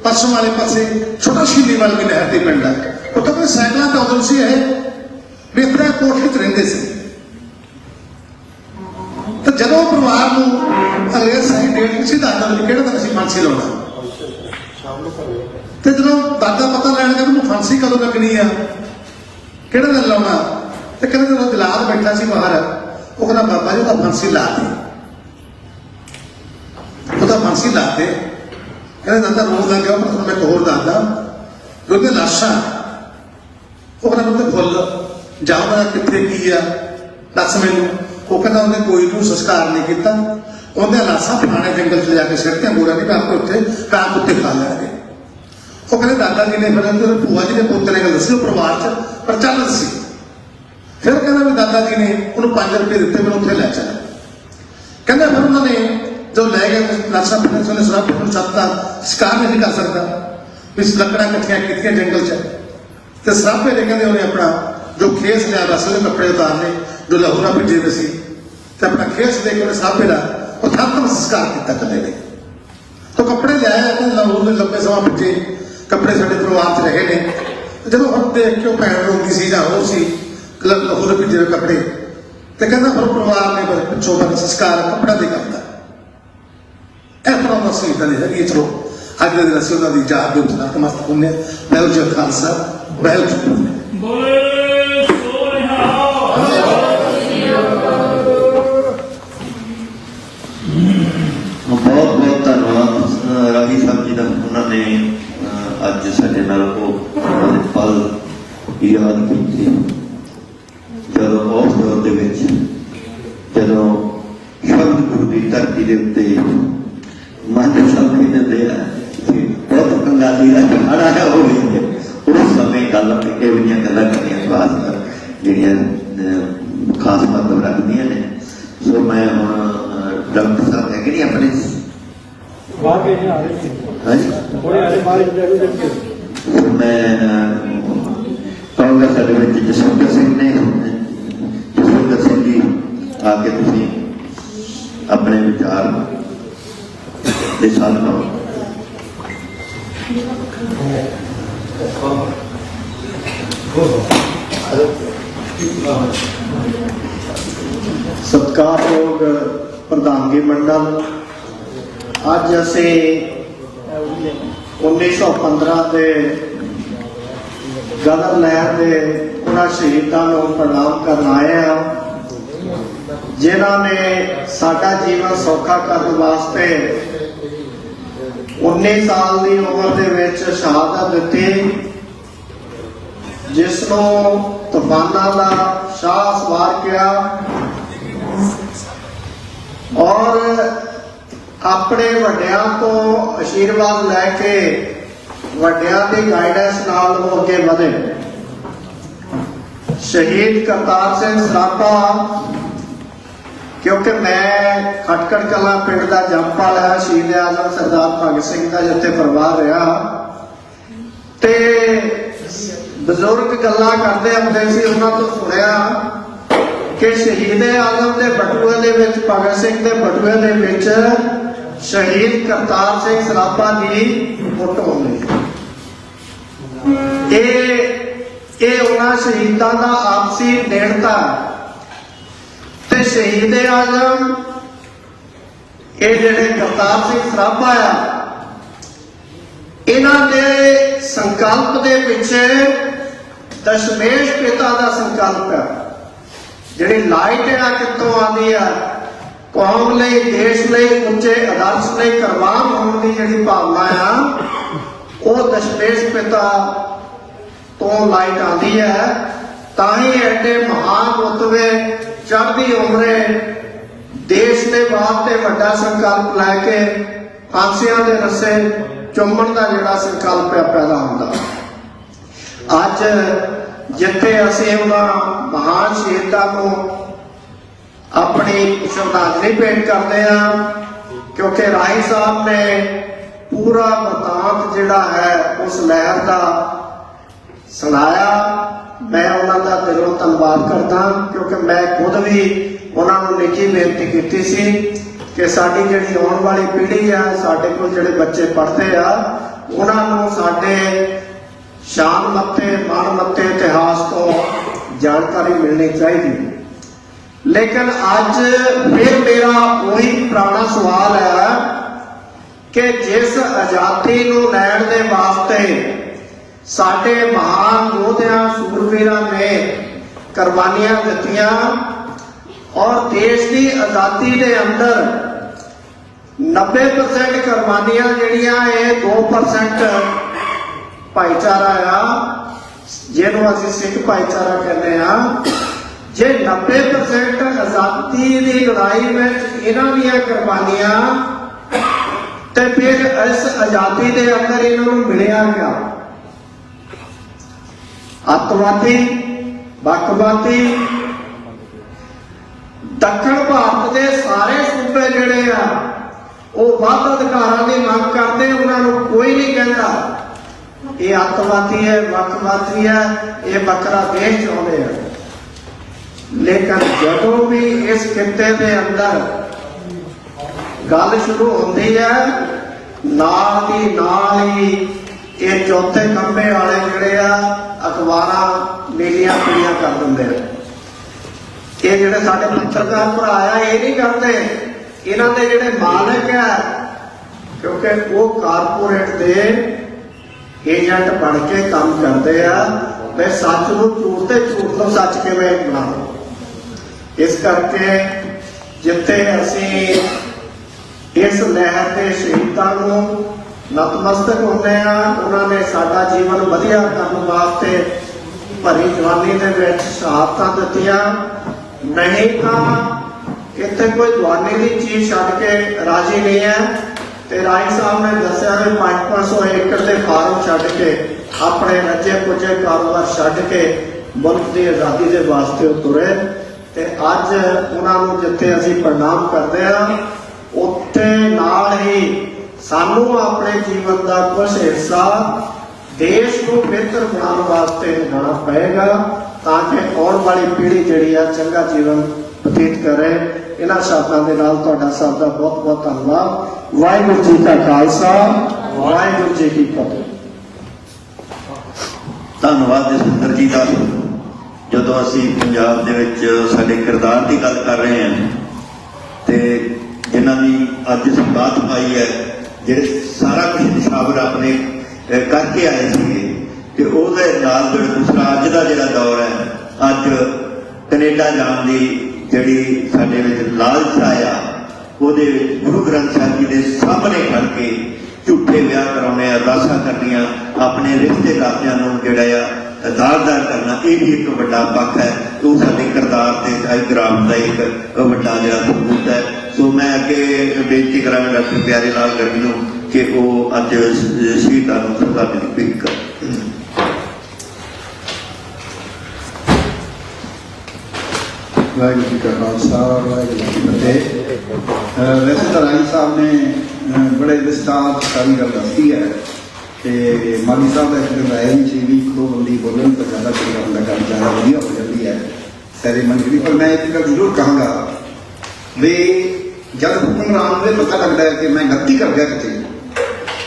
पश्चिम वाले पासे छोटा शीलीवाल भी नहर की पिंड है उत्थों कोई सैकलों तो उदल से भी इतना कोठड़ी च रहिंदे सी तो जदों परिवार को अंग्रेज सही डेट किसी दादा ने किहड़े दिन असीं फांसी लाउणा तो जो दादा पता लैण गया मैनूं फांसी कदों लगनी आ किहड़े दिन लाउणा तो कहते जो जलाद बैठा सी बाहर वो कहना बाबा जी फांसी ला दी फांसी ला दे कहते दादा रोज लग गया पर मैं एक होर दादा जो लाशा वो कहना मैं फुल जाओ मेरा कितने की आ दस मैनू वो कहना उन्हें कोई नू संस्कार नहीं किया उन्हें लाशा फलाने जंगल च जाके सिरतियां गोरा नहीं आपके उत्थे कां कुत्ते खा लैणगे वो कहते दादा जी ने फिर भूआ जी ने पोते ने गल दसी परिवार च प्रचलित सी फिर कहना भी दादा जी ने उन्होंने 5 रुपये दिते मैं उत्थे लै चल कहते फिर उन्होंने जो लै गए लाशा फिर सराभे को छत्ता शिकार नहीं कर सकता इस लकड़ा कट्ठिया की जंगल च सराभे ने कहते उन्हें अपना जो खेस लिया दस कपड़े उतारने जो लहूरा भिजे वे सी अपना खेस देकर उन्हें सराभे का उथात्म संस्कार किया कले ने तो कपड़े लिया लहूर ने लंबे समय भिजे कपड़े साढ़े परिवार च रहे ने जो हम देख के भैन रोंदी सी जां होर सी लहूर भिजे हुए कपड़े तो कहना फिर परिवार ने पिछों संस्कार कपड़ा दे करता इस तरह का शहीदां दी है चलो अज के दिन असीं उन्हां दी याद दे विच नतमस्तक हुंदे हां। वाहिगुरू जी का खालसा वाहिगुरू जी की फतेह। बहुत बहुत धन्यवाद राही साहब जी का उन्होंने अज साडे नाल पल याद कीते जदों उस दौर दे विच जदों शब्द गुरु की धरती के उत्ते मन सब कहते हैं बहुत कंगाली का जमाना है हो गई उस समय गल एवं गल्लां करनियां खास जिहड़ियां खास मतलब रखदियां ने सो मैं हुण डॉक्टर साहब है कि नहीं अपने मैं कहूँगा साढ़े बच्चे जसविंदर सिंह ने जसविंदर सिंह जी आके तुम अपने विचार के साथ करो। सत्कारयोग प्रधानगी मंडल अज असी 1915 के गदर लहर के उन्होंने शहीदों को प्रणाम करना आए हैं जिन्होंने साडा जीवन सौखा करने वास्ते 19 ਸਾਲ ਦੀ ਉਮਰ ਦੇ ਵਿੱਚ ਸ਼ਹਾਦਤ ਦਿੱਤੀ, ਜਿਸ ਨੂੰ ਤੂਫਾਨਾਂ ਦਾ ਸ਼ਾਹ ਸਵਾਰ ਕਿਹਾ ਔਰ ਆਪਣੇ ਵੱਡਿਆਂ ਤੋਂ ਆਸ਼ੀਰਵਾਦ ਲੈ ਕੇ ਵੱਡਿਆਂ ਦੀ ਗਾਈਡੈਂਸ ਨਾਲ ਉਹ ਅੱਗੇ ਵਧੇ। ਸ਼ਹੀਦ ਕਰਤਾਰ ਸਿੰਘ ਸਰਾਭਾ, ਕਿਉਂਕਿ ਮੈਂ ਖਟਕੜ ਕਲਾਂ ਪਿੰਡ ਦਾ ਜੰਮਪਲ ਹੈ, ਸ਼ਹੀਦ ਆਜ਼ਮ ਸਰਦਾਰ ਭਗਤ ਸਿੰਘ ਦਾ ਜਿੱਥੇ ਪਰਿਵਾਰ ਰਿਹਾ, ਤੇ ਬਜ਼ੁਰਗ ਗੱਲਾਂ ਕਰਦੇ ਹੁੰਦੇ ਸੀ, ਉਹਨਾਂ ਤੋਂ ਸੁਣਿਆ ਕਿ ਸ਼ਹੀਦ ਆਜ਼ਮ ਦੇ ਬਟੂਏ ਦੇ ਵਿੱਚ, ਭਗਤ ਸਿੰਘ ਦੇ ਬਟੂਏ ਦੇ ਵਿੱਚ ਸ਼ਹੀਦ ਕਰਤਾਰ ਸਿੰਘ ਸਰਾਭਾ ਦੀ ਫੋਟੋ ਹੁੰਦੀ। ਇਹ ਉਹਨਾਂ ਸ਼ਹੀਦਾਂ ਦਾ ਆਪਸੀ ਨੇੜਤਾ ਤੇ ਸ਼ਹੀਦ ਆਜ਼ਮ ਇਹ ਜਿਹੜੇ ਕਰਤਾਰ ਸਿੰਘ ਸਰਾਭਾ ਆ, ਇਹਨਾਂ ਦੇ ਸੰਕਲਪ ਦੇ ਪਿੱਛੇ ਦਸ਼ਮੇਸ਼ ਪਿਤਾ ਦਾ ਸੰਕਲਪ ਹੈ। ਜਿਹੜੀ ਲਾਈਟ ਆ ਕਿੱਥੋਂ ਆਉਂਦੀ ਆ? ਕੌਮ ਲਈ, ਦੇਸ਼ ਲਈ, ਉੱਚੇ ਆਦਰਸ਼ ਲਈ ਕੁਰਬਾਨ ਹੋਣ ਦੀ ਜਿਹੜੀ ਭਾਵਨਾ ਆ, ਉਹ ਦਸ਼ਮੇਸ਼ ਪਿਤਾ ਤੋਂ ਲਾਈਟ ਆਉਂਦੀ ਹੈ। ਤਾਂ ਹੀ ਐਡੇ ਮਹਾਨ ਰੁਤਬੇ ਚੜ੍ਹਦੀ ਉਮਰੇ ਦੇਸ਼ ਦੇ ਵਾਸਤੇ ਵੱਡਾ ਸੰਕਲਪ ਲੈ ਕੇ ਫਾਂਸੀਆਂ ਦੇ ਰੱਸੇ ਚੁੰਮਣ ਦਾ ਜਿਹੜਾ ਸੰਕਲਪ ਹੈ ਪੈਦਾ ਹੁੰਦਾ। ਅੱਜ ਜਿੱਥੇ ਅਸੀਂ ਉਹਨਾਂ ਮਹਾਨ ਸ਼ਹੀਦਾਂ ਨੂੰ ਆਪਣੀ ਸ਼ਰਧਾਂਜਲੀ ਭੇਟ ਕਰਦੇ ਹਾਂ, ਕਿਉਂਕਿ ਰਾਏ ਸਾਹਿਬ ਨੇ ਪੂਰਾ ਬਤਾਂਤ ਜਿਹੜਾ ਹੈ ਉਸ ਲਹਿਰ ਦਾ ਸੁਣਾਇਆ। ਮੈਂ ਉਹਨਾਂ ਦਾ ਦਿਲੋਂ ਧੰਨਵਾਦ ਕਰਦਾ, ਕਿਉਂਕਿ ਮੈਂ ਖੁਦ ਵੀ ਉਹਨਾਂ ਨੂੰ ਨਿੱਜੀ ਬੇਨਤੀ ਕੀਤੀ ਸੀ ਕਿ ਸਾਡੀ ਜਿਹੜੀ ਆਉਣ ਵਾਲੀ ਪੀੜ੍ਹੀ ਆ, ਸਾਡੇ ਕੋਲ ਜਿਹੜੇ ਬੱਚੇ ਪੜ੍ਹਦੇ ਆ, ਉਹਨਾਂ ਨੂੰ ਸਾਡੇ ਸ਼ਾਨ ਮੱਤੇ, ਮਨ ਮੱਤੇ ਇਤਿਹਾਸ ਤੋਂ ਜਾਣਕਾਰੀ ਮਿਲਣੀ ਚਾਹੀਦੀ। ਲੇਕਿਨ ਅੱਜ ਫਿਰ ਮੇਰਾ ਉਹੀ ਪੁਰਾਣਾ ਸਵਾਲ ਹੈ ਕਿ ਜਿਸ ਆਜ਼ਾਦੀ ਨੂੰ ਲੈਣ ਦੇ ਵਾਸਤੇ ਸਾਡੇ ਮਹਾਨ ਯੋਧਿਆਂ, ਸੂਰਬੀਰਾਂ ਨੇ ਕੁਰਬਾਨੀਆਂ ਦਿੱਤੀਆਂ ਔਰ ਦੇਸ਼ ਦੀ ਆਜ਼ਾਦੀ ਦੇ ਅੰਦਰ 90% ਕੁਰਬਾਨੀਆਂ ਜਿਹੜੀਆਂ ਇਹ 2% ਭਾਈਚਾਰਾ ਆ, ਜਿਹਨੂੰ ਅਸੀਂ ਸਿੱਖ ਭਾਈਚਾਰਾ ਕਹਿੰਦੇ ਆ। ਜੇ 90% ਆਜ਼ਾਦੀ ਦੀ ਲੜਾਈ ਵਿੱਚ ਇਹਨਾਂ ਦੀਆਂ ਕੁਰਬਾਨੀਆਂ, ਤੇ ਫਿਰ ਇਸ ਆਜ਼ਾਦੀ ਦੇ ਅੰਦਰ ਇਹਨਾਂ ਨੂੰ ਮਿਲਿਆ ਕਿਆ? ਅੱਤਵਾਦੀ, ਵੱਖਵਾਦੀ, ਦੱਖਣ ਭਾਰਤ ਦੇ ਸਾਰੇ ਸੂਬੇ ਜਿਹੜੇ ਆ ਉਹ ਵੱਧ ਅਧਿਕਾਰਾਂ ਦੀ ਮੰਗ ਕਰਦੇ, ਉਹਨਾਂ ਨੂੰ ਕੋਈ ਨਹੀਂ ਕਹਿੰਦਾ ਇਹ ਅੱਤਵਾਦੀ ਹੈ, ਵੱਖਵਾਦੀ ਹੈ, ਇਹ ਵੱਖਰਾ ਦੇਸ਼ ਚਾਹੁੰਦੇ ਆ। ਲੇਕਿਨ ਜਦੋਂ ਵੀ ਇਸ ਖਿੱਤੇ ਦੇ ਅੰਦਰ ਗੱਲ ਸ਼ੁਰੂ ਹੁੰਦੀ ਹੈ, ਨਾਲ ਦੀ ਨਾਲ ਹੀ ਇਹ ਚੌਥੇ ਖੰਭੇ ਵਾਲੇ ਜਿਹੜੇ ਆ ਅਖਬਾਰਾਂ ਨੀਲੀਆਂ ਪੀਲੀਆਂ ਕਰ ਦਿੰਦੇ ਆ। ਇਹ ਜਿਹੜੇ ਸਾਡੇ ਪੱਤਰਕਾਰ ਭਰਾ ਆ, ਇਹ ਨਹੀਂ ਕਰਦੇ। ਇਹਨਾਂ ਦੇ ਜਿਹੜੇ ਮਾਲਕ ਆ, ਕਿਉਂਕਿ ਉਹ ਕਾਰਪੋਰੇਟ ਦੇ ਏਜੰਟ ਬਣ ਕੇ ਕੰਮ ਕਰਦੇ ਆ, ਮੈਂ ਸੱਚ ਨੂੰ ਝੂਠ ਤੇ ਝੂਠ ਨੂੰ ਸੱਚ ਕਿਵੇਂ ਬਣਾਵਾਂ। ਇਸ ਕਰਕੇ ਜਿੱਥੇ ਅਸੀਂ ਇਸ ਲਹਿਰ ਦੇ ਸ਼ਹੀਦਾਂ ਨੂੰ ਨਤਮਸਤਕ ਹੁੰਦੇ ਆ, ਉਹਨਾਂ ਨੇ ਸਾਡਾ ਜੀਵਨ ਵਧੀਆ ਕਰਨ ਵਾਸਤੇ ਭਰੀ ਜਵਾਨੀ ਦੇ ਵਿੱਚ ਸ਼ਹਾਦਤਾਂ ਦਿੱਤੀਆਂ। ਨਹੀਂ ਤਾਂ ਇੱਥੇ ਕੋਈ ਜਵਾਨੀ ਦੀ ਚੀਜ਼ ਛੱਡ ਕੇ ਰਾਜੀ ਨਹੀਂ ਹੈ। ਤੇ ਰਾਏ ਸਾਹਿਬ ਨੇ ਦੱਸਿਆ ਵੀ 500 ਏਕੜ ਦੇ ਫਾਰਮ ਛੱਡ ਕੇ, ਆਪਣੇ ਰੱਜੇ ਪੁੱਜੇ ਕਾਰੋਬਾਰ ਛੱਡ ਕੇ ਮੁਲਕ ਦੀ ਆਜ਼ਾਦੀ ਦੇ ਵਾਸਤੇ ਉਹ ਤੁਰੇ। ਤੇ ਅੱਜ ਉਹਨਾਂ ਨੂੰ ਜਿੱਥੇ ਅਸੀਂ ਪ੍ਰਣਾਮ ਕਰਦੇ ਹਾਂ, ਉੱਥੇ ਨਾਲ ਹੀ ਸਾਨੂੰ ਆਪਣੇ ਜੀਵਨ ਦਾ ਕੁਝ ਹਿੱਸਾ ਦੇਸ਼ ਨੂੰ ਬਿਹਤਰ ਬਣਾਉਣ ਵਾਸਤੇ ਨਿਭਾਉਣਾ ਪਏਗਾ, ਤਾਂ ਕਿ ਆਉਣ ਵਾਲੀ ਪੀੜ੍ਹੀ ਜਿਹੜੀ ਆ ਚੰਗਾ ਜੀਵਨ ਬਤੀਤ ਕਰੇ। ਇਹਨਾਂ ਸ਼ਬਦਾਂ ਦੇ ਨਾਲ ਤੁਹਾਡਾ ਸਭ ਦਾ ਬਹੁਤ ਬਹੁਤ ਧੰਨਵਾਦ। ਵਾਹਿਗੁਰੂ ਜੀ ਕਾ ਖਾਲਸਾ, ਵਾਹਿਗੁਰੂ ਜੀ ਕੀ ਫਤਿਹ। ਧੰਨਵਾਦ ਜਸਵਿੰਦਰ ਜੀ ਦਾ। ਜਦੋਂ ਅਸੀਂ ਪੰਜਾਬ ਦੇ ਵਿੱਚ ਸਾਡੇ ਕਿਰਦਾਰ ਦੀ ਗੱਲ ਕਰ ਰਹੇ ਹਾਂ, ਤੇ ਜਿਨ੍ਹਾਂ ਦੀ ਅੱਜ ਸੰਗਾਤ ਪਾਈ ਹੈ, ਜਿਹੜੇ ਸਾਰਾ ਕੁਝ ਨਿਸ਼ਾਵਰ ਆਪਣੇ ਕਰਕੇ ਆਏ ਸੀਗੇ, ਤੇ ਉਹਦੇ ਨਾਲ ਜਿਹੜਾ ਦੂਸਰਾ ਅੱਜ ਦਾ ਜਿਹੜਾ ਦੌਰ ਹੈ, ਅੱਜ ਕੈਨੇਡਾ ਜਾਣ ਦੀ ਜਿਹੜੀ ਸਾਡੇ ਵਿੱਚ ਲਾਲਚ ਆਇਆ, ਉਹਦੇ ਵਿੱਚ ਗੁਰੂ ਗ੍ਰੰਥ ਸਾਹਿਬ ਜੀ ਦੇ ਸਾਹਮਣੇ ਖੜ ਕੇ ਝੂਠੇ ਵਿਆਹ ਕਰਾਉਣੇ, ਅਰਦਾਸਾਂ ਕਰਨੀਆਂ, ਆਪਣੇ ਰਿਸ਼ਤੇ ਨਾਤਿਆਂ ਨੂੰ ਜਿਹੜਾ ਆ ਦਾਰਦਾਰ ਕਰਨਾ, ਇਹ ਵੀ ਇੱਕ ਵੱਡਾ ਪੱਖ ਹੈ। ਉਹ ਸਾਡੇ ਕਿਰਦਾਰ ਤੇ ਸਾਈਗ੍ਰਾਮ ਦਾ ਇੱਕ ਵੱਡਾ ਜਿਹੜਾ ਸਬੂਤ ਹੈ। ਸੋ ਮੈਂ ਅੱਗੇ ਬੇਨਤੀ ਕਰਾਂਗਾ ਡਾਕਟਰ ਪਿਆਰੇ ਲਾਲ ਗਰਗ ਨੂੰ ਕਿ ਉਹ ਅੱਜ ਸ਼ਹੀਦਾਂ ਨੂੰ ਸ਼ਰਧਾਂਜਲੀ ਭੇਟ ਕਰਨ। ਵਾਹਿਗੁਰੂ ਜੀ ਕਾ ਖਾਲਸਾ ਵਾਹਿਗੁਰੂ ਜੀ ਕੀ ਫਤਿਹ। ਵੈਸੇ ਤਾਂ ਰਾਈ ਸਾਹਿਬ ਨੇ ਬੜੇ ਵਿਸਤਾਰ ਸਾਰੀ ਗੱਲ ਦੱਸੀ ਹੈ ਤੇ ਮਾਲੀ ਸਾਹਿਬ ਦਾ ਇੱਕ ਰਾਏ ਨਹੀਂ ਸੀ ਵੀ ਇੱਕ ਦੋ ਬੰਦੀ ਬੋਲਣ ਤਾਂ ਜ਼ਿਆਦਾ ਚੰਗਾ ਹੁੰਦਾ, ਗੱਲ ਜ਼ਿਆਦਾ ਵਧੀਆ ਹੋ ਜਾਂਦੀ ਹੈ ਸੈਰੇਮਨੀ ਦੀ। ਪਰ ਮੈਂ ਇੱਕ ਗੱਲ ਜ਼ਰੂਰ ਕਹਾਂਗਾ ਵੀ ਜਦ ਹੁਕਮਰਾਨ ਨੂੰ ਪਤਾ ਲੱਗਦਾ ਹੈ ਕਿ ਮੈਂ ਗਲਤੀ ਕਰ ਗਿਆ ਕਿਤੇ,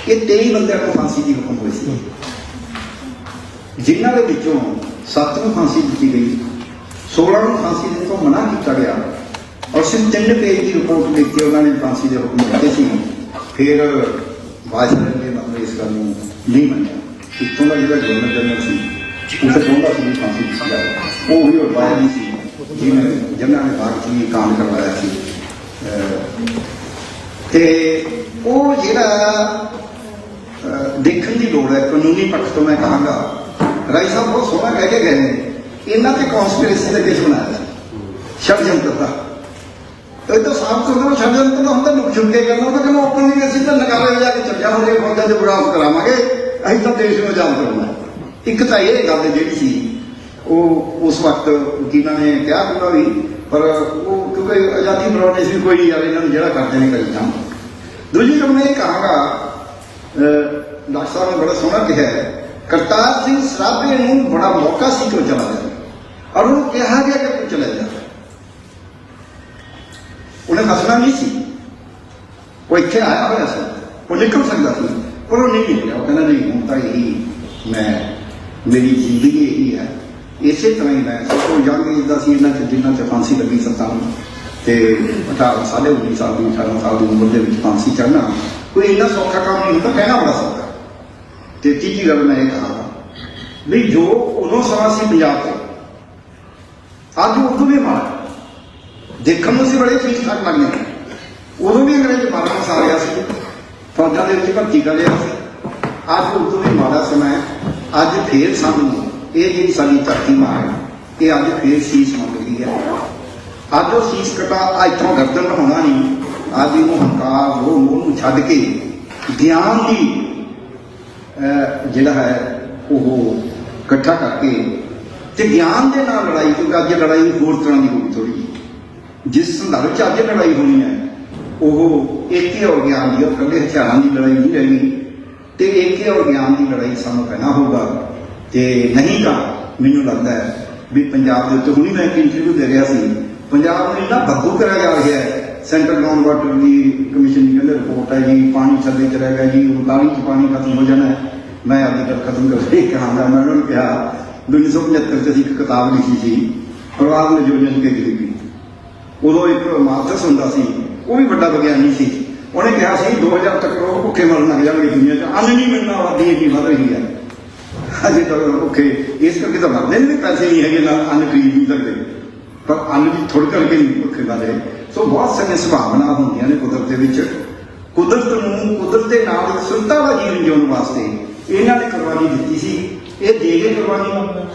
ਇਹ 23 ਬੰਦਿਆਂ ਨੂੰ ਫਾਂਸੀ ਦੀ ਹੁਕਮ ਹੋਈ ਸੀ, ਜਿਨ੍ਹਾਂ ਦੇ ਵਿੱਚੋਂ 7 ਨੂੰ ਫਾਂਸੀ ਦਿੱਤੀ ਗਈ, 16 ਨੂੰ ਫਾਂਸੀ ਦੇਣ ਤੋਂ ਮਨਾ ਕੀਤਾ ਗਿਆ ਔਰ ਸਿਰਫ 3 ਪੇਜ ਦੀ ਰਿਪੋਰਟ ਲਿਖ ਕੇ ਉਹਨਾਂ ਨੇ ਫਾਂਸੀ ਦੇ ਹੁਕਮ ਦਿੱਤੇ ਸੀ। ਫਿਰ ਵਾਇਸਰਾਏ ਨੇ ਮਤਲਬ ਇਸ ਗੱਲ ਨੂੰ ਨਹੀਂ ਮੰਨਿਆ। ਇੱਥੋਂ ਦਾ ਜਿਹੜਾ ਗਵਰਨਰ ਜਨਰਲ ਸੀ ਉਹ ਤਾਂ ਚਾਹੁੰਦਾ ਸੀ ਫਾਂਸੀ ਦਿੱਤੀ ਜਾਵੇ, ਉਹ ਵੀ ਉਪਾਅ ਨਹੀਂ ਸੀ ਜਿਨ੍ਹਾਂ ਨੇ ਬਾਅਦ 'ਚ ਇਹ ਕਾਂਡ ਕਰਵਾਇਆ ਸੀ। ਤੇ ਉਹ ਜਿਹੜਾ ਦੇਖਣ ਦੀ ਲੋੜ ਹੈ ਕਾਨੂੰਨੀ ਪੱਖ ਤੋਂ। ਮੈਂ ਕਹਾਂਗਾ ਰਾਈ ਸਾਹਿਬ ਬਹੁਤ ਸੋਹਣਾ ਕਹਿ ਕੇ ਗਏ ਨੇ, ਇਹਨਾਂ ਤੇ ਕੌਂਸਪੀਰੇਸੀ ਦਾ ਕੇਸ ਬਣਾਇਆ ਸੀ, षडयंत्र ਦਾ। ਇਹ ਤਾਂ ਸਾਫ਼ ਤੌਰ ਤੇ षडयंत्र ਦਾ ਹੁੰਦਾ, ਲੁਕ ਛੁਪ ਕੇ ਕਰਨਾ। ਉਹ ਤਾਂ ਕਹਿੰਦਾ ਓਪਨਲੀ ਅਸੀਂ ਤਾਂ ਨਕਾਰੇ ਵਜਾ ਕੇ ਚੱਲਿਆ ਹੋਵੇ ਫੌਜਾਂ ਦੇ ਬਰਾਬਰ ਕਰਾਵਾਂਗੇ, ਅਸੀਂ ਤਾਂ ਦੇਸ਼ ਨੂੰ ਆਜ਼ਾਦ ਕਰਨਾ। ਇੱਕ ਤਾਂ ਇਹ ਗੱਲ ਜਿਹੜੀ ਸੀ ਉਹ ਉਸ ਵਕਤ ਵਕੀਲਾਂ ਨੇ ਕਿਹਾ ਪੂਰਾ ਵੀ, ਪਰ ਉਹ ਕਿਉਂਕਿ ਆਜ਼ਾਦੀ ਬਣਾਉਣੀ ਸੀ, ਕੋਈ ਯਾਰ ਇਹਨਾਂ ਨੂੰ ਜਿਹੜਾ ਕਰਦੇ ਨੇ ਕਰੀ ਜਾਣ। ਦੂਜੀ ਗੱਲ ਮੈਂ ਇਹ ਕਹਾਂਗਾ, ਡਾਕਟਰ ਸਾਹਿਬ ਨੇ ਬੜਾ ਸੋਹਣਾ ਕਿਹਾ ਹੈ, ਕਰਤਾਰ ਸਿੰਘ ਸਰਾਭੇ ਨੂੰ ਬੜਾ ਮੌਕਾ ਸੀ ਕਿ ਉਹ ਚਲਾ ਜਾਵੇ ਔਰ ਉਹਨੂੰ ਕਿਹਾ ਗਿਆ ਕਿ ਤੂੰ ਚਲਾ ਜਾ। ਉਹਨੇ ਫਸਣਾ ਨਹੀਂ ਸੀ, ਉਹ ਇੱਥੇ ਆਇਆ ਹੋਇਆ ਸੀ, ਉਹ ਨਿਕਲ ਸਕਦਾ ਸੀ, ਪਰ ਉਹ ਨਹੀਂ ਨਿਕਲਿਆ। ਉਹ ਕਹਿੰਦਾ ਨਹੀਂ, ਹੁਣ ਤਾਂ ਇਹੀ ਮੇਰੀ ਜ਼ਿੰਦਗੀ ਇਹੀ ਹੈ, ਇਸੇ ਤਰ੍ਹਾਂ ਹੀ ਮੈਂ ਸਭ ਤੋਂ ਯੰਗ ਏਜ ਦਾ ਸੀ ਇਹਨਾਂ 'ਚ ਜਿਨ੍ਹਾਂ 'ਚ ਫਾਂਸੀ ਲੱਗੀ 57 ਤੇ 19 ਸਾਲ ਦੀ 18 ਸਾਲ ਦੀ ਉਮਰ ਦੇ ਵਿੱਚ ਫਾਂਸੀ ਚੜ੍ਹਨਾ ਕੋਈ ਇੰਨਾ ਸੌਖਾ ਕੰਮ ਨਹੀਂ ਹੁੰਦਾ, ਕਹਿਣਾ ਬੜਾ ਸੌਖਾ। ਤੇ ਤੀਜੀ ਗੱਲ ਮੈਂ ਇਹ ਕਹਾਂਗਾ ਵੀ ਜੋ ਉਦੋਂ ਸਮਾਂ ਸੀ ਪੰਜਾਬ 'ਚ, ਅੱਜ ਉਦੋਂ ਵੀ ਮਾੜਾ ਦੇਖਣ ਨੂੰ ਸੀ, ਬੜੇ ਠੀਕ ਠਾਕ ਲੱਗਦੇ ਨੇ। ਉਦੋਂ ਵੀ ਅੰਗਰੇਜ਼ ਮਾਰਾ ਫਸਾ ਰਿਹਾ ਸੀ, ਫੌਜਾਂ ਦੇ ਵਿੱਚ ਭਰਤੀ ਕਰ ਰਿਹਾ ਸੀ। ਅੱਜ ਉਦੋਂ ਵੀ ਮਾੜਾ ਸਮਾਂ ਹੈ। ਅੱਜ ਫੇਰ ਸਾਨੂੰ ਇਹ ਜਿਹੜੀ ਸਾਡੀ ਧਰਤੀ ਮਾਂ ਹੈ, ਇਹ ਅੱਜ ਫੇਰ ਸੀਸ ਮੰਗ ਰਹੀ ਹੈ। ਅੱਜ ਉਹ ਸੀਸ ਕਟਾ ਇੱਥੋਂ ਗਰਦਨ ਹੋਣਾ ਨਹੀਂ, ਅੱਜ ਇਹਨੂੰ ਹੰਕਾਰ ਉਹ ਨੂੰ ਛੱਡ ਕੇ ਗਿਆਨ ਦੀ ਜਿਹੜਾ ਹੈ ਉਹ ਇਕੱਠਾ ਕਰਕੇ ਤੇ ਗਿਆਨ ਦੇ ਨਾਲ ਲੜਾਈ, ਕਿਉਂਕਿ ਅੱਜ ਲੜਾਈ ਹੋਰ ਤਰ੍ਹਾਂ ਦੀ ਹੋਈ ਥੋੜੀ। ਜਿਸ ਸੰਦਰਭ 'ਚ ਅੱਜ ਲੜਾਈ ਹੋਣੀ ਹੈ ਉਹ ਏਕੇ ਔਰ ਗਿਆਨ ਦੀ, ਉਹ ਇਕੱਲੇ ਹਥਿਆਰਾਂ ਦੀ ਲੜਾਈ ਨਹੀਂ ਰਹਿਣੀ, ਤੇ ਏਕੇ ਔਰ ਗਿਆਨ ਦੀ ਲੜਾਈ ਸਾਨੂੰ ਕਹਿਣਾ ਹੋਊਗਾ। ਤੇ ਨਹੀਂ ਤਾਂ ਮੈਨੂੰ ਲੱਗਦਾ ਹੈ ਵੀ ਪੰਜਾਬ ਦੇ ਉੱਤੇ, ਹੁਣੀ ਮੈਂ ਇੱਕ ਇੰਟਰਵਿਊ ਦੇ ਰਿਹਾ ਸੀ, ਪੰਜਾਬ ਨੂੰ ਇੰਨਾ ਬੱਗੂ ਕਰਿਆ ਜਾ ਰਿਹਾ ਹੈ। ਸੈਂਟਰਲ ਗਰਾਊਂਡ ਵਾਟਰ ਦੀ ਕਮਿਸ਼ਨ ਦੀ ਕਹਿੰਦੇ ਰਿਪੋਰਟ ਹੈ ਜੀ, ਪਾਣੀ ਥੱਲੇ ਚਲਾ ਗਿਆ ਜੀ, 39 'ਚ ਪਾਣੀ ਖਤਮ ਹੋ ਜਾਣਾ। ਮੈਂ ਆਪਣੀ ਗੱਲ ਖਤਮ ਕਰਕੇ ਕਹਾਂਗਾ, ਮੈਂ ਉਹਨਾਂ ਨੂੰ ਕਿਹਾ 1975 'ਚ ਅਸੀਂ ਇੱਕ ਕਿਤਾਬ ਲਿਖੀ ਸੀ, ਪਰਿਵਾਰ ਨੇ ਯੋਜਨ ਕੇ ਗਰੀਬੀ। ਉਦੋਂ ਇੱਕ ਮਾਰਕਸ ਹੁੰਦਾ ਸੀ, ਉਹ ਵੀ ਵੱਡਾ ਵਿਗਿਆਨੀ ਸੀ, ਉਹਨੇ ਕਿਹਾ ਸੀ 2000 ਤੱਕ ਲੋਕ ਭੁੱਖੇ ਮਰਨ ਲੱਗ ਜਾਣਗੇ ਦੁਨੀਆ 'ਚ, ਅੰਨ ਨਹੀਂ ਮਿਲਣਾ, ਆਬਾਦੀ ਇੰਨੀ ਵੱਧ ਰਹੀ ਹੈ। ਅਜੇ ਤੱਕ ਭੁੱਖੇ ਇਸ ਕਰਕੇ ਤਾਂ ਮਰਦੇ ਨੇ, ਪੈਸੇ ਨਹੀਂ ਹੈਗੇ ਨਾਲ ਅੰਨ ਖਰੀਦ ਨਹੀਂ ਸਕਦੇ, ਪਰ ਅੰਨ ਵੀ ਥੋੜ੍ਹੇ ਕਰਕੇ ਨਹੀਂ ਭੁੱਖੇ ਮਰ ਰਹੇ। ਸੋ ਬਹੁਤ ਸਾਰੀਆਂ ਸੰਭਾਵਨਾ ਹੁੰਦੀਆਂ ਨੇ ਕੁਦਰਤ ਦੇ ਵਿੱਚ। ਕੁਦਰਤ ਦੇ ਨਾਲ ਇੱਕ ਸੁਰਤਾ ਦਾ ਜੀਵਨ ਜਿਉਣ ਵਾਸਤੇ ਇਹਨਾਂ ਨੇ ਕੁਰਬਾਨੀ ਦਿੱਤੀ ਸੀ। ਇਹ ਦੇ ਗਏ ਕੁਰਬਾਨੀ,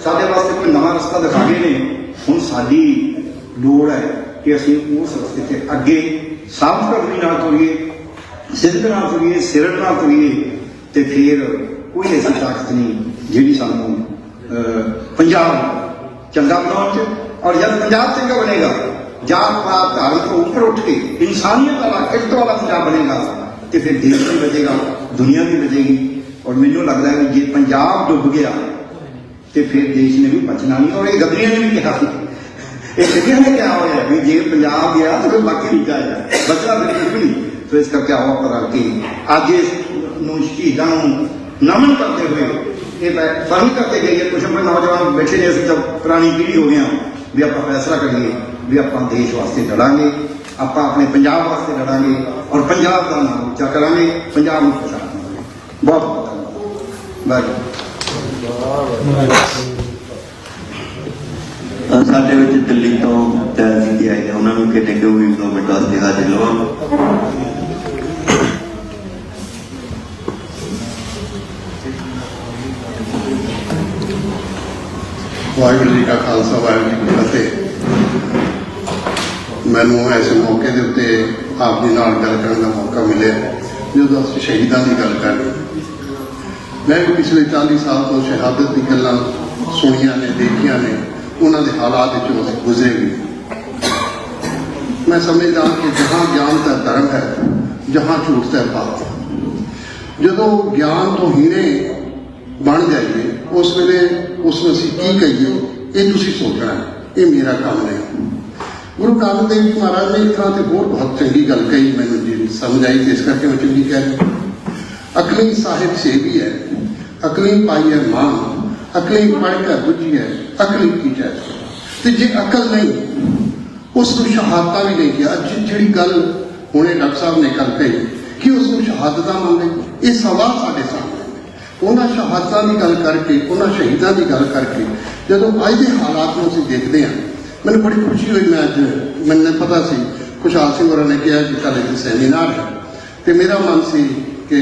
ਸਾਡੇ ਵਾਸਤੇ ਕੋਈ ਨਵਾਂ ਰਸਤਾ ਦਿਖਾ ਗਏ ਨੇ। ਹੁਣ ਸਾਡੀ ਲੋੜ ਹੈ ਕਿ ਅਸੀਂ ਉਸ ਰਸਤੇ 'ਤੇ ਅੱਗੇ ਸਾਫ਼ ਕਦਮੀ ਨਾਲ ਤੁਰੀਏ, ਸਿੱਧਕ ਨਾਲ ਤੁਰੀਏ, ਸਿਰੜ ਨਾਲ ਤੁਰੀਏ, ਤੇ ਫਿਰ ਕੋਈ ਐਸੀ ਤਾਕਤ ਨਹੀਂ ਜਿਹੜੀ ਸਾਨੂੰ ਪੰਜਾਬ ਚੰਗਾ ਬਣਾਉਣ 'ਚ। ਔਰ ਜਦ ਪੰਜਾਬ ਚੰਗਾ ਬਣੇਗਾ, ਜਾਤ ਪਾਤ ਧਾਰਮ ਤੋਂ ਉੱਪਰ ਉੱਠ ਕੇ ਇਨਸਾਨੀਅਤ ਵਾਲਾ ਕਿਰਤ ਵਾਲਾ ਪੰਜਾਬ ਬਣੇਗਾ, ਤੇ ਫਿਰ ਦੇਸ਼ ਵੀ ਬਚੇਗਾ, ਦੁਨੀਆ ਵੀ ਬਚੇਗੀ। ਔਰ ਮੈਨੂੰ ਲੱਗਦਾ ਹੈ ਕਿ ਜੇ ਪੰਜਾਬ ਡੁੱਬ ਗਿਆ ਤੇ ਫਿਰ ਦੇਸ਼ ਨੇ ਵੀ ਬਚਣਾ ਨਹੀਂ। ਔਰ ਇਹ ਗਦਰੀਆਂ ਨੇ ਵੀ ਕਿਹਾ ਸੀ, ਇਹ ਗਦਰੀਆਂ ਨੇ ਕਿਹਾ ਹੋਇਆ ਵੀ ਜੇ ਪੰਜਾਬ ਗਿਆ ਤਾਂ ਫਿਰ ਬਾਕੀ ਨਹੀਂ ਜਾਏਗਾ, ਬਚਣਾ ਫਿਰ ਕੁਝ ਨਹੀਂ। ਸੋ ਇਸ ਕਰਕੇ ਆਓ ਆਪਾਂ ਰਲ ਕੇ ਅੱਜ ਇਸ ਨੂੰ ਸ਼ਹੀਦਾਂ ਨੂੰ ਨਮਨ ਕਰਦੇ ਹੋਏ ਇਹ ਫਰਮ ਕਰਦੇ ਗਏ। ਕੁਝ ਆਪਣੇ ਨੌਜਵਾਨ ਬੈਠੇ ਨੇ, ਅਸੀਂ ਤਾਂ ਪੁਰਾਣੀ ਪੀੜ੍ਹੀ ਹੋ ਗਏ ਵੀ ਆਪਾਂ ਫੈਸਲਾ ਕਰੀਏ ਵੀ ਆਪਾਂ ਦੇਸ਼ ਵਾਸਤੇ ਲੜਾਂਗੇ, ਆਪਾਂ ਆਪਣੇ ਪੰਜਾਬ ਵਾਸਤੇ ਲੜਾਂਗੇ ਔਰ ਪੰਜਾਬ ਦਾ ਨਾਮ ਉੱਚਾ ਕਰਾਂਗੇ, ਪੰਜਾਬ ਨੂੰ ਪਛਾਣਾਂਗੇ। ਬਹੁਤ ਬਹੁਤ ਧੰਨਵਾਦ। ਸਾਡੇ ਵਿੱਚ ਦਿੱਲੀ ਤੋਂ ਦਇਆ ਸਿੰਘ ਜੀ ਆਏ ਨੇ, ਉਹਨਾਂ ਨੂੰ ਕਹਿੰਦੇ ਕਿ ਉਹ ਵੀ 2 ਮਿੰਟ ਵਾਸਤੇ ਹਾਜ਼ਰ ਲਵਾਂਗੇ। ਵਾਹਿਗੁਰੂ ਜੀ ਕਾ ਖਾਲਸਾ ਵਾਹਿਗੁਰੂ ਜੀ ਕੀ ਫਤਿਹ। ਮੈਨੂੰ ਇਸ ਮੌਕੇ ਦੇ ਉੱਤੇ ਆਪ ਜੀ ਨਾਲ ਗੱਲ ਕਰਨ ਦਾ ਮੌਕਾ ਮਿਲਿਆ ਜਦੋਂ ਅਸੀਂ ਸ਼ਹੀਦਾਂ ਦੀ ਗੱਲ ਕਰ ਰਹੇ। ਮੈਂ ਵੀ ਪਿਛਲੇ 40 ਸਾਲ ਤੋਂ ਸ਼ਹਾਦਤ ਦੀ ਗੱਲਾਂ ਸੁਣੀਆਂ ਨੇ, ਦੇਖੀਆਂ ਨੇ, ਉਹਨਾਂ ਦੇ ਹਾਲਾਤ ਵਿੱਚੋਂ ਅਸੀਂ ਗੁਜ਼ਰੇ ਵੀ। ਮੈਂ ਸਮਝਦਾ ਕਿ ਜਹਾਂ ਗਿਆਨ ਦਾ ਧਰਮ ਹੈ, ਜਹਾਂ ਝੂਠ ਦਾ ਪਾਪ। ਜਦੋਂ ਗਿਆਨ ਤੋਂ ਹੀਣੇ ਬਣ ਜਾਈਏ ਉਸ ਵੇਲੇ ਉਸ ਨੂੰ ਅਸੀਂ ਕੀ ਕਹੀਏ ਇਹ ਤੁਸੀਂ ਸੋਚਣਾ, ਇਹ ਮੇਰਾ ਕੰਮ ਨਹੀਂ। ਗੁਰੂ ਨਾਨਕ ਦੇਵ ਜੀ ਮਹਾਰਾਜ ਨੇ ਇਸ ਤਰ੍ਹਾਂ ਤੇ ਬਹੁਤ ਚੰਗੀ ਗੱਲ ਕਹੀ, ਮੈਨੂੰ ਜੀ ਸਮਝ ਆਈ ਤੇ ਇਸ ਕਰਕੇ ਮੈਂ ਚੰਗੀ ਕਹਿ ਰਹੀ। ਅਕਲੀ ਸਾਹਿਬ ਸੇਵੀ ਹੈ, ਅਕਲੀ ਪਾਈ ਹੈ ਮਾਂ, ਅਕਲੀ ਪੜ੍ਹ ਕੇ ਬੁੱਝੀ ਹੈ, ਅਕਲੀ ਕੀ ਚਾਹੀਏ। ਤੇ ਜੇ ਅਕਲ ਨਹੀਂ ਉਸ ਨੂੰ ਸ਼ਹਾਦਤਾਂ ਵੀ ਨਹੀਂ ਕਿਹਾ। ਜਿਹੜੀ ਗੱਲ ਹੁਣੇ ਡਾਕਟਰ ਸਾਹਿਬ ਨੇ ਕੱਲ ਕਹੀ ਕਿ ਉਸ ਨੂੰ ਸ਼ਹਾਦਤਾਂ ਮੰਗੇ, ਇਹ ਸਵਾਲ ਸਾਡੇ ਸਾਹਮਣੇ। ਉਹਨਾਂ ਸ਼ਹਾਦਤਾਂ ਦੀ ਗੱਲ ਕਰਕੇ, ਉਹਨਾਂ ਸ਼ਹੀਦਾਂ ਦੀ ਗੱਲ ਕਰਕੇ ਜਦੋਂ ਅੱਜ ਦੇ ਹਾਲਾਤ ਨੂੰ ਅਸੀਂ ਦੇਖਦੇ ਹਾਂ, ਮੈਨੂੰ ਬੜੀ ਖੁਸ਼ੀ ਹੋਈ। ਮੈਂ ਅੱਜ ਮੈਨੂੰ ਪਤਾ ਸੀ ਖੁਸ਼ਹਾਲ ਸਿੰਘ ਹੋਰਾਂ ਨੇ ਕਿਹਾ ਕਿ ਕੱਲ੍ਹ ਇੱਕ ਸੈਮੀਨਾਰ ਹੈ ਤੇ ਮੇਰਾ ਮਨ ਸੀ ਕਿ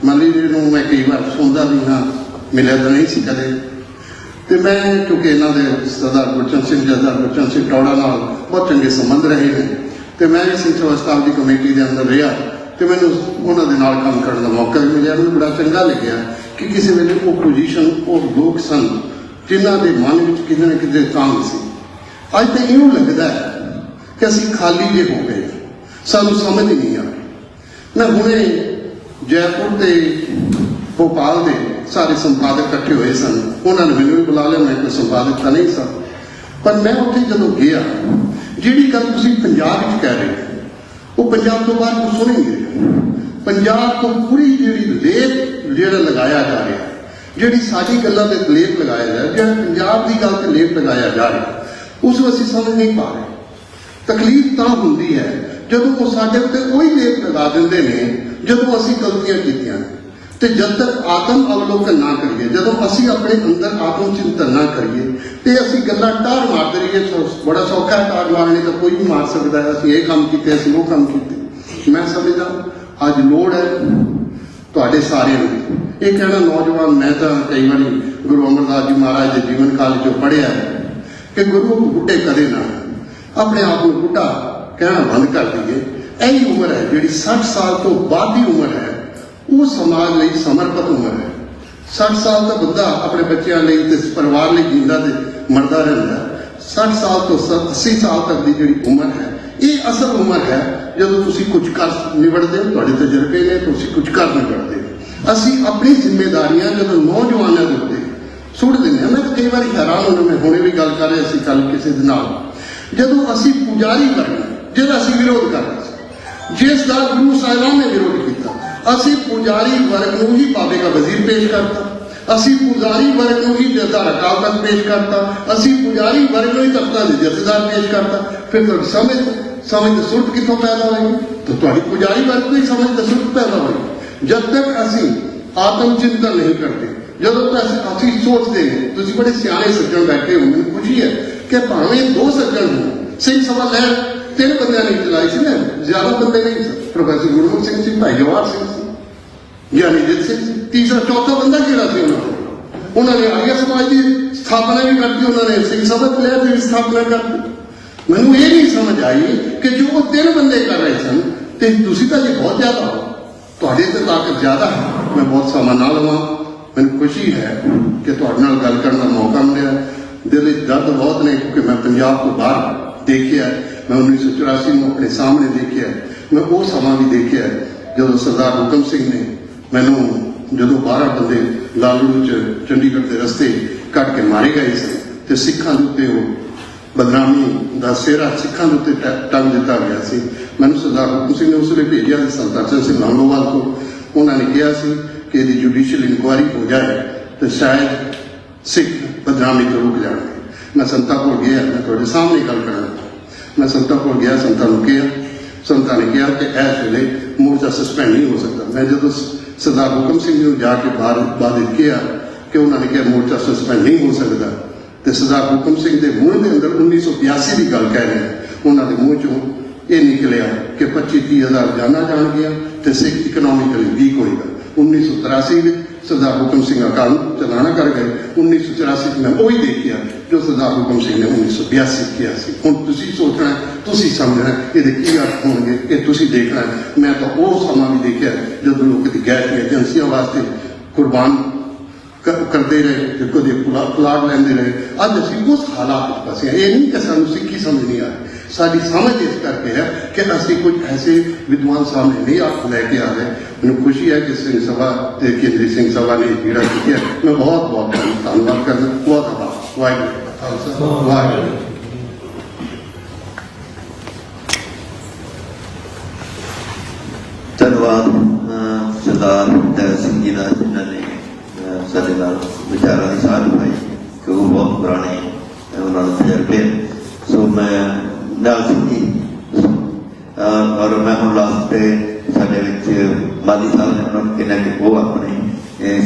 ਮੱਲੀ ਜੀ ਨੂੰ ਮੈਂ ਕਈ ਵਾਰ ਸੁਣਦਾ ਵੀ ਹਾਂ, ਮਿਲਿਆ ਤਾਂ ਨਹੀਂ ਸੀ ਕਦੇ। ਤੇ ਮੈਂ ਕਿਉਂਕਿ ਇਹਨਾਂ ਦੇ ਸਰਦਾਰ ਗੁਰਚਰਨ ਸਿੰਘ ਟੌੜਾ ਨਾਲ ਬਹੁਤ ਚੰਗੇ ਸੰਬੰਧ ਰਹੇ ਨੇ ਤੇ ਮੈਂ ਵੀ ਸਿੰਘ ਸਭਾ ਸਟਾਫ ਦੀ ਕਮੇਟੀ ਦੇ ਅੰਦਰ ਰਿਹਾ ਤੇ ਮੈਨੂੰ ਉਹਨਾਂ ਦੇ ਨਾਲ ਕੰਮ ਕਰਨ ਦਾ ਮੌਕਾ ਵੀ ਮਿਲਿਆ। ਮੈਨੂੰ ਬੜਾ ਚੰਗਾ ਲੱਗਿਆ ਕਿ ਕਿਸੇ ਵੇਲੇ ਉਹ ਪੋਜੀਸ਼ਨ, ਉਹ ਲੋਕ ਸਨ ਜਿਨ੍ਹਾਂ ਦੇ ਮਨ ਵਿੱਚ ਕਿਤੇ ਨਾ ਕਿਤੇ ਤੰਗ ਸੀ। ਅੱਜ ਤਾਂ ਇਉਂ ਲੱਗਦਾ ਹੈ ਕਿ ਅਸੀਂ ਖਾਲੀ ਜਿਹੇ ਹੋ ਗਏ, ਸਾਨੂੰ ਸਮਝ ਹੀ ਨਹੀਂ ਆ ਰਹੀ। ਮੈਂ ਹੁਣੇ ਜੈਪੁਰ ਤੇ ਭੋਪਾਲ ਦੇ ਸਾਰੇ ਸੰਪਾਦਕ ਇਕੱਠੇ ਹੋਏ ਸਨ, ਉਹਨਾਂ ਨੇ ਮੈਨੂੰ ਵੀ ਬੁਲਾ ਲਿਆ। ਮੈਂ ਕੋਈ ਸੰਪਾਦਕ ਤਾਂ ਨਹੀਂ ਸਾਂ, ਪਰ ਮੈਂ ਉੱਥੇ ਜਦੋਂ ਗਿਆ, ਜਿਹੜੀ ਗੱਲ ਤੁਸੀਂ ਪੰਜਾਬ ਵਿੱਚ ਕਹਿ ਰਹੇ ਹੋ ਉਹ ਪੰਜਾਬ ਤੋਂ ਬਾਹਰ ਕੁਝ ਸੁਣੇਂਗੇ। ਪੰਜਾਬ ਤੋਂ ਪੂਰੀ ਜਿਹੜੀ ਲੇਪ ਜਿਹੜਾ ਲਗਾਇਆ ਜਾ ਰਿਹਾ, ਜਿਹੜੀ ਸਾਡੀ ਗੱਲਾਂ ਤੇ ਲੇਪ ਲਗਾਇਆ ਜਾ ਰਿਹਾ, ਜਿਹੜਾ ਪੰਜਾਬ ਦੀ ਗੱਲ ਤੇ ਲੇਪ ਲਗਾਇਆ ਜਾ ਰਿਹਾ, ਉਸ ਨੂੰ ਅਸੀਂ ਸਮਝ ਨਹੀਂ ਪਾ ਰਹੇ। ਤਕਲੀਫ ਤਾਂ ਹੁੰਦੀ ਹੈ ਜਦੋਂ ਉਹ ਸਾਡੇ ਉੱਤੇ ਉਹੀ ਲੇਪ ਲਗਾ ਦਿੰਦੇ ਨੇ ਜਦੋਂ ਅਸੀਂ ਗਲਤੀਆਂ ਕੀਤੀਆਂ ਨੇ। ਤੇ ਜਦ ਤੱਕ ਆਤਮ ਅਵਲੋਕਨ ਨਾ ਕਰੀਏ, ਜਦੋਂ ਅਸੀਂ ਆਪਣੇ ਅੰਦਰ ਆਤਮ ਚਿੰਤਨ ਨਾ ਕਰੀਏ ਤੇ ਅਸੀਂ ਗੱਲਾਂ ਟਾਰ ਮਾਰਦੇ ਰਹੀਏ। ਬੜਾ ਸੌਖਾ ਹੈ ਟਾਰ ਮਾਰਨੇ, ਤਾਂ ਕੋਈ ਵੀ ਮਾਰ ਸਕਦਾ ਹੈ, ਅਸੀਂ ਇਹ ਕੰਮ ਕੀਤੇ, ਅਸੀਂ ਉਹ ਕੰਮ ਕੀਤੇ। ਮੈਂ ਸਮਝਦਾ ਅੱਜ ਲੋੜ ਹੈ ਤੁਹਾਡੇ ਸਾਰਿਆਂ ਨੂੰ ਇਹ ਕਹਿਣਾ। ਨੌਜਵਾਨ, ਮੈਂ ਤਾਂ ਕਈ ਵਾਰੀ ਗੁਰੂ ਅਮਰਦਾਸ ਜੀ ਮਹਾਰਾਜ ਦੇ ਜੀਵਨ ਕਾਲ 'ਚੋਂ ਪੜ੍ਹਿਆ ਹੈ ਕਿ ਗੁਰੂ ਬੁੱਢੇ ਕਦੇ ਨਾ, ਆਪਣੇ ਆਪ ਨੂੰ ਬੁੱਢਾ ਕਹਿਣਾ ਬੰਦ ਕਰ ਦਈਏ। ਇਹੀ ਉਮਰ ਹੈ ਜਿਹੜੀ 60 ਸਾਲ ਤੋਂ ਬਾਅਦ ਦੀ ਉਮਰ ਹੈ, ਉਹ ਸਮਾਜ ਲਈ ਸਮਰਪਿਤ ਉਮਰ ਹੈ। 60 ਸਾਲ ਦਾ ਬੰਦਾ ਆਪਣੇ ਬੱਚਿਆਂ ਲਈ ਤੇ ਪਰਿਵਾਰ ਲਈ ਜਿੰਦਾ ਤੇ ਮਰਦਾ ਰਹਿੰਦਾ। 60 ਸਾਲ ਤੋਂ 80 ਸਾਲ ਤੱਕ ਦੀ ਜਿਹੜੀ ਉਮਰ ਹੈ, ਇਹ ਅਸਲ ਉਮਰ ਹੈ ਜਦੋਂ ਤੁਸੀਂ ਕੁਝ ਕਰ ਨਿਬੜਦੇ ਹੋ, ਤੁਹਾਡੇ ਤਜਰਬੇ ਨੇ, ਤੁਸੀਂ ਕੁਝ ਕਰ ਨਿਬੜਦੇ ਹੋ। ਅਸੀਂ ਆਪਣੀ ਜ਼ਿੰਮੇਵਾਰੀਆਂ ਜਦੋਂ ਨੌਜਵਾਨਾਂ ਦੇ ਉੱਤੇ ਸੁੱਟ ਦਿੰਦੇ ਹਾਂ। ਮੈਂ ਕਈ ਵਾਰੀ ਹੈਰਾਨ ਹੁੰਦਾ, ਮੈਂ ਹੁਣੇ ਵੀ ਗੱਲ ਕਰ ਰਿਹਾ ਸੀ ਕੱਲ ਕਿਸੇ ਦੇ ਨਾਲ, ਜਦੋਂ ਅਸੀਂ ਪੁਜਾਰੀ ਵਰਗ ਜਿਹਦਾ ਅਸੀਂ ਵਿਰੋਧ ਕਰ ਰਹੇ ਸੀ, ਜਿਸ ਦਾ ਗੁਰੂ ਸਾਹਿਬਾਨ ਨੇ ਵਿਰੋਧ ਕੀਤਾ, ਅਸੀਂ ਪੁਜਾਰੀ ਵਰਗ ਨੂੰ ਹੀ ਬਾਬੇ ਦਾ ਵਜ਼ੀਰ ਪੇਸ਼ ਕਰਤਾ, ਅਸੀਂ ਪੁਜਾਰੀ ਵਰਗ ਨੂੰ ਹੀ ਜਥੇਦਾਰ ਅਕਾਲ ਤਖਤ ਪੇਸ਼ ਕਰਤਾ, ਅਸੀਂ ਪੁਜਾਰੀ ਵਰਗ ਨੂੰ ਹੀ ਤਖਤਾਂ ਦੇ ਜਥੇਦਾਰ ਪੇਸ਼ ਕਰਤਾ। ਫਿਰ ਤੁਹਾਡੀ ਸਮਝ ਤੇ ਸੁਰਤ ਕਿੱਥੋਂ ਪੈਦਾ ਹੋਏਗੀ? ਤਾਂ ਤੁਹਾਡੀ ਪੁਜਾਰੀ ਵਰਗ ਤੋਂ ਹੀ ਸਮਝ ਤੇ ਸੁਰਤ ਪੈਦਾ ਹੋਏਗੀ। ਜਦ ਤੱਕ ਅਸੀਂ ਆਤਮ ਚਿੰਤਨ ਨਹੀਂ ਕਰਦੇ, ਜਦੋਂ ਤੱਕ ਅਸੀਂ ਸੋਚਦੇ ਨੇ, ਤੁਸੀਂ ਬੜੇ ਸਿਆਣੇ ਸੱਜਣ ਬੈਠੇ ਹੋ, ਮੈਨੂੰ ਖੁਸ਼ੀ ਹੈ ਕਿ ਭਾਵੇਂ 2 ਸੱਜਣ ਹੋਣ, ਸਿੰਘ ਸਭਾ ਲਹਿਰ 3 ਬੰਦਿਆਂ ਨੇ ਚਲਾਈ ਸੀ ਨਾ, ਜ਼ਿਆਦਾ ਬੰਦੇ ਨਹੀਂ ਸਨ। ਪ੍ਰੋਫੈਸਰ ਗੁਰਮੁਖ ਸਿੰਘ ਸੀ, ਭਾਈ ਜਵਾਹਰ ਸਿੰਘ ਸੀ, ਗਿਆਨੀਜੀਤ ਸਿੰਘ ਸੀ, ਤੀਸਰਾ ਚੌਥਾ ਬੰਦਾ ਕਿਹੜਾ ਸੀ ਉਹਨਾਂ ਨੇ ਆਰੀਆ ਸਮਾਜ ਦੀ ਸਥਾਪਨਾ ਵੀ ਕਰਤੀ, ਉਹਨਾਂ ਨੇ ਸਿੰਘ ਸਭਾ ਲਹਿਰ ਦੀ ਵੀ ਸਥਾਪਨਾ ਕਰਤੀ। ਮੈਨੂੰ ਇਹ ਨਹੀਂ ਸਮਝ ਆਈ ਕਿ ਜੋ ਉਹ 3 ਬੰਦੇ ਕਰ ਰਹੇ ਸਨ ਤੇ ਤੁਸੀਂ ਤਾਂ ਜੀ ਬਹੁਤ ਜ਼ਿਆਦਾ ਹੋ, ਤੁਹਾਡੇ ਤੇ ਤਾਕਤ ਜ਼ਿਆਦਾ ਹੈ। ਮੈਂ ਬਹੁਤ ਸਮਾਂ ਨਾ ਲਵਾਂ, ਮੈਨੂੰ ਖੁਸ਼ੀ ਹੈ ਕਿ ਤੁਹਾਡੇ ਨਾਲ ਗੱਲ ਕਰਨ ਦਾ ਮੌਕਾ ਮਿਲਿਆ। ਦਿਲ ਵਿੱਚ ਦਰਦ ਬਹੁਤ ਨੇ ਕਿਉਂਕਿ ਮੈਂ ਪੰਜਾਬ ਤੋਂ ਬਾਹਰ ਦੇਖਿਆ, ਮੈਂ 1984 ਨੂੰ ਆਪਣੇ ਸਾਹਮਣੇ ਦੇਖਿਆ। ਮੈਂ ਉਹ ਸਮਾਂ ਵੀ ਦੇਖਿਆ ਜਦੋਂ ਸਰਦਾਰ ਹੁਕਮ ਸਿੰਘ ਨੇ ਮੈਨੂੰ, ਜਦੋਂ 12 ਬੰਦੇ ਲਾਲੂ ਚ ਚੰਡੀਗੜ੍ਹ ਦੇ ਰਸਤੇ ਕੱਢ ਕੇ ਮਾਰੇ ਗਏ ਸੀ ਤੇ ਸਿੱਖਾਂ ਦੇ ਉੱਤੇ ਉਹ ਬਦਨਾਮੀ ਦਾ ਸਿਹਰਾ ਸਿੱਖਾਂ ਦੇ ਉੱਤੇ ਟੰਗ ਦਿੱਤਾ ਗਿਆ ਸੀ। ਮੈਨੂੰ ਸਰਦਾਰ ਹੁਕਮ ਸਿੰਘ ਨੇ ਉਸ ਵੇਲੇ ਭੇਜਿਆ ਸੀ ਸੰਤਾਂ ਸਿੰਘ ਲੰਗੋਵਾਲ ਕੋਲ। ਉਹਨਾਂ ਨੇ ਕਿਹਾ ਸੀ ਕਿ ਇਹਦੀ ਜੁਡੀਸ਼ੀਅਲ ਇਨਕੁਆਇਰੀ ਹੋ ਜਾਏ ਤੇ ਸ਼ਾਇਦ ਸਿੱਖ ਬਦਨਾਮੀ ਤੋਂ ਰੁਕ ਜਾਣਗੇ। ਮੈਂ ਸੰਤਾਂ ਕੋਲ ਗਿਆ, ਮੈਂ ਤੁਹਾਡੇ ਸਾਹਮਣੇ ਗੱਲ ਕਰਾਂ। ਮੈਂ ਸੰਤਾਂ ਕੋਲ ਗਿਆ, ਸੰਤਾਂ ਨੂੰ ਕਿਹਾ, ਸੰਤਾਂ ਨੇ ਕਿਹਾ ਕਿ ਇਸ ਵੇਲੇ ਮੋਰਚਾ ਸਸਪੈਂਡ ਨਹੀਂ ਹੋ ਸਕਦਾ। ਮੈਂ ਜਦੋਂ ਸਰਦਾਰ ਹੁਕਮ ਸਿੰਘ ਨੂੰ ਜਾ ਕੇ ਬਾਅਦ ਕਿਹਾ ਕਿ ਉਹਨਾਂ ਨੇ ਕਿਹਾ ਮੋਰਚਾ ਸਸਪੈਂਡ ਨਹੀਂ ਹੋ ਸਕਦਾ, ਤੇ ਸਰਦਾਰ ਹੁਕਮ ਸਿੰਘ ਦੇ ਮੂੰਹ ਦੇ ਅੰਦਰ 1982 ਦੀ ਗੱਲ ਕਹਿ ਰਹੇ, ਉਹਨਾਂ ਦੇ ਮੂੰਹ ਚੋਂ ਇਹ ਨਿਕਲਿਆ ਕਿ 25-30 ਹਜ਼ਾਰ ਜਾਨਾਂ ਜਾਣਗੀਆਂ ਤੇ ਸਿੱਖ ਇਕਨੋਮਿਕਲੀ ਵੀਕ ਹੋਏਗਾ। 1983 ਵਿੱਚ सरदार हुकम सिंह अकाल चलाना कर गए 1984 में वही देखिया जो सरदार हुकम सिंह ने 1982 किया सी। हुण तुसीं सोचना है, तुसीं समझना है ये की अर्थ होंगे, ये तुसीं देखना है। मैं तो वो समा भी देखा जो लोग गैस एजेंसियों वास्ते कुर्बान करते रहे, कदे प्लाट लेंदे रहे। अज असीं उस हालात विच फसे हैं। ये नहीं कि सानूं सिक्खी समझ नहीं आ रही, साडी समझ इस करके है कि असीं कुछ ऐसे विद्वान सामने नहीं आप लैके आ रहे। मैनूं खुशी है कि सिंह सभा केंद्रीय सिंह सभा ने पीड़ा की है। मैं बहुत बहुत धन्यवाद करना। बहुत आभार। वाहिगुरू जी का खालसा, वाहिगुरू। धन्यवाद सरदार दयाल सिंह जी का, जिन्होंने साडे नाल विचारां दी साझ पाई कि वो बहुत पुराने उन्होंने तजर्बे। सो मैं दयाल सिंह जी और मैं हम लास्ट पे साडे विच माली साहब ने उन्होंने कहना कि वो अपनी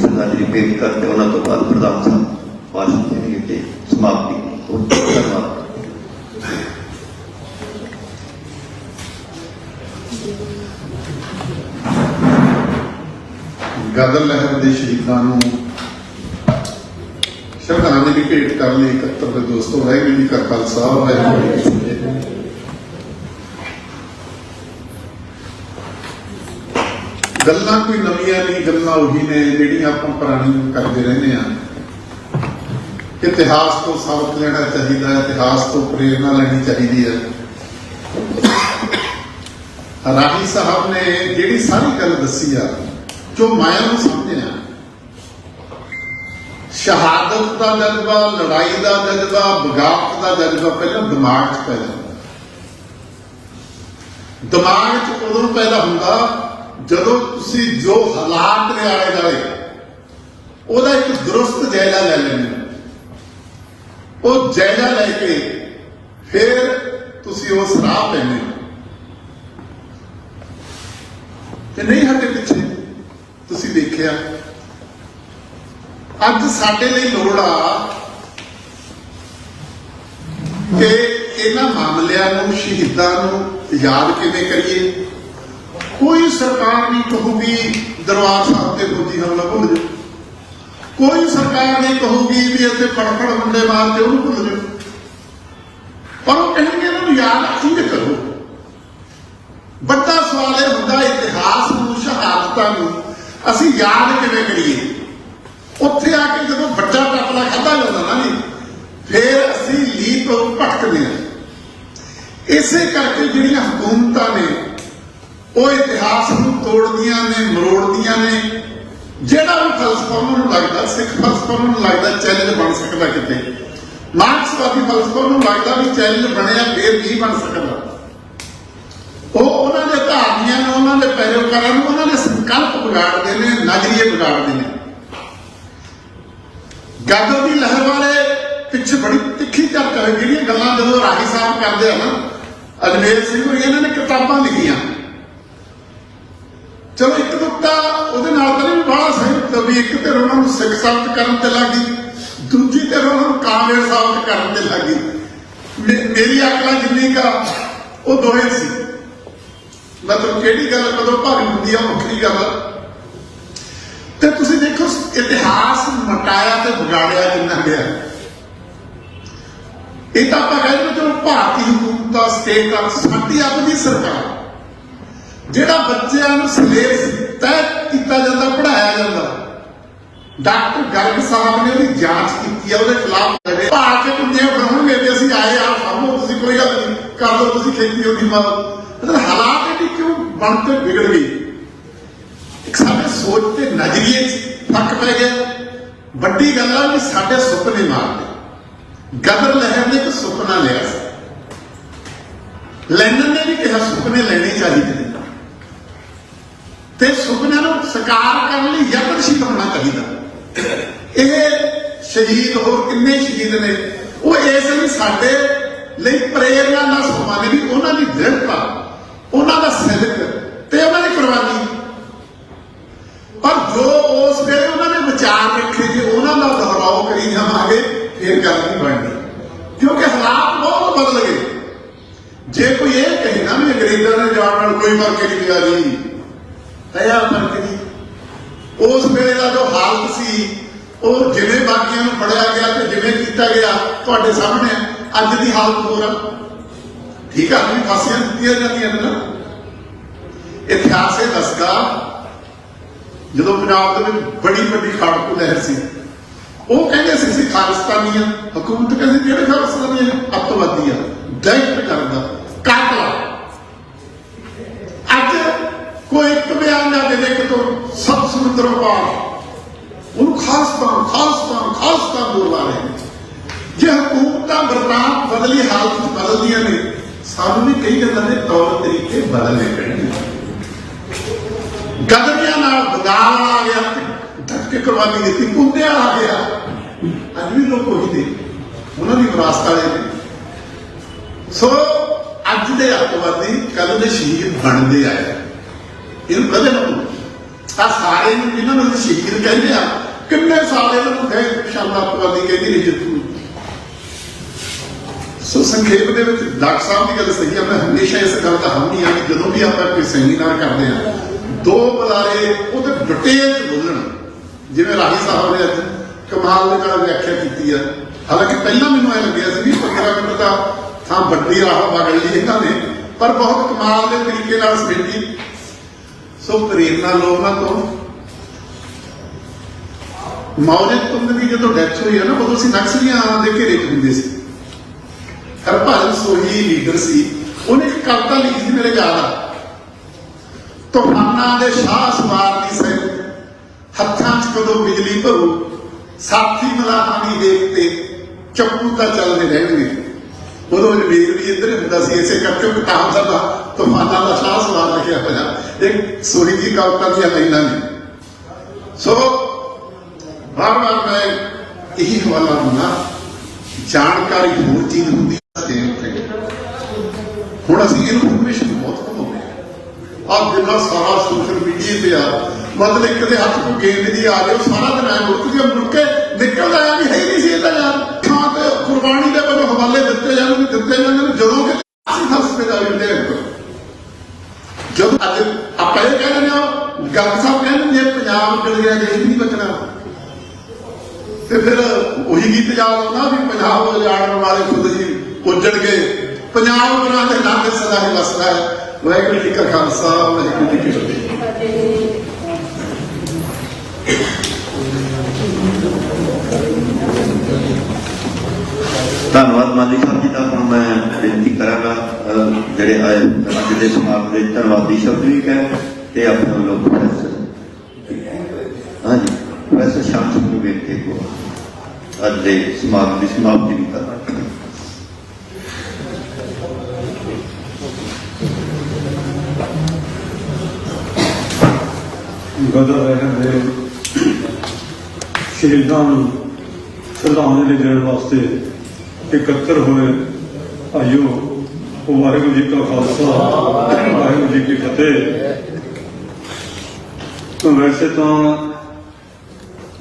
श्रद्धांजलि भेंट करते उन्होंने तो बाद प्रधान साहब भाषण देंगे कि समाप्ति। धन्यवाद। गदर लहर के शहीदों को श्रद्धांजलि भेंट करने ਲਈ ਇਕੱਤਰ ਦੇ ਦੋਸਤੋ, ਵਾਹਿਗੁਰੂ ਜੀ ਕਾ ਖਾਲਸਾ, ਵਾਹਿਗੁਰੂ ਜੀ ਕੀ ਫਤਿਹ। ਗੱਲਾਂ ਕੋਈ ਨਵੀਆਂ ਨਹੀਂ, ਗੱਲਾਂ ਉਹੀ ਨੇ ਜਿਹੜੀਆਂ ਆਪਾਂ ਪੁਰਾਣੀਆਂ ਕਰਦੇ ਰਹਿੰਦੇ ਆ। ਇਤਿਹਾਸ ਤੋਂ ਸਬਕ ਲੈਣਾ ਚਾਹੀਦਾ ਹੈ, ਇਤਿਹਾਸ ਤੋਂ ਪ੍ਰੇਰਨਾ ਲੈਣੀ ਚਾਹੀਦੀ ਹੈ। ਰਾਹੀ ਸਾਹਿਬ ਨੇ ਜਿਹੜੀ ਸਾਰੀ ਗੱਲ ਦੱਸੀ ਆ, ਜੋ ਮਾਇਆ ਨੂੰ ਸਮਝਿਆ, शहादत का जज्बा, लड़ाई का जज्बा, बगावत का जज्बा पहले दिमाग च पैदा होता। दिमाग च उदों पैदा होता जदों तुसी जो हालात ने आले दुआले ओहदा एक दुरुस्त जायजा ले लेंगे। वो जायजा लैके फिर तुसी उस राह पैंदे हो। ते नहीं हटे पिछे तुसी देखिया ਅੱਜ ਸਾਡੇ ਲਈ ਲੋੜ ਆ ਕਿ ਇਹਨਾਂ ਮਾਮਲਿਆਂ ਨੂੰ, ਸ਼ਹੀਦਾਂ ਨੂੰ ਯਾਦ ਕਿਵੇਂ ਕਰੀਏ। ਕੋਈ ਸਰਕਾਰ ਨਹੀਂ ਕਹੂਗੀ ਦਰਬਾਰ ਸਾਹਿਬ ਤੇ ਫੌਜੀ ਹਮਲਾ ਭੁੱਲ ਜਾਓ, ਕੋਈ ਸਰਕਾਰ ਨਹੀਂ ਕਹੂਗੀ ਵੀ ਇੱਥੇ ਫੜਫੜ ਮੁੰਡੇ ਮਾਰਦੇ ਉਹਨੂੰ ਭੁੱਲ ਜਾਓ, ਪਰ ਉਹ ਕਹਿਣਗੇ ਇਹਨਾਂ ਨੂੰ ਯਾਦ ਕਿਵੇਂ ਕਰੋ। ਵੱਡਾ ਸਵਾਲ ਇਹ ਹੁੰਦਾ ਇਤਿਹਾਸ ਨੂੰ, ਸ਼ਹਾਦਤਾਂ ਨੂੰ ਅਸੀਂ ਯਾਦ ਕਿਵੇਂ ਕਰੀਏ। ਉੱਥੇ ਆ ਕੇ ਜਦੋਂ ਵੱਡਾ ਟੱਪਲਾ ਖਾਧਾ ਜਾਂਦਾ ਨਾ ਜੀ, ਫਿਰ ਅਸੀਂ ਲੀਪ ਭਟਕਦੇ ਹਾਂ। ਇਸੇ ਕਰਕੇ ਜਿਹੜੀਆਂ ਹਕੂਮਤਾਂ ਨੇ ਉਹ ਇਤਿਹਾਸ ਨੂੰ ਤੋੜਦੀਆਂ ਨੇ, ਮਰੋੜਦੀਆਂ ਨੇ। ਜਿਹੜਾ ਵੀ ਫਲਸਫਾ ਉਹਨਾਂ ਨੂੰ ਲੱਗਦਾ, ਸਿੱਖ ਫਲਸਫਾ ਉਹਨਾਂ ਨੂੰ ਲੱਗਦਾ ਚੈਲੰਜ ਬਣ ਸਕਦਾ, ਕਿਤੇ ਮਾਰਕਸਵਾਦੀ ਫਲਸਫਾ ਨੂੰ ਲੱਗਦਾ ਵੀ ਚੈਲੰਜ ਬਣਿਆ ਫਿਰ ਨਹੀਂ ਬਣ ਸਕਦਾ। ਉਹ ਉਹਨਾਂ ਦੇ ਧਾਰਨੀਆਂ ਨੂੰ, ਉਹਨਾਂ ਦੇ ਪੈਰੋਕਾਰਾਂ ਨੂੰ ਉਹਨਾਂ ਦੇ ਸੰਕਲਪ ਵਿਗਾੜਦੇ ਨੇ, ਨਜ਼ਰੀਏ ਵਿਗਾੜਦੇ ਨੇ। ਗਦਰ ਦੀ ਲਹਿਰ ਵਾਲੇ ਪਿੱਛੇ ਬੜੀ ਤਿੱਖੀ ਚਰਚਾ ਹੋਈ। ਜਿਹੜੀਆਂ ਗੱਲਾਂ ਜਦੋਂ ਰਾਹੀ ਸਾਹਿਬ ਕਰਦੇ ਆ ਨਾ, ਅਜਮੇਰ ਸਿੰਘ ਹੋਈ, ਇਹਨਾਂ ਨੇ ਕਿਤਾਬਾਂ ਲਿਖੀਆਂ। ਚਲੋ ਇੱਕ ਦੁੱਤਾ ਉਹਦੇ ਨਾਲ ਤਾਂ ਨਹੀਂ ਬਾਹਲਾ ਸਹਿਮਤ ਵੀ ਇੱਕ ਧਿਰ ਉਹਨਾਂ ਨੂੰ ਸਿੱਖ ਸਾਬਤ ਕਰਨ ਤੇ ਲੱਗੀ, ਦੂਜੀ ਧਿਰ ਉਹਨਾਂ ਨੂੰ ਕਾਂਗਰਸ ਸਾਬਤ ਕਰਨ ਤੇ ਲੱਗੀ। ਮੇਰੀ ਅਕਲਾਂ ਜਿੰਨੀ ਕਾ ਉਹ ਦੋਹੇ ਸੀ। ਮਤਲਬ ਕਿਹੜੀ ਗੱਲ ਕਦੋਂ ਭਾਰੀ ਹੁੰਦੀ ਆ ਵੱਖਰੀ ਗੱਲ ਆ। ਤੇ ਤੁਸੀਂ ਦੇਖੋ ਇਤਿਹਾਸ ਮਟਾਇਆ ਤੇ ਵਿਗਾੜਿਆ ਕਿੰਨਾ ਗਿਆ। ਇਹ ਤਾਂ ਆਪਾਂ ਕਹਿੰਦੇ ਚਲੋ ਭਾਰਤੀ ਹਕੂਮਤ ਦਾ, ਸਟੇਟ ਦਾ, ਸਾਡੀ ਆਪਣੀ ਸਰਕਾਰ, ਜਿਹੜਾ ਬੱਚਿਆਂ ਨੂੰ ਸਿਲੇਬਸ ਤੈਅ ਕੀਤਾ ਜਾਂਦਾ, ਪੜ੍ਹਾਇਆ ਜਾਂਦਾ। ਡਾਕਟਰ ਗਰਗ ਸਾਹਿਬ ਨੇ ਉਹਦੀ ਜਾਂਚ ਕੀਤੀ ਆ, ਉਹਦੇ ਖਿਲਾਫ ਭਾਰ ਕੇ ਪੁੰਜੇ ਬਣਾਉਣਗੇ ਵੀ ਅਸੀਂ ਆਏ ਆ ਸਾਹਮਣੇ, ਤੁਸੀਂ ਕੋਈ ਗੱਲ ਨਹੀਂ ਕਰ ਲਓ, ਤੁਸੀਂ ਖੇਤੀ ਉਹਦੀ ਮਤਲਬ ਹਾਲਾਤ ਇਹਦੀ ਕਿਉਂ ਬਣ ਕੇ ਵਿਗੜ ਗਈ। ਇੱਕ ਸਾਡੇ ਸੋਚ ਤੇ ਨਜ਼ਰੀਏ 'ਚ ਫਰਕ ਪੈ ਗਿਆ। ਵੱਡੀ ਗੱਲ ਆ ਵੀ ਸਾਡੇ ਸੁਪਨੇ ਮਾਰਦੇ। ਗਦਰ ਲਹਿਰ ਨੇ ਇੱਕ ਸੁਪਨਾ ਲਿਆ ਸੀ, ਲੈਨਨ ਨੇ ਵੀ ਕਿਹਾ ਸੁਪਨੇ ਲੈਣੇ ਚਾਹੀਦੇ ਨੇ ਤੇ ਸੁਪਨਿਆਂ ਨੂੰ ਸਾਕਾਰ ਕਰਨ ਲਈ ਯਤਨਸ਼ੀਲ ਹੋਣਾ ਚਾਹੀਦਾ। ਇਹ ਸ਼ਹੀਦ ਹੋਰ ਕਿੰਨੇ ਸ਼ਹੀਦ ਨੇ, ਉਹ ਇਸ ਲਈ ਸਾਡੇ ਲਈ ਪ੍ਰੇਰਨਾ ਦਾ ਸਮਾਂ ਨੇ ਵੀ ਉਹਨਾਂ ਦੀ ਦ੍ਰਿੜਤਾ, ਉਹਨਾਂ ਦਾ ਸਿਦਕ ਤੇ ਉਹਨਾਂ ਦੀ ਕੁਰਬਾਨੀ। ਪਰ ਜੋ ਉਸ ਵੇਲੇ ਉਹਨਾਂ ਨੇ ਵਿਚਾਰ ਰੱਖੇ, ਜੇ ਉਹਨਾਂ ਦਾ ਦੁਹਰਾਓ ਕਰੀ ਜਾਵਾਂਗੇ ਫਿਰ ਗੱਲ ਨਹੀਂ ਬਣਨੀ, ਕਿਉਂਕਿ ਹਾਲਾਤ ਬਹੁਤ ਬਦਲ ਗਏ। ਜੇ ਕੋਈ ਇਹ ਕਹੇ ਨਾ ਵੀ ਅੰਗਰੇਜ਼ਾਂ ਨੇ ਜਾਣ ਨਾਲ ਕੋਈ ਫਰਕ ਨਹੀਂ ਪਿਆ ਜੀ, ਹੈ ਫਰਕ ਨਹੀਂ। ਉਸ ਵੇਲੇ ਦਾ ਜੋ ਹਾਲਤ ਸੀ ਉਹ ਜਿਵੇਂ ਬਾਕੀਆਂ ਨੂੰ ਫੜਿਆ ਗਿਆ ਤੇ ਜਿਵੇਂ ਕੀਤਾ ਗਿਆ ਤੁਹਾਡੇ ਸਾਹਮਣੇ ਅੱਜ ਦੀ ਹਾਲਤ ਹੋਰ ਆ। ਠੀਕ ਆ, ਵੀ ਫਾਂਸੀਆਂ ਦਿੱਤੀਆਂ ਜਾਂਦੀਆਂ ਨੇ ਨਾ। ਇਤਿਹਾਸ ਇਹ ਦੱਸਦਾ ਜਦੋਂ ਪੰਜਾਬ ਦੇ ਵਿੱਚ ਬੜੀ ਵੱਡੀ ਖਾੜਕੂ ਲਹਿਰ ਸੀ, ਉਹ ਕਹਿੰਦੇ ਸੀ ਅਸੀਂ ਖਾਲਿਸਤਾਨੀ ਆ, ਹਕੂਮਤ ਕਹਿੰਦੀ ਜਿਹੜੇ ਖਾਲਿਸਤਾਨੀ ਆ ਅੱਤਵਾਦੀ ਆ, ਦਹਿਸ਼ਤ ਕਰਦਾ, ਕਾਤਲ। ਅੱਜ ਕੋਈ ਇੱਕ ਬਿਆਨ ਨਾ ਦੇ ਕਿ ਤੋਂ ਸਭ ਸਮੁੰਦਰ ਪਾਰ ਉਹਨੂੰ ਖਾਲਿਸਤਾਨ ਖਾਲਿਸਤਾਨ ਖਾਲਿਸਤਾਨ ਬੋਲਵਾ ਰਹੇ ਨੇ। ਜੇ ਹਕੂਮਤਾਂ ਬਰਤਾਨ ਬਦਲੀ ਹਾਲਤ ਚ ਬਦਲਦੀਆਂ ਨੇ, ਸਾਨੂੰ ਵੀ ਕਈ ਗੱਲਾਂ ਦੇ ਤੌਰ ਤਰੀਕੇ ਬਦਲਨੇ ਪੈਣਗੇ। ਗਦਰੀਆਂ ਨਾਲ ਬਗਾਲ ਆ ਗਿਆ, ਧੱਕੇ ਕੁਰਬਾਨੀ ਦਿੱਤੀ, ਕੁੰਦਿਆ ਆ ਗਿਆ। ਅੱਜ ਵੀ ਲੋਕ ਉਹੀ ਨੇ, ਉਹਨਾਂ ਦੀ ਵਿਰਾਸਤ ਵਾਲੇ ਨੇ। ਸੋ ਅੱਜ ਦੇ ਅੱਤਵਾਦੀ ਕੱਲ ਦੇ ਸ਼ਹੀਦ ਬਣਦੇ ਆਏ, ਇਹਨੂੰ ਕਦੇ ਨਾ ਆ ਸਾਰੇ ਨੂੰ ਜਿਹਨਾਂ ਨੂੰ ਸ਼ਹੀਦ ਕਹਿੰਦੇ ਆ, ਕਿੰਨੇ ਸਾਲ ਇਹਨਾਂ ਨੂੰ ਗਏ ਸ਼ਾਮ ਅੱਤਵਾਦੀ ਕਹਿੰਦੀ ਨਹੀਂ ਜਿੱਤੂ। ਸੋ ਸੰਖੇਪ ਦੇ ਵਿੱਚ ਡਾਕਟਰ ਸਾਹਿਬ ਦੀ ਗੱਲ ਸਹੀ ਆ। ਮੈਂ ਹਮੇਸ਼ਾ ਇਸ ਗੱਲ ਦਾ ਹਾਮੀ ਆ ਕਿ ਜਦੋਂ ਵੀ ਆਪਾਂ ਕੋਈ ਸੈਮੀਨਾਰ ਕਰਦੇ ਆ, ਦੋ ਬੁਲਾਰੇ ਉਹਦੇ ਡਿਟੇਲ ਚ ਬੋਲਣ। ਜਿਵੇਂ ਰਾਹੀ ਸਾਹਿਬ ਨੇ ਅੱਜ ਕਮਾਲ ਦੇ ਨਾਲ ਵਿਆਖਿਆ ਕੀਤੀ ਆ, ਹਾਲਾਂਕਿ ਪਹਿਲਾਂ ਮੈਨੂੰ ਇਹ ਲੱਗਿਆ ਸੀ ਵੀ 15 ਮਿੰਟ ਦਾ ਥਾਂ ਵੱਡੀ ਰਾਹ ਵਗ ਲਈ ਇਹਨਾਂ ਨੇ, ਪਰ ਬਹੁਤ ਕਮਾਲ ਦੇ ਤਰੀਕੇ ਨਾਲ ਸਮੇਟੀ। ਸੋ ਪ੍ਰੇਰਨਾ ਲਓ ਉਹਨਾਂ ਤੋਂ। ਮੌਜਦ ਤੁੰਗ ਦੀ ਜਦੋਂ ਡੈਥ ਹੋਈ ਹੈ ਨਾ, ਉਦੋਂ ਅਸੀਂ ਨਕਸਲੀਆਂ ਦੇ ਘੇਰੇ ਚ ਹੁੰਦੇ ਸੀ। ਹਰਭਜਨ ਸੋਹੀ ਲੀਡਰ ਸੀ, ਉਹਨੇ ਇੱਕ ਕਵਿਤਾ ਲਿਖੀ ਸੀ, ਮੇਰੇ ਯਾਦ ਆ। ਤੂਫਾਨਾਂ ਦੇ ਸ਼ਾਹ ਸਵਾਰ ਦੀ ਸੈਰ, ਹੱਥਾਂ 'ਚ ਕਦੋਂ ਬਿਜਲੀ ਭਰੂ, ਸਾਥੀ ਮਲਾਹਾਂ ਦੀ ਦੇਖ ਤੇ ਚੱਪੂ ਤਾਂ ਚੱਲਦੇ ਰਹਿਣਗੇ। ਉਦੋਂ ਜਮੀਰ ਵੀ ਇੱਧਰ ਹੁੰਦਾ ਸੀ, ਇਸੇ ਕਰਕੇ ਕਿਤਾਬ ਦਾ ਤੂਫਾਨਾਂ ਦਾ ਸ਼ਾਹ ਸਵਾਰ ਲਿਖਿਆ ਹੋਇਆ ਇੱਕ ਸੋਹੀ ਦੀ ਕਵਿਤਾ ਦੀਆਂ ਲਾਈਨਾਂ ਨੇ। ਸੋ ਵਾਰ ਵਾਰ ਮੈਂ ਇਹੀ ਹਵਾਲਾ ਦਿੰਦਾ, ਜਾਣਕਾਰੀ ਹੋਰ ਚੀਜ਼ ਹੁੰਦੀ ਹੈ। ਹੁਣ ਅਸੀਂ ਇਨਫੋਰਮੇਸ਼ਨ ਬਹੁਤ ਘੁੰਮਾਉਂਦੇ ਹਾਂ। ਆਹ ਜਿੰਨਾ ਸਾਰਾ ਸੋਸ਼ਲ ਮੀਡੀਆ ਤੇ ਆ, ਮਤਲਬ ਇੱਕ ਦੇ ਹੱਥ ਨੂੰ ਗੇਂਦ ਦੀ ਆ ਜਾਓ, ਸਾਰਾ ਦਿਨ ਐ ਮੁੜ ਕੇ ਨਿਕਲਦਾ ਆ ਵੀ ਹੈ ਨਹੀਂ ਸੀ ਇਹਦਾ ਯਾਰ। ਥਾਂ ਤੇ ਕੁਰਬਾਨੀ ਦੇ ਵੱਲੋਂ ਹਵਾਲੇ ਦਿੱਤੇ ਜਾਂਦੇ ਨੇ, ਜਦੋਂ ਕਿ ਅਸੀਂ ਹਸਪਤਾਲ ਹੁੰਦੇ ਹਾਂ। ਜਦੋਂ ਅੱਜ ਆਪਾਂ ਇਹ ਕਹਿੰਦੇ ਨੇ, ਗੱਲ ਸਾਹਿਬ ਕਹਿੰਦੇ ਜੇ ਪੰਜਾਬ ਚਲ ਗਿਆ ਦੇਸ਼ ਨਹੀਂ ਬਚਣਾ, ਤੇ ਫਿਰ ਉਹੀ ਗੀਤ ਯਾਦ ਆਉਂਦਾ ਵੀ ਪੰਜਾਬ ਉਜਾੜਨ ਵਾਲੇ ਖੁਦ ਹੀ ਉੱਜੜ ਗਏ, ਪੰਜਾਬ ਉਹਨਾਂ ਦੇ ਨਾਂ ਤੇ ਸਦਾ ਹੀ ਵਸਦਾ ਹੈ। ਵਾਹਿਗੁਰੂ ਜੀ ਕਾ ਖਾਲਸਾ, ਵਾਹਿਗੁਰੂ ਜੀ ਕੀ ਫਤਿਹ। ਧੰਨਵਾਦ ਮਾਲੀ ਸਾਹਿਬ ਜੀ ਦਾ। ਹੁਣ ਮੈਂ ਬੇਨਤੀ ਕਰਾਂਗਾ ਜਿਹੜੇ ਆਏ ਅੱਜ ਦੇ ਸਮਾਗਮ ਦੇ ਧੰਨਵਾਦੀ ਸ਼ਬਦ ਵੀ ਕਹਿ ਤੇ ਆਪਣੇ ਵੱਲੋਂ ਪ੍ਰੋਫੈਸਰ ਹਾਂਜੀ ਪ੍ਰੋਫੈਸਰ ਸ਼ਾਮ ਸਿੰਘ ਨੂੰ ਬੇਨਤੀ ਕੋ ਅੱਜ ਦੇ ਸਮਾਗਮ ਦੀ ਸਮਾਪਤੀ ਵੀ ਕਰਨਾ। ਗਦਰ ਰਹਿਣ ਦੇ ਸ਼ਹੀਦਾਂ ਨੂੰ ਸ਼ਰਧਾਂਜਲੀ ਦੇਣ ਵਾਸਤੇ ਇਕੱਤਰ ਹੋਏ ਭਾਈਓ, ਵਾਹਿਗੁਰੂ ਜੀ ਕਾ ਖਾਲਸਾ, ਵਾਹਿਗੁਰੂ ਜੀ ਕੀ ਫਤਿਹ। ਵੈਸੇ ਤਾਂ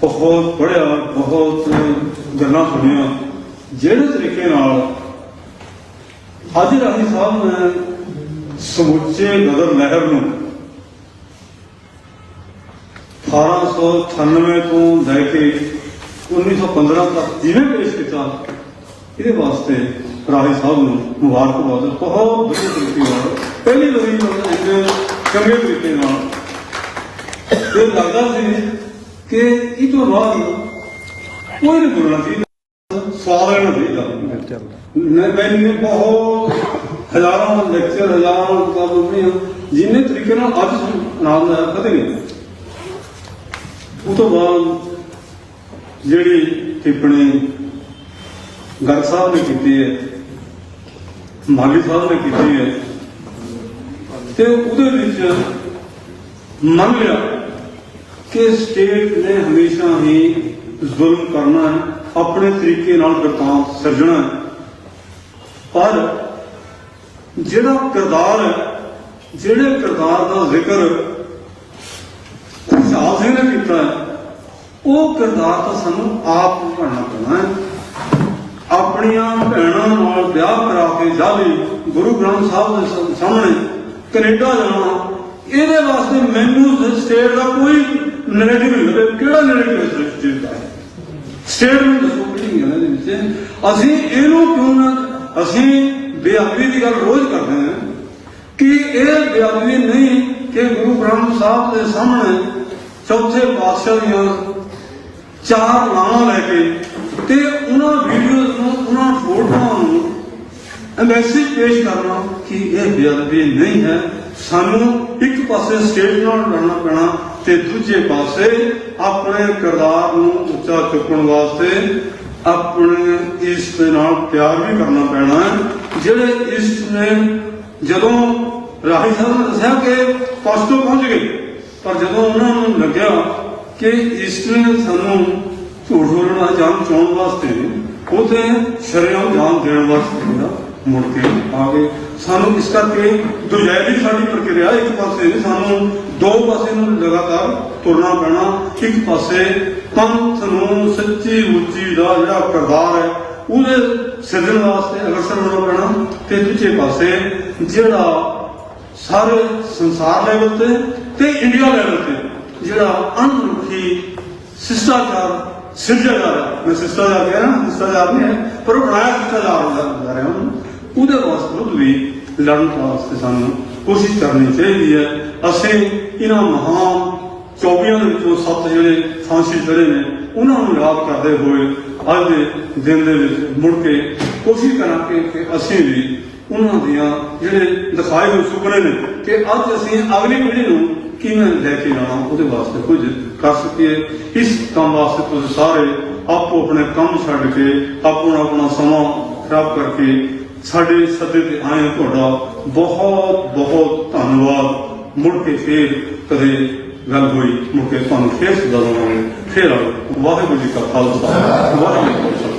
ਬਹੁਤ ਪੜ੍ਹਿਆ, ਬਹੁਤ ਗੱਲਾਂ ਸੁਣੀਆਂ, ਜਿਹੜੇ ਤਰੀਕੇ ਨਾਲ ਅੱਜ ਰਾਹੀ ਸਾਹਿਬ ਨੇ ਸਮੁੱਚੇ ਗਦਰ ਲਹਿਰ ਨੂੰ 1898 ਤੋਂ ਲੈ ਕੇ 1915 ਤੱਕ ਜਿਵੇਂ ਪੇਸ਼ ਕੀਤਾ, ਇਹਦੇ ਵਾਸਤੇ ਰਾਹੀ ਸਾਹਿਬ ਨੂੰ ਮੁਬਾਰਕਬਾਦ। ਬਹੁਤ ਵਧੀਆ ਤਰੀਕੇ ਨਾਲ ਪਹਿਲੀ ਵਾਰੀ ਚੰਗੇ ਤਰੀਕੇ ਨਾਲ ਇਹ ਲੱਗਦਾ ਸੀ ਕਿ ਇਹ ਤੋਂ ਬਾਅਦ ਕੋਈ ਨਹੀਂ ਬੋਲਣਾ ਚਾਹੀਦਾ, ਸਵਾਦ ਲੈਣਾ ਚਾਹੀਦਾ। ਮੈंने बहुत हजारों लेक्चर हजारों जिन्ने तरीके अज नाम कदे नहीं। उस तो बाद जी टिप्पणी गर्ग साहब ने की है, माली साहब ने की है, तो उहदे मन लिया कि स्टेट ने हमेशा ही जुल्म करना है, अपने तरीके नाल वृतांत सिरजना है, पर जिहड़ा किरदार है, जिहड़े किरदार का जिक्र खुशहाल सिंह ने किया है, वो किरदार तो सानू आप निभाना पैना है। अपनियां भैणां नाल ब्याह करा के जाली गुरु ग्रंथ साहब के सामने कनेडा जाना, ये वास्ते मैनू स्टेट का कोई ਨੈਗੇਟਿਵ ਹੋਵੇ, ਕਿਹੜਾ ਨੈਗੇਟਿਵ ਹੈ ਸਟੇਟ ਦਾ? ਸਟੇਟਮੈਂਟ ਦੱਸੋ ਕਿਹੜੀ ਗੱਲ ਇਹਦੇ ਵਿੱਚ? ਅਸੀਂ ਇਹਨੂੰ ਕਿਉਂ ਨਾ, ਅਸੀਂ ਬੇਅਦਬੀ ਦੀ ਗੱਲ ਰੋਜ਼ ਕਰਦੇ ਹਾਂ ਕਿ ਇਹ ਬੇਅਦਬੀ ਨਹੀਂ ਕਿ ਗੁਰੂ ਗ੍ਰੰਥ ਸਾਹਿਬ ਦੇ ਸਾਹਮਣੇ ਚੌਥੇ ਪਾਤਸ਼ਾਹ ਦੀਆਂ 4 ਲਾਵਾਂ ਲੈ ਕੇ ਤੇ ਉਹਨਾਂ ਵੀਡੀਓਜ਼ ਨੂੰ, ਉਹਨਾਂ ਫੋਟੋਆਂ ਨੂੰ ਮੈਸੇਜ ਪੇਸ਼ ਕਰਨਾ ਕਿ ਇਹ ਬੇਅਦਬੀ ਨਹੀਂ ਹੈ। ਸਾਨੂੰ ਇੱਕ ਪਾਸੇ ਸਟੇਟ ਨਾਲ ਲੜਨਾ ਪੈਣਾ ਤੇ ਦੂਜੇ ਪਾਸੇ ਆਪਣੇ ਕਿਰਦਾਰ ਨੂੰ ਉੱਚਾ ਚੁੱਕਣ ਵਾਸਤੇ ਆਪਣੇ ਇਸ਼ਟ ਦੇ ਨਾਲ ਪਿਆਰ ਵੀ ਕਰਨਾ ਪੈਣਾ ਹੈ। ਜਿਹੜੇ ਇਸ਼ਟ ਨੇ, ਜਦੋਂ ਰਾਹੀ ਸਾਹਿਬ ਨੇ ਦੱਸਿਆ ਕਿ ਪਾਸਟੋ ਪਹੁੰਚ ਗਏ, ਪਰ ਜਦੋਂ ਉਹਨਾਂ ਨੂੰ ਲੱਗਿਆ ਕਿ ਇਸ਼ਟ ਨੇ ਸਾਨੂੰ ਝੂਠ ਬੋਲਣਾ ਜਾਨ ਚਾਉਣ ਵਾਸਤੇ, ਉਹਦੇ ਸ਼ਰੇਆਮ ਜਾਨ ਦੇਣ ਵਾਸਤੇ ਮੁੜ ਕੇ ਆ ਗਏ। ਸਾਨੂੰ ਇਸ ਕਰਕੇ ਦੁਜੈਲੀ ਸਾਡੀ ਪ੍ਰਕਿਰਿਆ ਇੱਕ ਪਾਸੇ ਨਹੀਂ, ਸਾਨੂੰ 2 ਪਾਸੇ ਨੂੰ ਲਗਾਤਾਰ ਤੁਰਨਾ ਪੈਣਾ। ਇੱਕ ਪਾਸੇ ਪੰਥ ਨੂੰ ਸੱਚੀ ਉੱਚੀ ਦਾ ਜਿਹੜਾ ਕਿਰਦਾਰ ਹੈ ਉਹਦੇ ਸਿਰਜਣ ਵਾਸਤੇ ਅਗਰਸਰ ਹੋਣਾ ਪੈਣਾ, ਤੇ ਦੂਜੇ ਪਾਸੇ ਜਿਹੜਾ ਸਾਰੇ ਸੰਸਾਰ ਲੈਵਲ ਤੇ ਇੰਡੀਆ ਲੈਵਲ ਤੇ ਜਿਹੜਾ ਅਣਮਨੁੱਖੀ ਸ਼ਿਸ਼ਟਾਚਾਰ ਸਿਰਜਿਆ ਜਾ ਰਿਹਾ, ਮੈਂ ਸ਼ਿਸ਼ਟਾਚਾਰ ਕਹਿ ਰਿਹਾ, ਸ਼ਿਸ਼ਟਾਚਾਰ ਨਹੀਂ ਹੈ ਪਰ ਉਹ ਬਣਾਇਆ ਸ਼ਿਸ਼ਟਾਚਾਰ ਜਾ ਰਿਹਾ, ਉਹਦੇ ਵਾਸਤੇ ਵੀ ਲੜਨ ਵਾਸਤੇ ਸਾਨੂੰ ਕੋਸ਼ਿਸ਼ ਕਰਨੀ ਚਾਹੀਦੀ ਹੈ। ਅਸੀਂ ਇਹਨਾਂ ਮਹਾਨ 24 ਦੇ ਵਿੱਚੋਂ 7 ਜਿਹੜੇ ਫਾਂਸੀ ਚੜ੍ਹੇ ਨੇ ਉਹਨਾਂ ਨੂੰ ਯਾਦ ਕਰਦੇ ਹੋਏ ਅੱਜ ਦੇ ਦਿਨ ਦੇ ਵਿੱਚ ਮੁੜ ਕੇ ਕੋਸ਼ਿਸ਼ ਕਰਾਂਗੇ ਕਿ ਅਸੀਂ ਵੀ ਉਹਨਾਂ ਦੀਆਂ ਜਿਹੜੇ ਦਿਖਾਏ ਹੋਏ ਸੁਪਨੇ ਨੇ ਕਿ ਅੱਜ ਅਸੀਂ ਅਗਲੀ ਪੀੜ੍ਹੀ ਨੂੰ ਕਿਵੇਂ ਲੈ ਕੇ ਜਾਣਾ, ਉਹਦੇ ਵਾਸਤੇ ਕੁਝ ਕਰ ਸਕੀਏ। ਇਸ ਕੰਮ ਵਾਸਤੇ ਤੁਸੀਂ ਸਾਰੇ ਆਪੋ ਆਪਣੇ ਕੰਮ ਛੱਡ ਕੇ ਆਪਣਾ ਆਪਣਾ ਸਮਾਂ ਖਰਾਬ ਕਰਕੇ ਸਾਡੇ ਸੱਦੇ ਤੇ ਆਏ, ਤੁਹਾਡਾ ਬਹੁਤ ਬਹੁਤ ਧੰਨਵਾਦ। ਮੁੜ ਕੇ ਫੇਰ ਕਦੇ ਗੱਲ ਹੋਈ, ਮੁੜ ਕੇ ਤੁਹਾਨੂੰ ਫੇਰ ਸਦਾ ਦਵਾਂਗੇ, ਫੇਰ ਆਓ। ਵਾਹਿਗੁਰੂ ਜੀ ਕਾ ਖਾਲਸਾ, ਵਾਹਿਗੁਰੂ ਜੀ ਕੀ ਫਤਿਹ।